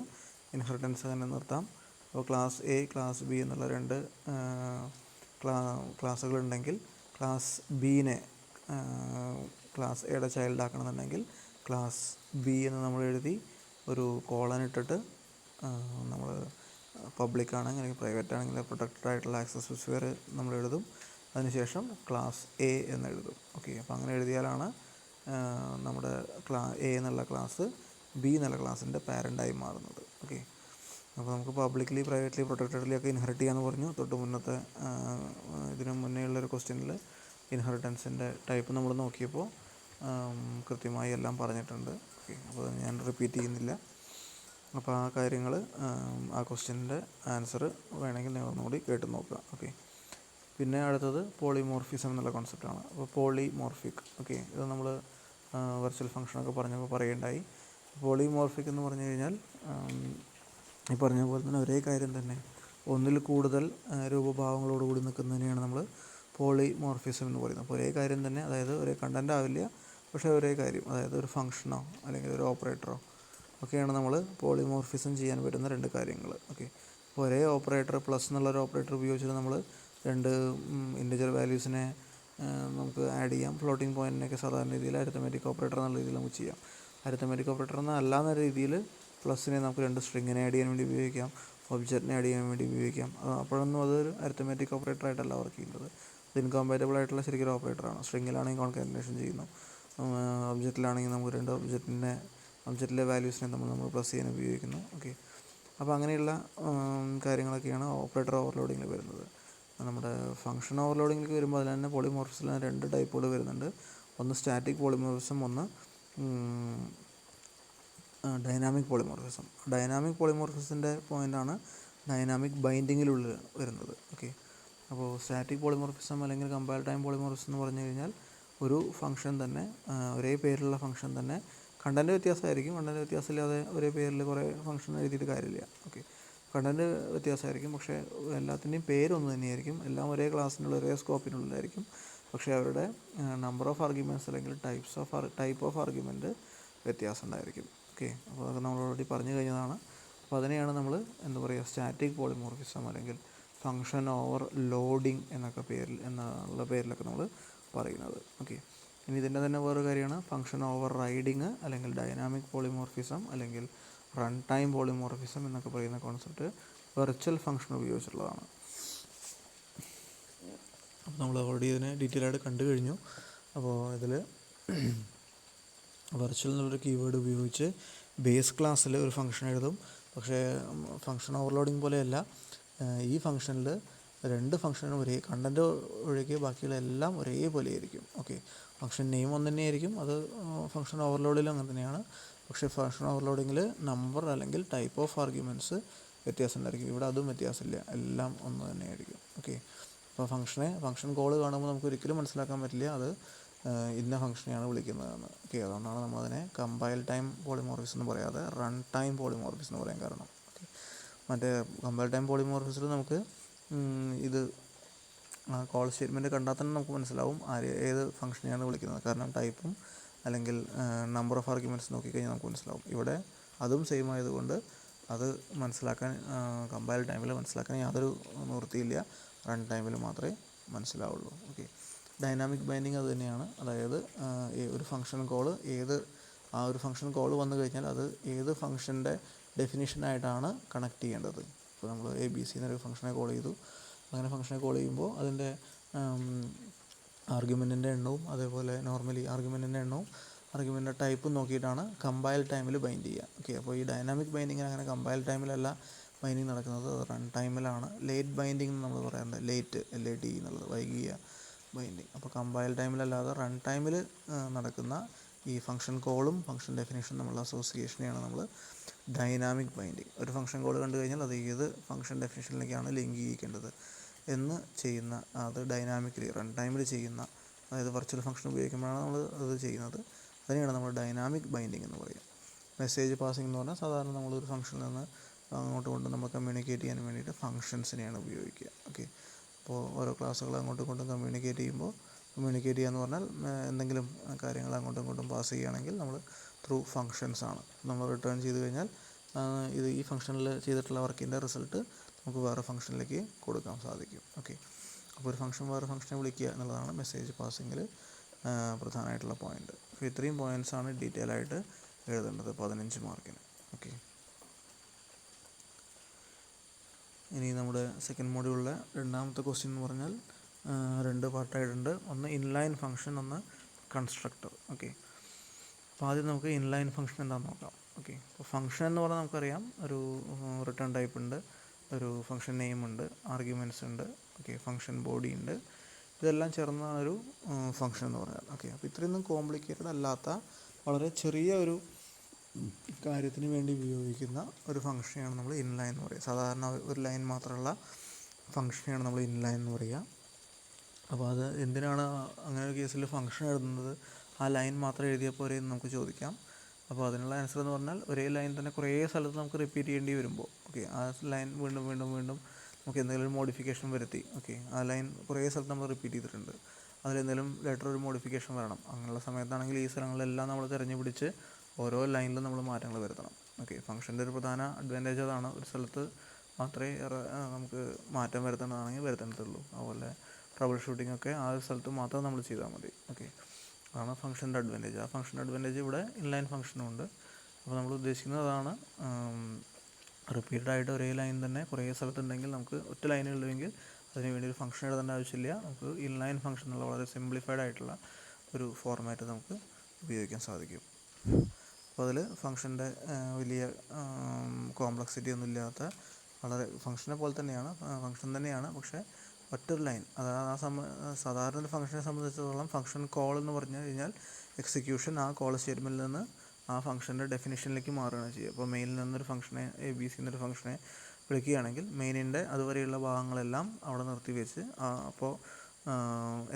S1: ഇൻഹെറിറ്റൻസ് തന്നെ നിർത്താം. അപ്പോൾ ക്ലാസ് എ ക്ലാസ് ബി എന്നുള്ള രണ്ട് ക്ലാസ്സുകളുണ്ടെങ്കിൽ ക്ലാസ് ബീനെ ക്ലാസ് എയുടെ ചൈൽഡ് ആക്കണമെന്നുണ്ടെങ്കിൽ ക്ലാസ് ബി എന്ന് നമ്മൾ എഴുതി ഒരു കോളൻ ഇട്ടിട്ട് നമ്മൾ പബ്ലിക് ആണെങ്കിൽ അല്ലെങ്കിൽ പ്രൈവറ്റ് ആണെങ്കിൽ പ്രൊട്ടക്റ്റഡ് ആയിട്ടുള്ള ആക്സസ് സ്പെസിഫയർ നമ്മൾ എഴുതും. അതിനുശേഷം ക്ലാസ് എ എന്ന് എഴുതും. ഓക്കെ, അപ്പോൾ അങ്ങനെ എഴുതിയാലാണ് നമ്മുടെ എ എന്നുള്ള ക്ലാസ് ബി എന്നുള്ള ക്ലാസ്സിൻ്റെ പാരൻ്റായി മാറുന്നത്. ഓക്കെ, അപ്പോൾ നമുക്ക് പബ്ലിക്ലി പ്രൈവറ്റ്ലി പ്രൊട്ടക്റ്റഡ്ലി ഒക്കെ ഇൻഹെറിറ്റ് ചെയ്യാമെന്ന് പറഞ്ഞു. തൊട്ട് മുന്നത്തെ ഇതിന് മുന്നേ ഉള്ളൊരു ക്വസ്റ്റ്യനിൽ ഇൻഹെറിറ്റൻസിൻ്റെ ടൈപ്പ് നമ്മൾ നോക്കിയപ്പോൾ കൃത്യമായി എല്ലാം പറഞ്ഞിട്ടുണ്ട്. ഓക്കെ, അപ്പോൾ ഞാൻ റിപ്പീറ്റ് ചെയ്യുന്നില്ല. അപ്പോൾ ആ കാര്യങ്ങൾ ആ ക്വസ്റ്റ്യൻ്റെ ആൻസർ വേണമെങ്കിൽ നിങ്ങൾ ഒന്നുകൂടി കേട്ട് നോക്കുക. ഓക്കെ, പിന്നെ അടുത്തത് പോളിമോർഫിസം എന്നുള്ള കോൺസെപ്റ്റാണ്. അപ്പോൾ പോളിമോർഫിക്, ഓക്കെ, ഇത് നമ്മൾ വെർച്വൽ ഫംഗ്ഷനൊക്കെ പറഞ്ഞപ്പോൾ പറയുണ്ടായി. പോളിമോർഫിക് എന്ന് പറഞ്ഞു കഴിഞ്ഞാൽ ഈ പറഞ്ഞ പോലെ തന്നെ ഒരേ കാര്യം തന്നെ ഒന്നിൽ കൂടുതൽ രൂപഭാവങ്ങളോടുകൂടി നിൽക്കുന്നതിനെയാണ് നമ്മൾ പോളിമോർഫിസം എന്ന് പറയുന്നത്. അപ്പോൾ ഒരേ കാര്യം തന്നെ, അതായത് ഒരേ കണ്ടൻ്റ് ആവില്ല, പക്ഷേ ഒരേ കാര്യം, അതായത് ഒരു ഫംഗ്ഷനോ അല്ലെങ്കിൽ ഒരു ഓപ്പറേറ്ററോ ഒക്കെയാണ് നമ്മൾ പോളിമോർഫിസം ചെയ്യാൻ പറ്റുന്ന രണ്ട് കാര്യങ്ങൾ. ഓക്കെ, അപ്പോൾ ഒരേ ഓപ്പറേറ്റർ പ്ലസ് എന്നുള്ളൊരു ഓപ്പറേറ്റർ ഉപയോഗിച്ചിട്ട് നമ്മൾ രണ്ട് ഇൻറ്റിജർ വാല്യൂസിനെ നമുക്ക് ആഡ് ചെയ്യാം. ഫ്ലോട്ടിംഗ് പോയിൻറ്റിനൊക്കെ സാധാരണ രീതിയിൽ അരിത്തമാറ്റിക് ഓപ്പറേറ്റർ എന്നുള്ള രീതിയിൽ നമുക്ക് ചെയ്യാം. അരിത്തമാറ്റിക് ഓപ്പറേറ്റർ എന്നല്ലാന്ന രീതിയിൽ പ്ലസ്സിനെ നമുക്ക് രണ്ട് സ്ട്രിങ്ങിനെ ആഡ് ചെയ്യാൻ വേണ്ടി ഉപയോഗിക്കാം, ഒബ്ജക്റ്റിനെ ആഡ് ചെയ്യാൻ വേണ്ടി ഉപയോഗിക്കാം. അപ്പോഴൊന്നും അതൊരു അരിത്തമാറ്റിക് ഓപ്പറേറ്റർ ആയിട്ടല്ല വർക്ക് ചെയ്യുന്നത്. അത് ഇൻകോമ്പാറ്റബിൾ ആയിട്ടുള്ള ശരിക്കും ഓപ്പറേറ്ററാണ്. സ്ട്രിങ്ങിലാണെങ്കിൽ കോൺകാറ്റനേഷൻ ചെയ്യുന്നു, ഒബ്ജക്റ്റിലാണെങ്കിൽ നമുക്ക് രണ്ട് ഒബ്ജക്റ്റിലെ വാല്യൂസിനെ നമ്മൾ പ്ലസ് ചെയ്യാൻ ഉപയോഗിക്കുന്നു. ഓക്കെ, അപ്പോൾ അങ്ങനെയുള്ള കാര്യങ്ങളൊക്കെയാണ് ഓപ്പറേറ്റർ ഓവർലോഡിങ്ങിൽ വരുന്നത്. നമ്മുടെ ഫംഗ്ഷൻ ഓവർലോഡിങ്ങിലേക്ക് വരുമ്പോൾ അതിൽ തന്നെ പോളിമോർഫിസിൽ രണ്ട് ടൈപ്പുകൾ വരുന്നുണ്ട്. ഒന്ന് സ്റ്റാറ്റിക് പോളിമോർഫിസം, ഒന്ന് ഡൈനാമിക് പോളിമോർഫിസം. ഡൈനാമിക് പോളിമോർഫിസത്തിൻ്റെ പോയിൻ്റാണ് ഡൈനാമിക് ബൈൻഡിങ്ങിലുള്ളിൽ വരുന്നത്. ഓക്കെ, അപ്പോൾ സ്റ്റാറ്റിക് പോളിമോർഫിസം അല്ലെങ്കിൽ കമ്പൈൽ ടൈം പോളിമോർഫിസം എന്ന് പറഞ്ഞു കഴിഞ്ഞാൽ ഒരു ഫംഗ്ഷൻ തന്നെ, ഒരേ പേരിലുള്ള ഫംഗ്ഷൻ തന്നെ കണ്ടൻറ്റ് വ്യത്യാസമായിരിക്കും. കണ്ടൻറ്റ് വ്യത്യാസമില്ലാതെ ഒരേ പേരിൽ കുറേ ഫംഗ്ഷൻ എഴുതിയിട്ട് കാര്യമില്ല. ഓക്കെ, കണ്ടൻറ്റ് വ്യത്യാസമായിരിക്കും, പക്ഷേ എല്ലാത്തിൻ്റെയും പേരൊന്നു തന്നെയായിരിക്കും. എല്ലാം ഒരേ ക്ലാസ്സിനുള്ള ഒരേ സ്കോപ്പിനുള്ളിലായിരിക്കും. പക്ഷേ അവരുടെ നമ്പർ ഓഫ് ആർഗ്യുമെൻറ്റ്സ് അല്ലെങ്കിൽ ടൈപ്പ് ഓഫ് ആർഗ്യുമെൻറ്റ് വ്യത്യാസം ഉണ്ടായിരിക്കും. ഓക്കെ, അപ്പോൾ അതൊക്കെ നമ്മൾ ഓൾറെഡി പറഞ്ഞു കഴിഞ്ഞതാണ്. അപ്പോൾ അതിനെയാണ് നമ്മൾ എന്താ പറയുക, സ്റ്റാറ്റിക് പോളിമോർഫിസം അല്ലെങ്കിൽ ഫംഗ്ഷൻ ഓവർ ലോഡിങ് എന്നുള്ള പേരിലൊക്കെ നമ്മൾ പറയുന്നത്. ഓക്കെ, ഇനി ഇതിൻ്റെ തന്നെ വേറൊരു കാര്യമാണ് ഫംഗ്ഷൻ ഓവർ റൈഡിങ് അല്ലെങ്കിൽ ഡൈനാമിക് പോളിമോർഫിസം അല്ലെങ്കിൽ റൺ ടൈം പോളിമോർഫിസം എന്നൊക്കെ പറയുന്ന കോൺസെപ്റ്റ് വെർച്വൽ ഫംഗ്ഷൻ ഉപയോഗിച്ചിട്ടുള്ളതാണ്. അപ്പോൾ നമ്മൾ ഓൾറെഡി ഇതിനെ ഡീറ്റെയിൽ ആയിട്ട് കണ്ടു കഴിഞ്ഞു. അപ്പോൾ ഇതിൽ വെർച്വൽ എന്നുള്ളൊരു കീവേഡ് ഉപയോഗിച്ച് ബേസ് ക്ലാസ്സിൽ ഒരു ഫംഗ്ഷൻ എഴുതും. പക്ഷേ ഫംഗ്ഷൻ ഓവർലോഡിങ് പോലെയല്ല, ഈ ഫംഗ്ഷനിൽ രണ്ട് ഫംഗ്ഷനും ഒരേ കണ്ടൻറ്റ് ഒഴികെ ബാക്കിയുള്ള എല്ലാം ഒരേപോലെ ആയിരിക്കും. ഓക്കെ, ഫംഗ്ഷൻ നെയിം ഒന്ന് തന്നെയായിരിക്കും, അത് ഫംഗ്ഷൻ ഓവർലോഡിലും അങ്ങനെ തന്നെയാണ്. പക്ഷേ ഫംഗ്ഷൻ ഓവർലോഡിങ്ങിൽ നമ്പർ അല്ലെങ്കിൽ ടൈപ്പ് ഓഫ് ആർഗ്യുമെൻറ്റ്സ് വ്യത്യാസം ഉണ്ടായിരിക്കും. ഇവിടെ അതും വ്യത്യാസമില്ല, എല്ലാം ഒന്ന് തന്നെയായിരിക്കും. ഓക്കെ, അപ്പോൾ ഫംഗ്ഷൻ കോൾ കാണുമ്പോൾ നമുക്ക് ഒരിക്കലും മനസ്സിലാക്കാൻ പറ്റില്ല അത് ഇന്ന ഫംഗ്ഷനെയാണ് വിളിക്കുന്നതെന്ന്. ഓക്കെ, അതുകൊണ്ടാണ് നമ്മളതിനെ കമ്പൈൽ ടൈം പോളിമോർഫിസം എന്ന് പറയാതെ റൺ ടൈം പോളിമോർഫിസം എന്ന് പറയാൻ കാരണം. ഓക്കെ, മറ്റേ കമ്പൈൽ ടൈം പോളിമോർഫിസിൽ നമുക്ക് ഇത് കോൾ സ്റ്റേറ്റ്മെൻറ്റ് കണ്ടാൽ തന്നെ നമുക്ക് മനസ്സിലാവും ഏത് ഫംഗ്ഷനെയാണ് വിളിക്കുന്നത്. കാരണം ടൈപ്പും അല്ലെങ്കിൽ നമ്പർ ഓഫ് ആർഗ്യുമെൻറ്റ്സ് നോക്കിക്കഴിഞ്ഞാൽ നമുക്ക് മനസ്സിലാവും. ഇവിടെ അതും സെയിം ആയതുകൊണ്ട് അത് മനസ്സിലാക്കാൻ കമ്പൈൽ ടൈമിൽ മനസ്സിലാക്കാൻ യാതൊരു നിവൃത്തിയില്ല, റൺ ടൈമിൽ മാത്രമേ മനസ്സിലാവുള്ളൂ. ഓക്കെ, ഡൈനാമിക് ബൈൻഡിങ് അത് തന്നെയാണ്. അതായത് ഒരു ഫംഗ്ഷൻ കോൾ ആ ഒരു ഫംഗ്ഷൻ കോൾ വന്നു കഴിഞ്ഞാൽ അത് ഏത് ഫംഗ്ഷൻ്റെ ഡെഫിനിഷനായിട്ടാണ് കണക്ട് ചെയ്യേണ്ടത്. ഇപ്പോൾ നമ്മൾ ABC എന്നൊരു ഫംഗ്ഷനെ കോൾ ചെയ്തു. അങ്ങനെ ഫംഗ്ഷനെ കോൾ ചെയ്യുമ്പോൾ അതിൻ്റെ ആർഗ്യുമെൻറ്റിൻ്റെ എണ്ണവും അതേപോലെ നോർമലി ആർഗ്യുമെൻറ്റിൻ്റെ എണ്ണവും ആർഗ്യുമെൻറ്റിൻ്റെ ടൈപ്പും നോക്കിയിട്ടാണ് കമ്പൈൽ ടൈമിൽ ബൈൻഡ് ചെയ്യുക. ഓക്കെ, അപ്പോൾ ഈ ഡൈനാമിക് ബൈൻഡിങ്ങിന് അങ്ങനെ കമ്പൈൽ ടൈമിലല്ല ബൈൻഡിങ് നടക്കുന്നത്, റൺ ടൈമിലാണ്. ലേറ്റ് ബൈൻഡിങ് എന്ന് നമ്മൾ പറയാറുണ്ട്, LAT എന്നുള്ളത് വൈകിയ ബൈൻഡിങ്. അപ്പോൾ കമ്പൈൽ ടൈമിലല്ലാതെ റൺ ടൈമിൽ നടക്കുന്ന ഈ ഫംഗ്ഷൻ കോളും ഫംഗ്ഷൻ ഡെഫിനേഷനും തമ്മിലുള്ള അസോസിയേഷനെയാണ് നമ്മൾ ഡൈനാമിക് ബൈൻഡിങ്. ഒരു ഫംഗ്ഷൻ കോൾ കണ്ടു കഴിഞ്ഞാൽ അത് ഏത് ഫംഗ്ഷൻ ഡെഫിനേഷനിലേക്കാണ് ലിങ്ക് ചെയ്യിക്കേണ്ടത് എന്ന് ചെയ്യുന്ന, അത് ഡൈനാമിക്കലി റൺ ടൈമിൽ ചെയ്യുന്ന, അതായത് വെർച്വൽ ഫംഗ്ഷൻ ഉപയോഗിക്കുമ്പോഴാണ് നമ്മൾ അത് ചെയ്യുന്നത്. അതിനെയാണ് നമ്മൾ ഡൈനാമിക് ബൈൻഡിങ് എന്ന് പറയുക. മെസ്സേജ് പാസിംഗ് എന്ന് പറഞ്ഞാൽ സാധാരണ നമ്മളൊരു ഫംഗ്ഷനിൽ നിന്ന് അങ്ങോട്ടും ഇങ്ങോട്ടും നമ്മൾ കമ്മ്യൂണിക്കേറ്റ് ചെയ്യാൻ വേണ്ടിയിട്ട് ഫംഗ്ഷൻസിനെയാണ് ഉപയോഗിക്കുക. ഓക്കെ, അപ്പോൾ ഓരോ ക്ലാസ്സുകൾ അങ്ങോട്ടും ഇങ്ങോട്ടും കമ്മ്യൂണിക്കേറ്റ് ചെയ്യുമ്പോൾ കമ്മ്യൂണിക്കേറ്റ് ചെയ്യുക എന്ന് പറഞ്ഞാൽ എന്തെങ്കിലും കാര്യങ്ങൾ അങ്ങോട്ടും ഇങ്ങോട്ടും പാസ് ചെയ്യുകയാണെങ്കിൽ നമ്മൾ ത്രൂ ഫങ്ഷൻസാണ്. നമ്മൾ റിട്ടേൺ ചെയ്ത് കഴിഞ്ഞാൽ ഇത് ഈ ഫംഗ്ഷനിൽ ചെയ്തിട്ടുള്ള വർക്കിൻ്റെ റിസൾട്ട് നമുക്ക് വേറെ ഫംഗ്ഷനിലേക്ക് കൊടുക്കാൻ സാധിക്കും. ഓക്കെ, അപ്പോൾ ഒരു ഫംഗ്ഷൻ വേറെ ഫംഗ്ഷനെ വിളിക്കുക എന്നുള്ളതാണ് മെസ്സേജ് പാസിങ്ങിൽ പ്രധാനമായിട്ടുള്ള പോയിൻ്റ്. അപ്പോൾ ഇത്രയും പോയിൻറ്റ്സാണ് ഡീറ്റെയിൽ ആയിട്ട് എഴുതേണ്ടത് 15 മാർക്കിന്. ഓക്കെ, ഇനി നമ്മുടെ സെക്കൻഡ് മോഡ്യൂളിലെ രണ്ടാമത്തെ ക്വസ്റ്റ്യൻ എന്ന് പറഞ്ഞാൽ 2 പാർട്ടായിട്ടുണ്ട്. ഒന്ന് ഇൻലൈൻ ഫംഗ്ഷൻ, ഒന്ന് കൺസ്ട്രക്ടർ. ഓക്കെ, അപ്പോൾ ആദ്യം നമുക്ക് ഇൻലൈൻ ഫംഗ്ഷൻ എന്താണെന്ന് നോക്കാം. ഓക്കെ, അപ്പോൾ ഫംഗ്ഷൻ എന്ന് പറഞ്ഞാൽ നമുക്കറിയാം ഒരു റിട്ടേൺ ടൈപ്പ് ഉണ്ട്, ഒരു ഫംഗ്ഷൻ നെയിം ഉണ്ട്, ആർഗ്യുമെൻറ്റ്സ് ഉണ്ട്, ഓക്കെ, ഫംഗ്ഷൻ ബോഡി ഉണ്ട്. ഇതെല്ലാം ചേർന്നതാണ് ഒരു ഫംഗ്ഷൻ എന്ന് പറഞ്ഞാൽ. ഓക്കെ, അപ്പോൾ ഇത്രയൊന്നും കോംപ്ലിക്കേറ്റഡ് അല്ലാത്ത വളരെ ചെറിയ ഒരു കാര്യത്തിന് വേണ്ടി ഉപയോഗിക്കുന്ന ഒരു ഫംഗ്ഷനെയാണ് നമ്മൾ ഇൻലൈൻ എന്ന് പറയുക. സാധാരണ ഒരു ലൈൻ മാത്രമുള്ള ഫംഗ്ഷനെയാണ് നമ്മൾ ഇൻലൈൻ എന്ന് പറയുക. അപ്പോൾ അത് എന്തിനാണ് അങ്ങനെ ഒരു കേസിൽ ഫംഗ്ഷൻ എഴുതുന്നത്? ആ ലൈൻ മാത്രം എഴുതിയാൽ പോരെ എന്ന് നമുക്ക് ചോദിക്കാം. അപ്പോൾ അതിനുള്ള ആൻസർ എന്ന് പറഞ്ഞാൽ ഒരേ ലൈൻ തന്നെ കുറേ സ്ഥലത്ത് നമുക്ക് റിപ്പീറ്റ് ചെയ്യേണ്ടി വരുമ്പോൾ, ഓക്കെ, ആ ലൈൻ വീണ്ടും വീണ്ടും വീണ്ടും നമുക്ക് എന്തെങ്കിലും മോഡിഫിക്കേഷൻ വരുത്തി, ഓക്കെ, ആ ലൈൻ കുറേ സ്ഥലത്ത് നമ്മൾ റിപ്പീറ്റ് ചെയ്തിട്ടുണ്ട്, അതിലെന്തെങ്കിലും ലെറ്റർ ഒരു മോഡിഫിക്കേഷൻ വരണം. അങ്ങനെയുള്ള സമയത്താണെങ്കിൽ ഈ സ്ഥലങ്ങളെല്ലാം നമ്മൾ തിരഞ്ഞു പിടിച്ച് ഓരോ ലൈനിലും നമ്മൾ മാറ്റങ്ങൾ വരുത്തണം. ഓക്കെ, ഫംഗ്ഷൻ്റെ ഒരു പ്രധാന അഡ്വാൻറ്റേജ് അതാണ്. ഒരു സ്ഥലത്ത് മാത്രമേ നമുക്ക് മാറ്റം വരുത്തേണ്ടതാണെങ്കിൽ വരുത്തേണ്ടതുള്ളൂ. അതുപോലെ ട്രബിൾ ഷൂട്ടിംഗ് ഒക്കെ ആ ഒരു സ്ഥലത്ത് മാത്രം നമ്മൾ ചെയ്താൽ മതി. ഓക്കെ, അതാണ് ഫംഗ്ഷൻ്റെ അഡ്വാൻറ്റേജ്. ആ ഫംഗ്ഷൻ്റെ അഡ്വാൻറ്റേജ് ഇവിടെ ഇൻലൈൻ ഫംഗ്ഷനും ഉണ്ട്. അപ്പോൾ നമ്മൾ ഉദ്ദേശിക്കുന്നത് അതാണ്, റിപ്പീറ്റഡ് ആയിട്ട് ഒരേ ലൈൻ തന്നെ കുറേ സ്ഥലത്തുണ്ടെങ്കിൽ നമുക്ക് ഒറ്റ ലൈനുള്ളുവെങ്കിൽ അതിന് വേണ്ടി ഒരു ഫംഗ്ഷൻ എഴുതേണ്ട ആവശ്യമില്ല. നമുക്ക് ഇൻലൈൻ ഫംഗ്ഷൻ എന്നുള്ള വളരെ സിംപ്ലിഫൈഡ് ആയിട്ടുള്ള ഒരു ഫോർമാറ്റ് നമുക്ക് ഉപയോഗിക്കാൻ സാധിക്കും. അപ്പോൾ അതിൽ ഫംഗ്ഷൻ്റെ വലിയ കോംപ്ലക്സിറ്റി ഒന്നും ഇല്ലാത്ത വളരെ ഫംഗ്ഷനെ പോലെ തന്നെയാണ്, ഫംഗ്ഷൻ തന്നെയാണ്, പക്ഷേ ഒറ്റൊരു ലൈൻ. അതായത് സാധാരണ ഒരു ഫംഗ്ഷനെ സംബന്ധിച്ചിടത്തോളം ഫംഗ്ഷൻ കോൾ എന്ന് പറഞ്ഞു കഴിഞ്ഞാൽ എക്സിക്യൂഷൻ ആ കോൾ സ്റ്റേറ്റ്മെൻറ്റിൽ നിന്ന് ആ ഫംഗ്ഷൻ്റെ ഡെഫിനിഷനിലേക്ക് മാറുകയാണ് ചെയ്യുക. അപ്പോൾ മെയിനിൽ നിന്നൊരു ഫംഗ്ഷനെ ABC എന്നൊരു ഫംഗ്ഷനെ വിളിക്കുകയാണെങ്കിൽ മെയിനിൻ്റെ അതുവരെയുള്ള ഭാഗങ്ങളെല്ലാം അവിടെ നിർത്തി വെച്ച് അപ്പോൾ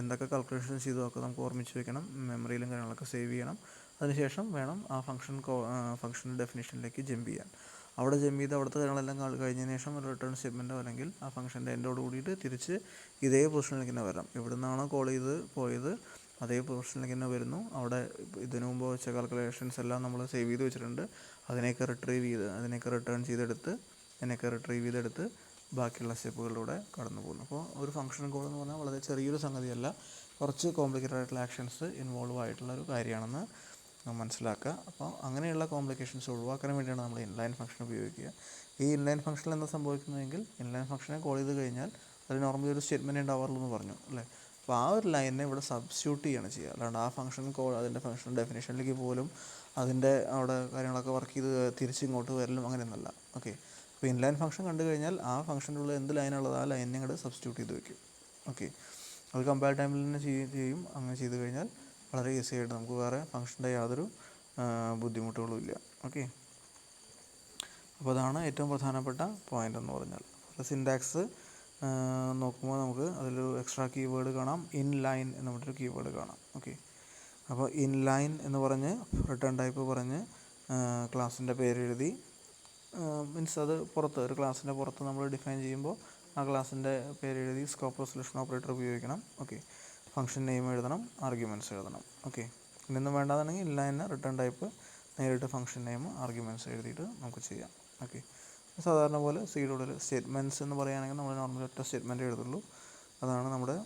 S1: എന്തൊക്കെ കാൽക്കുലേഷൻ ചെയ്തു ഒക്കെ നമുക്ക് ഓർമ്മിച്ച് വെക്കണം, മെമ്മറിയിലും കാര്യങ്ങളൊക്കെ സേവ് ചെയ്യണം. അതിനുശേഷം വേണം ആ ഫംഗ്ഷൻ ഡെഫിനിഷനിലേക്ക് ജമ്പ് ചെയ്യാൻ. അവിടെ ജമ്പ് ചെയ്ത് അവിടുത്തെ കാര്യങ്ങളെല്ലാം കഴിഞ്ഞതിന് ശേഷം ഒരു റിട്ടേൺ സ്റ്റേറ്റ്മെൻറ്റോ അല്ലെങ്കിൽ ആ ഫംഗ്ഷൻ്റെ എൻഡോട് കൂടിയിട്ട് തിരിച്ച് ഇതേ പൊസിഷനിലേക്ക് തന്നെ വരാം. എവിടെ നിന്നാണോ കോൾ ചെയ്ത് പോയത് അതേ പൊസിഷനിലേക്ക് തന്നെ വരുന്നു. അവിടെ ഇതിനു മുമ്പ് വെച്ച കാൽക്കുലേഷൻസ് എല്ലാം നമ്മൾ സേവ് ചെയ്ത് വെച്ചിട്ടുണ്ട്. അതിനെയൊക്കെ റിട്ടേൺ ചെയ്തെടുത്ത് ബാക്കിയുള്ള സ്റ്റെപ്പുകളിലൂടെ കടന്നു പോകുന്നു. അപ്പോൾ ഒരു ഫംഗ്ഷൻ കോൾ എന്ന് പറഞ്ഞാൽ വളരെ ചെറിയൊരു സംഗതിയല്ല, കുറച്ച് കോംപ്ലിക്കേറ്റഡ് ആയിട്ടുള്ള ആക്ഷൻസ് ഇൻവോൾവ് ആയിട്ടുള്ള ഒരു കാര്യമാണെന്ന് മനസ്സിലാക്കുക. അപ്പോൾ അങ്ങനെയുള്ള കോംപ്ലിക്കേഷൻസ് ഒഴിവാക്കാൻ വേണ്ടിയാണ് നമ്മൾ ഇൻലൈൻ ഫംഗ്ഷൻ ഉപയോഗിക്കുക. ഈ ഇൻലൈൻ ഫംഗ്ഷനിൽ എന്താ സംഭവിക്കുന്നതെങ്കിൽ ഇൻലൈൻ ഫംഗ്ഷനെ കോൾ ചെയ്ത് കഴിഞ്ഞാൽ അത് നോർമലി ഒരു സ്റ്റേറ്റ്മെൻറ്റ് ഉണ്ടാവാറുള്ളൂ എന്ന് പറഞ്ഞു അല്ലേ. അപ്പോൾ ആ ഒരു ലൈനിനെ ഇവിടെ സബ്സ്റ്റിറ്റ്യൂട്ട് ചെയ്യാണ് ചെയ്യുക. അല്ലാണ്ട് ആ ഫംഗ്ഷൻ കോൾ അതിൻ്റെ ഫംഗ്ഷൻ ഡെഫിനേഷനിലേക്ക് പോലും അതിൻ്റെ അവിടെ കാര്യങ്ങളൊക്കെ വർക്ക് ചെയ്ത് തിരിച്ചിങ്ങോട്ട് വരലും അങ്ങനെയൊന്നുമല്ല. ഓക്കെ, അപ്പോൾ ഇൻലൈൻ ഫംഗ്ഷൻ കണ്ടു കഴിഞ്ഞാൽ ആ ഫംഗ്ഷൻ്റെ ഉള്ള എന്ത് ലൈനുള്ളത് ആ ലൈനിനെ ഇങ്ങോട്ട് സബ്സ്റ്റിറ്റ്യൂട്ട് ചെയ്ത് വെക്കും. ഓക്കെ, അത് കമ്പയർ ടൈമിൽ തന്നെ ചെയ്യും. അങ്ങനെ ചെയ്ത് കഴിഞ്ഞാൽ വളരെ ഈസി ആയിട്ട് നമുക്ക് വേറെ ഫംഗ്ഷൻ്റെ യാതൊരു ബുദ്ധിമുട്ടുകളും ഇല്ല. ഓക്കെ, അപ്പോൾ അതാണ് ഏറ്റവും പ്രധാനപ്പെട്ട പോയിൻ്റ് എന്ന് പറഞ്ഞാൽ. സിൻടാക്സ് നോക്കുമ്പോൾ നമുക്ക് അതിലൊരു എക്സ്ട്രാ കീവേഡ് കാണാം, ഇൻലൈൻ എന്ന് പറഞ്ഞൊരു കീവേഡ് കാണാം. ഓക്കെ, അപ്പോൾ ഇൻലൈൻ എന്ന് പറഞ്ഞ് റിട്ടേൺ ടൈപ്പ് പറഞ്ഞ് ക്ലാസ്സിൻ്റെ പേരെഴുതി, മീൻസ് അത് പുറത്ത് ഒരു ക്ലാസ്സിൻ്റെ പുറത്ത് നമ്മൾ ഡിഫൈൻ ചെയ്യുമ്പോൾ ആ ക്ലാസ്സിൻ്റെ പേരെഴുതി സ്കോപ്പ് റെസൊല്യൂഷൻ ഓപ്പറേറ്റർ ഉപയോഗിക്കണം. ഓക്കെ, ഫംഗ്ഷൻ നെയിം എഴുതണം, ആർഗ്യുമെൻറ്റ്സ് എഴുതണം. ഓക്കെ, ഇതൊന്നും വേണ്ടാന്നുണ്ടെങ്കിൽ ഇൻലൈനിന് റിട്ടേൺ ടൈപ്പ് നേരിട്ട് ഫംഗ്ഷൻ നെയിം ആർഗ്യുമെൻറ്റ്സ് എഴുതിയിട്ട് നമുക്ക് ചെയ്യാം. ഓക്കെ, സാധാരണ പോലെ സീഡോടെ സ്റ്റേറ്റ്മെൻറ്റ്സ് എന്ന് പറയുകയാണെങ്കിൽ നമ്മൾ നോർമലി ഒറ്റ സ്റ്റേറ്റ്മെൻറ്റ് എഴുതുള്ളൂ. അതാണ് നമ്മുടെ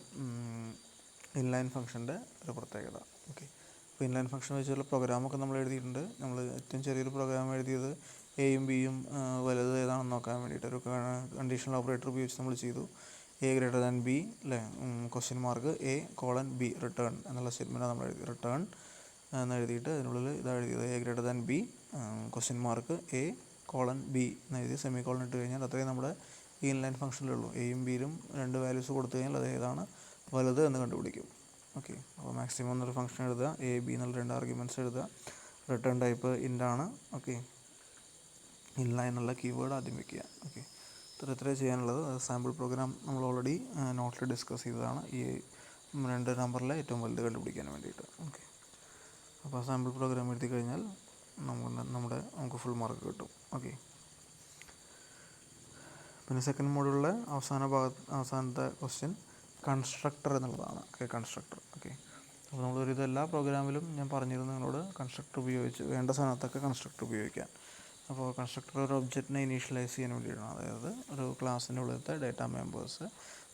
S1: ഇൻലൈൻ ഫംഗ്ഷൻ്റെ ഒരു പ്രത്യേകത. ഓക്കെ, അപ്പോൾ ഇൻലൈൻ ഫംഗ്ഷൻ വെച്ചുള്ള പ്രോഗ്രാമൊക്കെ നമ്മൾ എഴുതിയിട്ടുണ്ട്. നമ്മൾ ഏറ്റവും ചെറിയൊരു പ്രോഗ്രാം എഴുതിയത് എയും ബിയും വലുത് ഏതാണെന്ന് നോക്കാൻ വേണ്ടിയിട്ട് ഒരു കണ്ടീഷണൽ ഓപ്പറേറ്റർ ഉപയോഗിച്ച് നമ്മൾ ചെയ്തു. A>B അല്ലേ, (A:B റിട്ടേൺ എന്നുള്ള സ്റ്റേറ്റ്മെൻറ്റാണ് നമ്മൾ എഴുതി. റിട്ടേൺ എന്ന് എഴുതിയിട്ട് അതിനുള്ളിൽ ഇതാണ് എഴുതിയത് A>B (A:B എന്ന് എഴുതി സെമിക്കോളൻ ഇട്ട് കഴിഞ്ഞാൽ അത്രയും നമ്മുടെ ഈ ഇൻലൈൻ ഫംഗ്ഷനിലുള്ളൂ. എയും ബിയിലും 2 വാല്യൂസ് കൊടുത്തു കഴിഞ്ഞാൽ അത് ഏതാണ് വലുത് എന്ന് കണ്ടുപിടിക്കും. ഓക്കെ, അപ്പോൾ മാക്സിമം എന്നൊരു ഫംഗ്ഷൻ എഴുതുക, A, B എന്നുള്ള 2 ആർഗ്യുമെൻറ്റ്സ് എഴുതുക, റിട്ടേൺ ടൈപ്പ് ഇൻ്റാണ്. ഓക്കെ, ഇൻലൈൻ എന്നുള്ള കീവേഡ് ആദ്യം വയ്ക്കുക. ഓക്കെ, ഇത്രയും ചെയ്യാനുള്ളത്. സാമ്പിൾ പ്രോഗ്രാം നമ്മൾ ഓൾറെഡി നോട്ടിൽ ഡിസ്കസ് ചെയ്തതാണ്, ഈ 2 നമ്പറിലെ ഏറ്റവും വലുത് കണ്ടുപിടിക്കാൻ വേണ്ടിയിട്ട്. ഓക്കെ, അപ്പോൾ സാമ്പിൾ പ്രോഗ്രാം എഴുതി കഴിഞ്ഞാൽ നമുക്ക് ഫുൾ മാർക്ക് കിട്ടും. ഓക്കെ, പിന്നെ സെക്കൻഡ് മോഡ്യൂളിലെ അവസാനത്തെ ക്വസ്റ്റ്യൻ കൺസ്ട്രക്ടർ എന്നുള്ളതാണ്. Okay, constructor. ഓക്കെ, അപ്പോൾ നമ്മളൊരു എല്ലാ പ്രോഗ്രാമിലും ഞാൻ പറഞ്ഞിരുന്നു നിങ്ങളോട് കൺസ്ട്രക്ടർ ഉപയോഗിച്ച് വേണ്ട സാധനത്തൊക്കെ കൺസ്ട്രക്ടർ ഉപയോഗിക്കാൻ. അപ്പോൾ കൺസ്ട്രക്ടർ ഒരു ഒബ്ജക്റ്റിനെ ഇനീഷ്യലൈസ് ചെയ്യാൻ വേണ്ടിയിട്ടാണ്. അതായത് ഒരു ക്ലാസ്സിൻ്റെ ഉള്ളിലത്തെ ഡേറ്റ മെമ്പേഴ്സ്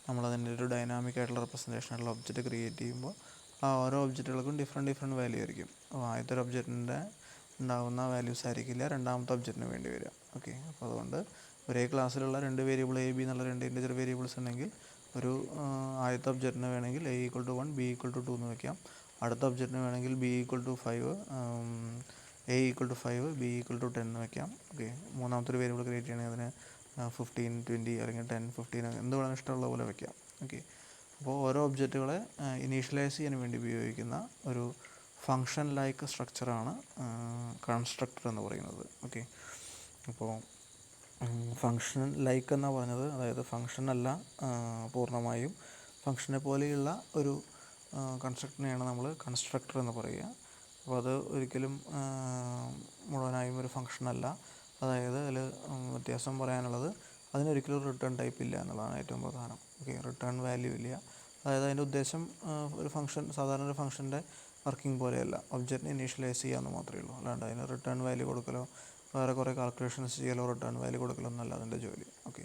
S1: നമ്മളതിൻ്റെ ഒരു ഡൈനാമിക് ആയിട്ടുള്ള റെപ്രസെൻറ്റേഷനുള്ള ഒബ്ജക്റ്റ് ക്രിയേറ്റ് ചെയ്യുമ്പോൾ ആ ഓരോ ഒബ്ജക്റ്റുകൾക്കും ഡിഫറെൻറ്റ് വാല്യൂ ആയിരിക്കും. അപ്പോൾ ആദ്യത്തെ ഒരു ഒബ്ജക്റ്റിൻ്റെ ഉണ്ടാകുന്ന വാല്യൂസ് ആയിരിക്കില്ല രണ്ടാമത്തെ ഒബ്ജക്റ്റിന് വേണ്ടി വരിക. ഓക്കെ, അപ്പോൾ അതുകൊണ്ട് ഒരേ ക്ലാസ്സിലുള്ള രണ്ട് വേരിയബിൾ എ ബി എന്നുള്ള രണ്ട് ഇൻറ്റിജർ വേരിയബിൾസ് ഉണ്ടെങ്കിൽ ഒരു ആദ്യത്തെ ഒബ്ജക്റ്റിന് വേണമെങ്കിൽ a = 1 b = 2 എന്ന് വയ്ക്കാം. അടുത്ത ഒബ്ജക്റ്റിന് വേണമെങ്കിൽ b = 5 a = 5 b = 10 എന്ന് വയ്ക്കാം. ഓക്കെ, മൂന്നാമത്തെ ഒരു വേരിയബിൾ ക്രിയേറ്റ് ചെയ്യണമെങ്കിൽ അതിന് 15 20 അല്ലെങ്കിൽ 10 15 എന്ത് വേണം ഇഷ്ടമുള്ള പോലെ വയ്ക്കാം. ഓക്കെ, അപ്പോൾ ഓരോ ഒബ്ജക്റ്റുകളെ ഇനീഷ്യലൈസ് ചെയ്യാൻ വേണ്ടി ഉപയോഗിക്കുന്ന ഒരു ഫങ്ഷൻ ലൈക്ക് സ്ട്രക്ചറാണ് കൺസ്ട്രക്ടർ എന്ന് പറയുന്നത്. ഓക്കെ, അപ്പോൾ ഫങ്ഷൻ ലൈക്ക് എന്നാണ് പറഞ്ഞത്, അതായത് ഫങ്ഷൻ അല്ല പൂർണ്ണമായും ഫങ്ഷനെ പോലെയുള്ള ഒരു കൺസ്ട്രക്ടറിനെയാണ് നമ്മൾ കൺസ്ട്രക്ടർ എന്ന് പറയുക. അപ്പോൾ അത് ഒരിക്കലും മുഴുവനായും ഒരു ഫങ്ഷനല്ല. അതായത് അതിൽ വ്യത്യാസം പറയാനുള്ളത് അതിനൊരിക്കലും റിട്ടേൺ ടൈപ്പ് ഇല്ല എന്നുള്ളതാണ് ഏറ്റവും പ്രധാനം. ഓക്കെ, റിട്ടേൺ വാല്യൂ ഇല്ല. അതായത് അതിൻ്റെ ഉദ്ദേശം ഒരു ഫങ്ഷൻ സാധാരണ ഒരു ഫങ്ഷൻ്റെ വർക്കിംഗ് പോലെയല്ല, ഒബ്ജക്റ്റിനെ ഇനീഷ്യലൈസ് ചെയ്യാമെന്ന് മാത്രമേ ഉള്ളൂ. അല്ലാണ്ട് അതിന് റിട്ടേൺ വാല്യൂ കൊടുക്കലോ വേറെ കുറേ കാൽക്കുലേഷൻസ് ചെയ്യലോ റിട്ടേൺ വാല്യൂ കൊടുക്കലോ എന്നല്ല അതിൻ്റെ ജോലി. ഓക്കെ,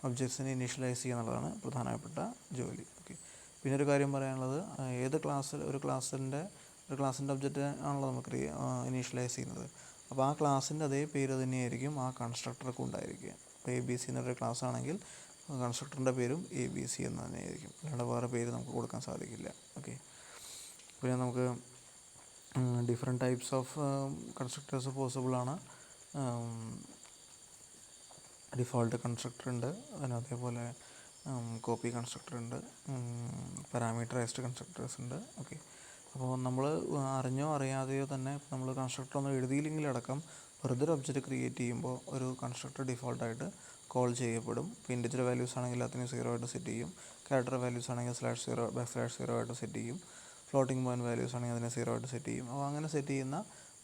S1: ഒബ്ജക്ട്സിനെ ഇനീഷ്യലൈസ് ചെയ്യുക എന്നുള്ളതാണ് പ്രധാനപ്പെട്ട ജോലി. ഓക്കെ, പിന്നെ ഒരു കാര്യം പറയാനുള്ളത്, ഏത് ക്ലാസ്സിൽ ഒരു ക്ലാസ്സിൻ്റെ ഒബ്ജക്റ്റ് ആണല്ലോ നമുക്ക് ഇനീഷ്യലൈസ് ചെയ്യുന്നത്. അപ്പോൾ ആ ക്ലാസ്സിൻ്റെ അതേ പേര് തന്നെയായിരിക്കും ആ കൺസ്ട്രക്ടർക്കും ഉണ്ടായിരിക്കുക. ഇപ്പോൾ ABC എന്നൊരു ക്ലാസ് ആണെങ്കിൽ കൺസ്ട്രക്ടറിൻ്റെ പേരും ABC എന്ന് തന്നെയായിരിക്കും, അല്ലാണ്ട് വേറെ പേര് നമുക്ക് കൊടുക്കാൻ സാധിക്കില്ല. ഓക്കെ, പിന്നെ നമുക്ക് ഡിഫറെൻറ്റ് ടൈപ്സ് ഓഫ് കൺസ്ട്രക്ടേഴ്സ് പോസിബിളാണ്. ഡിഫോൾട്ട് കൺസ്ട്രക്ടർ ഉണ്ട്, അതേപോലെ കോപ്പി കൺസ്ട്രക്ടർ ഉണ്ട്, പാരാമീറ്ററൈസ്ഡ് കൺസ്ട്രക്ടേഴ്സ് ഉണ്ട്. ഓക്കെ, അപ്പോൾ നമ്മൾ അറിഞ്ഞോ അറിയാതെയോ തന്നെ നമ്മൾ കൺസ്ട്രക്ടർ ഒന്നും എഴുതിയില്ലെങ്കിലടക്കം വെറുതെ ഒരു ഒബ്ജക്റ്റ് ക്രിയേറ്റ് ചെയ്യുമ്പോൾ ഒരു കൺസ്ട്രക്ടർ ഡിഫോൾട്ടായിട്ട് കോൾ ചെയ്യപ്പെടും. ഇപ്പോൾ ഇൻറ്റിജർ വാല്യൂസ് ആണെങ്കിൽ അതിന് 0 ആയിട്ട് സെറ്റ് ചെയ്യും, ക്യാരക്ടർ വാല്യൂസ് ആണെങ്കിൽ /0 ആയിട്ട് സെറ്റ് ചെയ്യും, ഫ്ലോട്ടിംഗ് പോയിൻറ്റ് വാല്യൂസ് ആണെങ്കിൽ അതിനെ 0 ആയിട്ട് സെറ്റ് ചെയ്യും. അപ്പോൾ അങ്ങനെ സെറ്റ് ചെയ്യുന്ന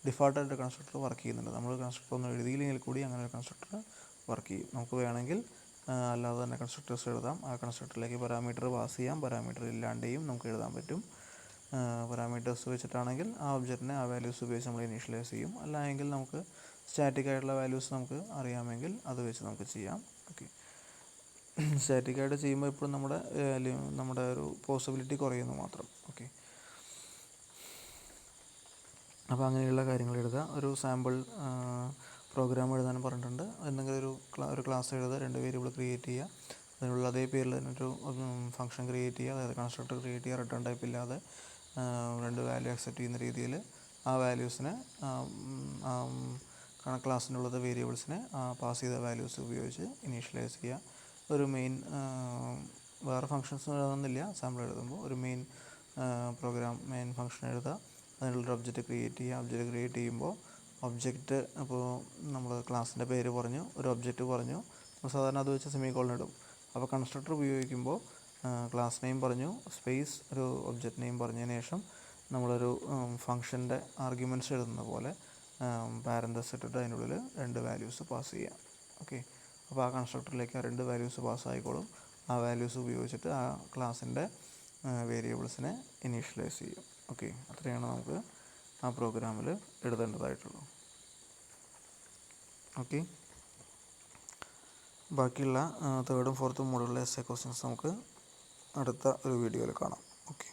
S1: ഡിഫോൾട്ടായിട്ട് കൺസ്ട്രക്ടർ വർക്ക് ചെയ്യുന്നുണ്ട്. നമ്മൾ കൺസ്ട്രക്ടർ ഒന്നും എഴുതിയില്ലെങ്കിൽ കൂടി അങ്ങനെ ഒരു കൺസ്ട്രക്ടർ വർക്ക് ചെയ്യും. നമുക്ക് വേണമെങ്കിൽ അല്ലാതെ തന്നെ കൺസ്ട്രക്ടേഴ്സ് എഴുതാം. ആ കൺസ്ട്രക്ടറിലേക്ക് പാരാമീറ്റർ പാസ് ചെയ്യാം, പാരാമീറ്റർ ഇല്ലാണ്ടെയും നമുക്ക് എഴുതാൻ പറ്റും. പാരാമീറ്റേഴ്സ് വെച്ചിട്ടാണെങ്കിൽ ആ ഒബ്ജക്റ്റിനെ ആ വാല്യൂസ് ഉപയോഗിച്ച് നമ്മൾ ഇനീഷ്യലൈസ് ചെയ്യും. അല്ലായെങ്കിൽ നമുക്ക് സ്റ്റാറ്റിക് ആയിട്ടുള്ള വാല്യൂസ് നമുക്ക് അറിയാമെങ്കിൽ അത് വെച്ച് നമുക്ക് ചെയ്യാം. ഓക്കെ, സ്റ്റാറ്റിക്കായിട്ട് ചെയ്യുമ്പോൾ എപ്പോഴും നമ്മുടെ ഒരു പോസിബിലിറ്റി കുറയുന്നു മാത്രം. ഓക്കെ, അപ്പോൾ അങ്ങനെയുള്ള കാര്യങ്ങൾ എഴുതുക. ഒരു സാമ്പിൾ പ്രോഗ്രാം എഴുതാൻ പറഞ്ഞിട്ടുണ്ട്. എന്തെങ്കിലും ഒരു ക്ലാസ് എഴുതുക, രണ്ട് വേരിയബിൾ ക്രിയേറ്റ് ചെയ്യുക, അതിനുള്ള അതേ പേരിൽ അതിനൊരു ഫംഗ്ഷൻ ക്രിയേറ്റ് ചെയ്യുക, അതായത് കൺസ്ട്രക്ടർ ക്രിയേറ്റ് ചെയ്യുക, റിട്ടേൺ ടൈപ്പ് ഇല്ലാതെ രണ്ട് വാല്യൂ അക്സെപ്റ്റ് ചെയ്യുന്ന രീതിയിൽ ആ വാല്യൂസിനെ ക്ലാസ്സിൻ്റെ ഉള്ളത് വേരിയബിൾസിനെ പാസ് ചെയ്ത വാല്യൂസ് ഉപയോഗിച്ച് ഇനീഷ്യലൈസ് ചെയ്യുക. ഒരു മെയിൻ വേറെ ഫങ്ഷൻസ് എഴുതുന്നില്ല, സാമ്പിൾ എഴുതുമ്പോൾ ഒരു മെയിൻ ഫങ്ഷൻ എഴുതുക, അതിനുള്ളൊരു ഒബ്ജക്റ്റ് ക്രിയേറ്റ് ചെയ്യുക. ഒബ്ജക്റ്റ് ക്രിയേറ്റ് ചെയ്യുമ്പോൾ ഒബ്ജക്റ്റ് അപ്പോൾ നമ്മൾ ക്ലാസ്സിൻ്റെ പേര് പറഞ്ഞു, ഒരു ഒബ്ജക്റ്റ് പറഞ്ഞു, സാധാരണ അത് വെച്ച് സെമിക്കോളൻ ഇടും. അപ്പോൾ കൺസ്ട്രക്ടർ ഉപയോഗിക്കുമ്പോൾ ക്ലാസ് നെയിം പറഞ്ഞു, സ്പേസ് ഒരു ഒബ്ജക്റ്റ് നെയിം പറഞ്ഞതിന് ശേഷം നമ്മളൊരു ഫങ്ഷൻ്റെ ആർഗ്യുമെൻറ്റ്സ് എഴുതുന്ന പോലെ പാരന്തസ് ഇട്ടിട്ട് അതിനുള്ളിൽ രണ്ട് വാല്യൂസ് പാസ് ചെയ്യാം. ഓക്കെ, അപ്പോൾ ആ കൺസ്ട്രക്ടറിലേക്ക് ആ രണ്ട് വാല്യൂസ് പാസ് ആയിക്കോളും. ആ വാല്യൂസ് ഉപയോഗിച്ചിട്ട് ആ ക്ലാസ്സിൻ്റെ വേരിയബിൾസിനെ ഇനീഷ്യലൈസ് ചെയ്യും. ഓക്കെ, അത്രയാണ് നമുക്ക് ആ പ്രോഗ്രാമിൽ എഴുതേണ്ടതായിട്ടുള്ളൂ. ഓക്കെ, ബാക്കിയുള്ള തേർഡും ഫോർത്തും മോഡുകളിലെ എസ്സേ ക്വസ്റ്റ്യൻസ് നമുക്ക് അടുത്ത ഒരു വീഡിയോയിൽ കാണാം. ഓക്കെ.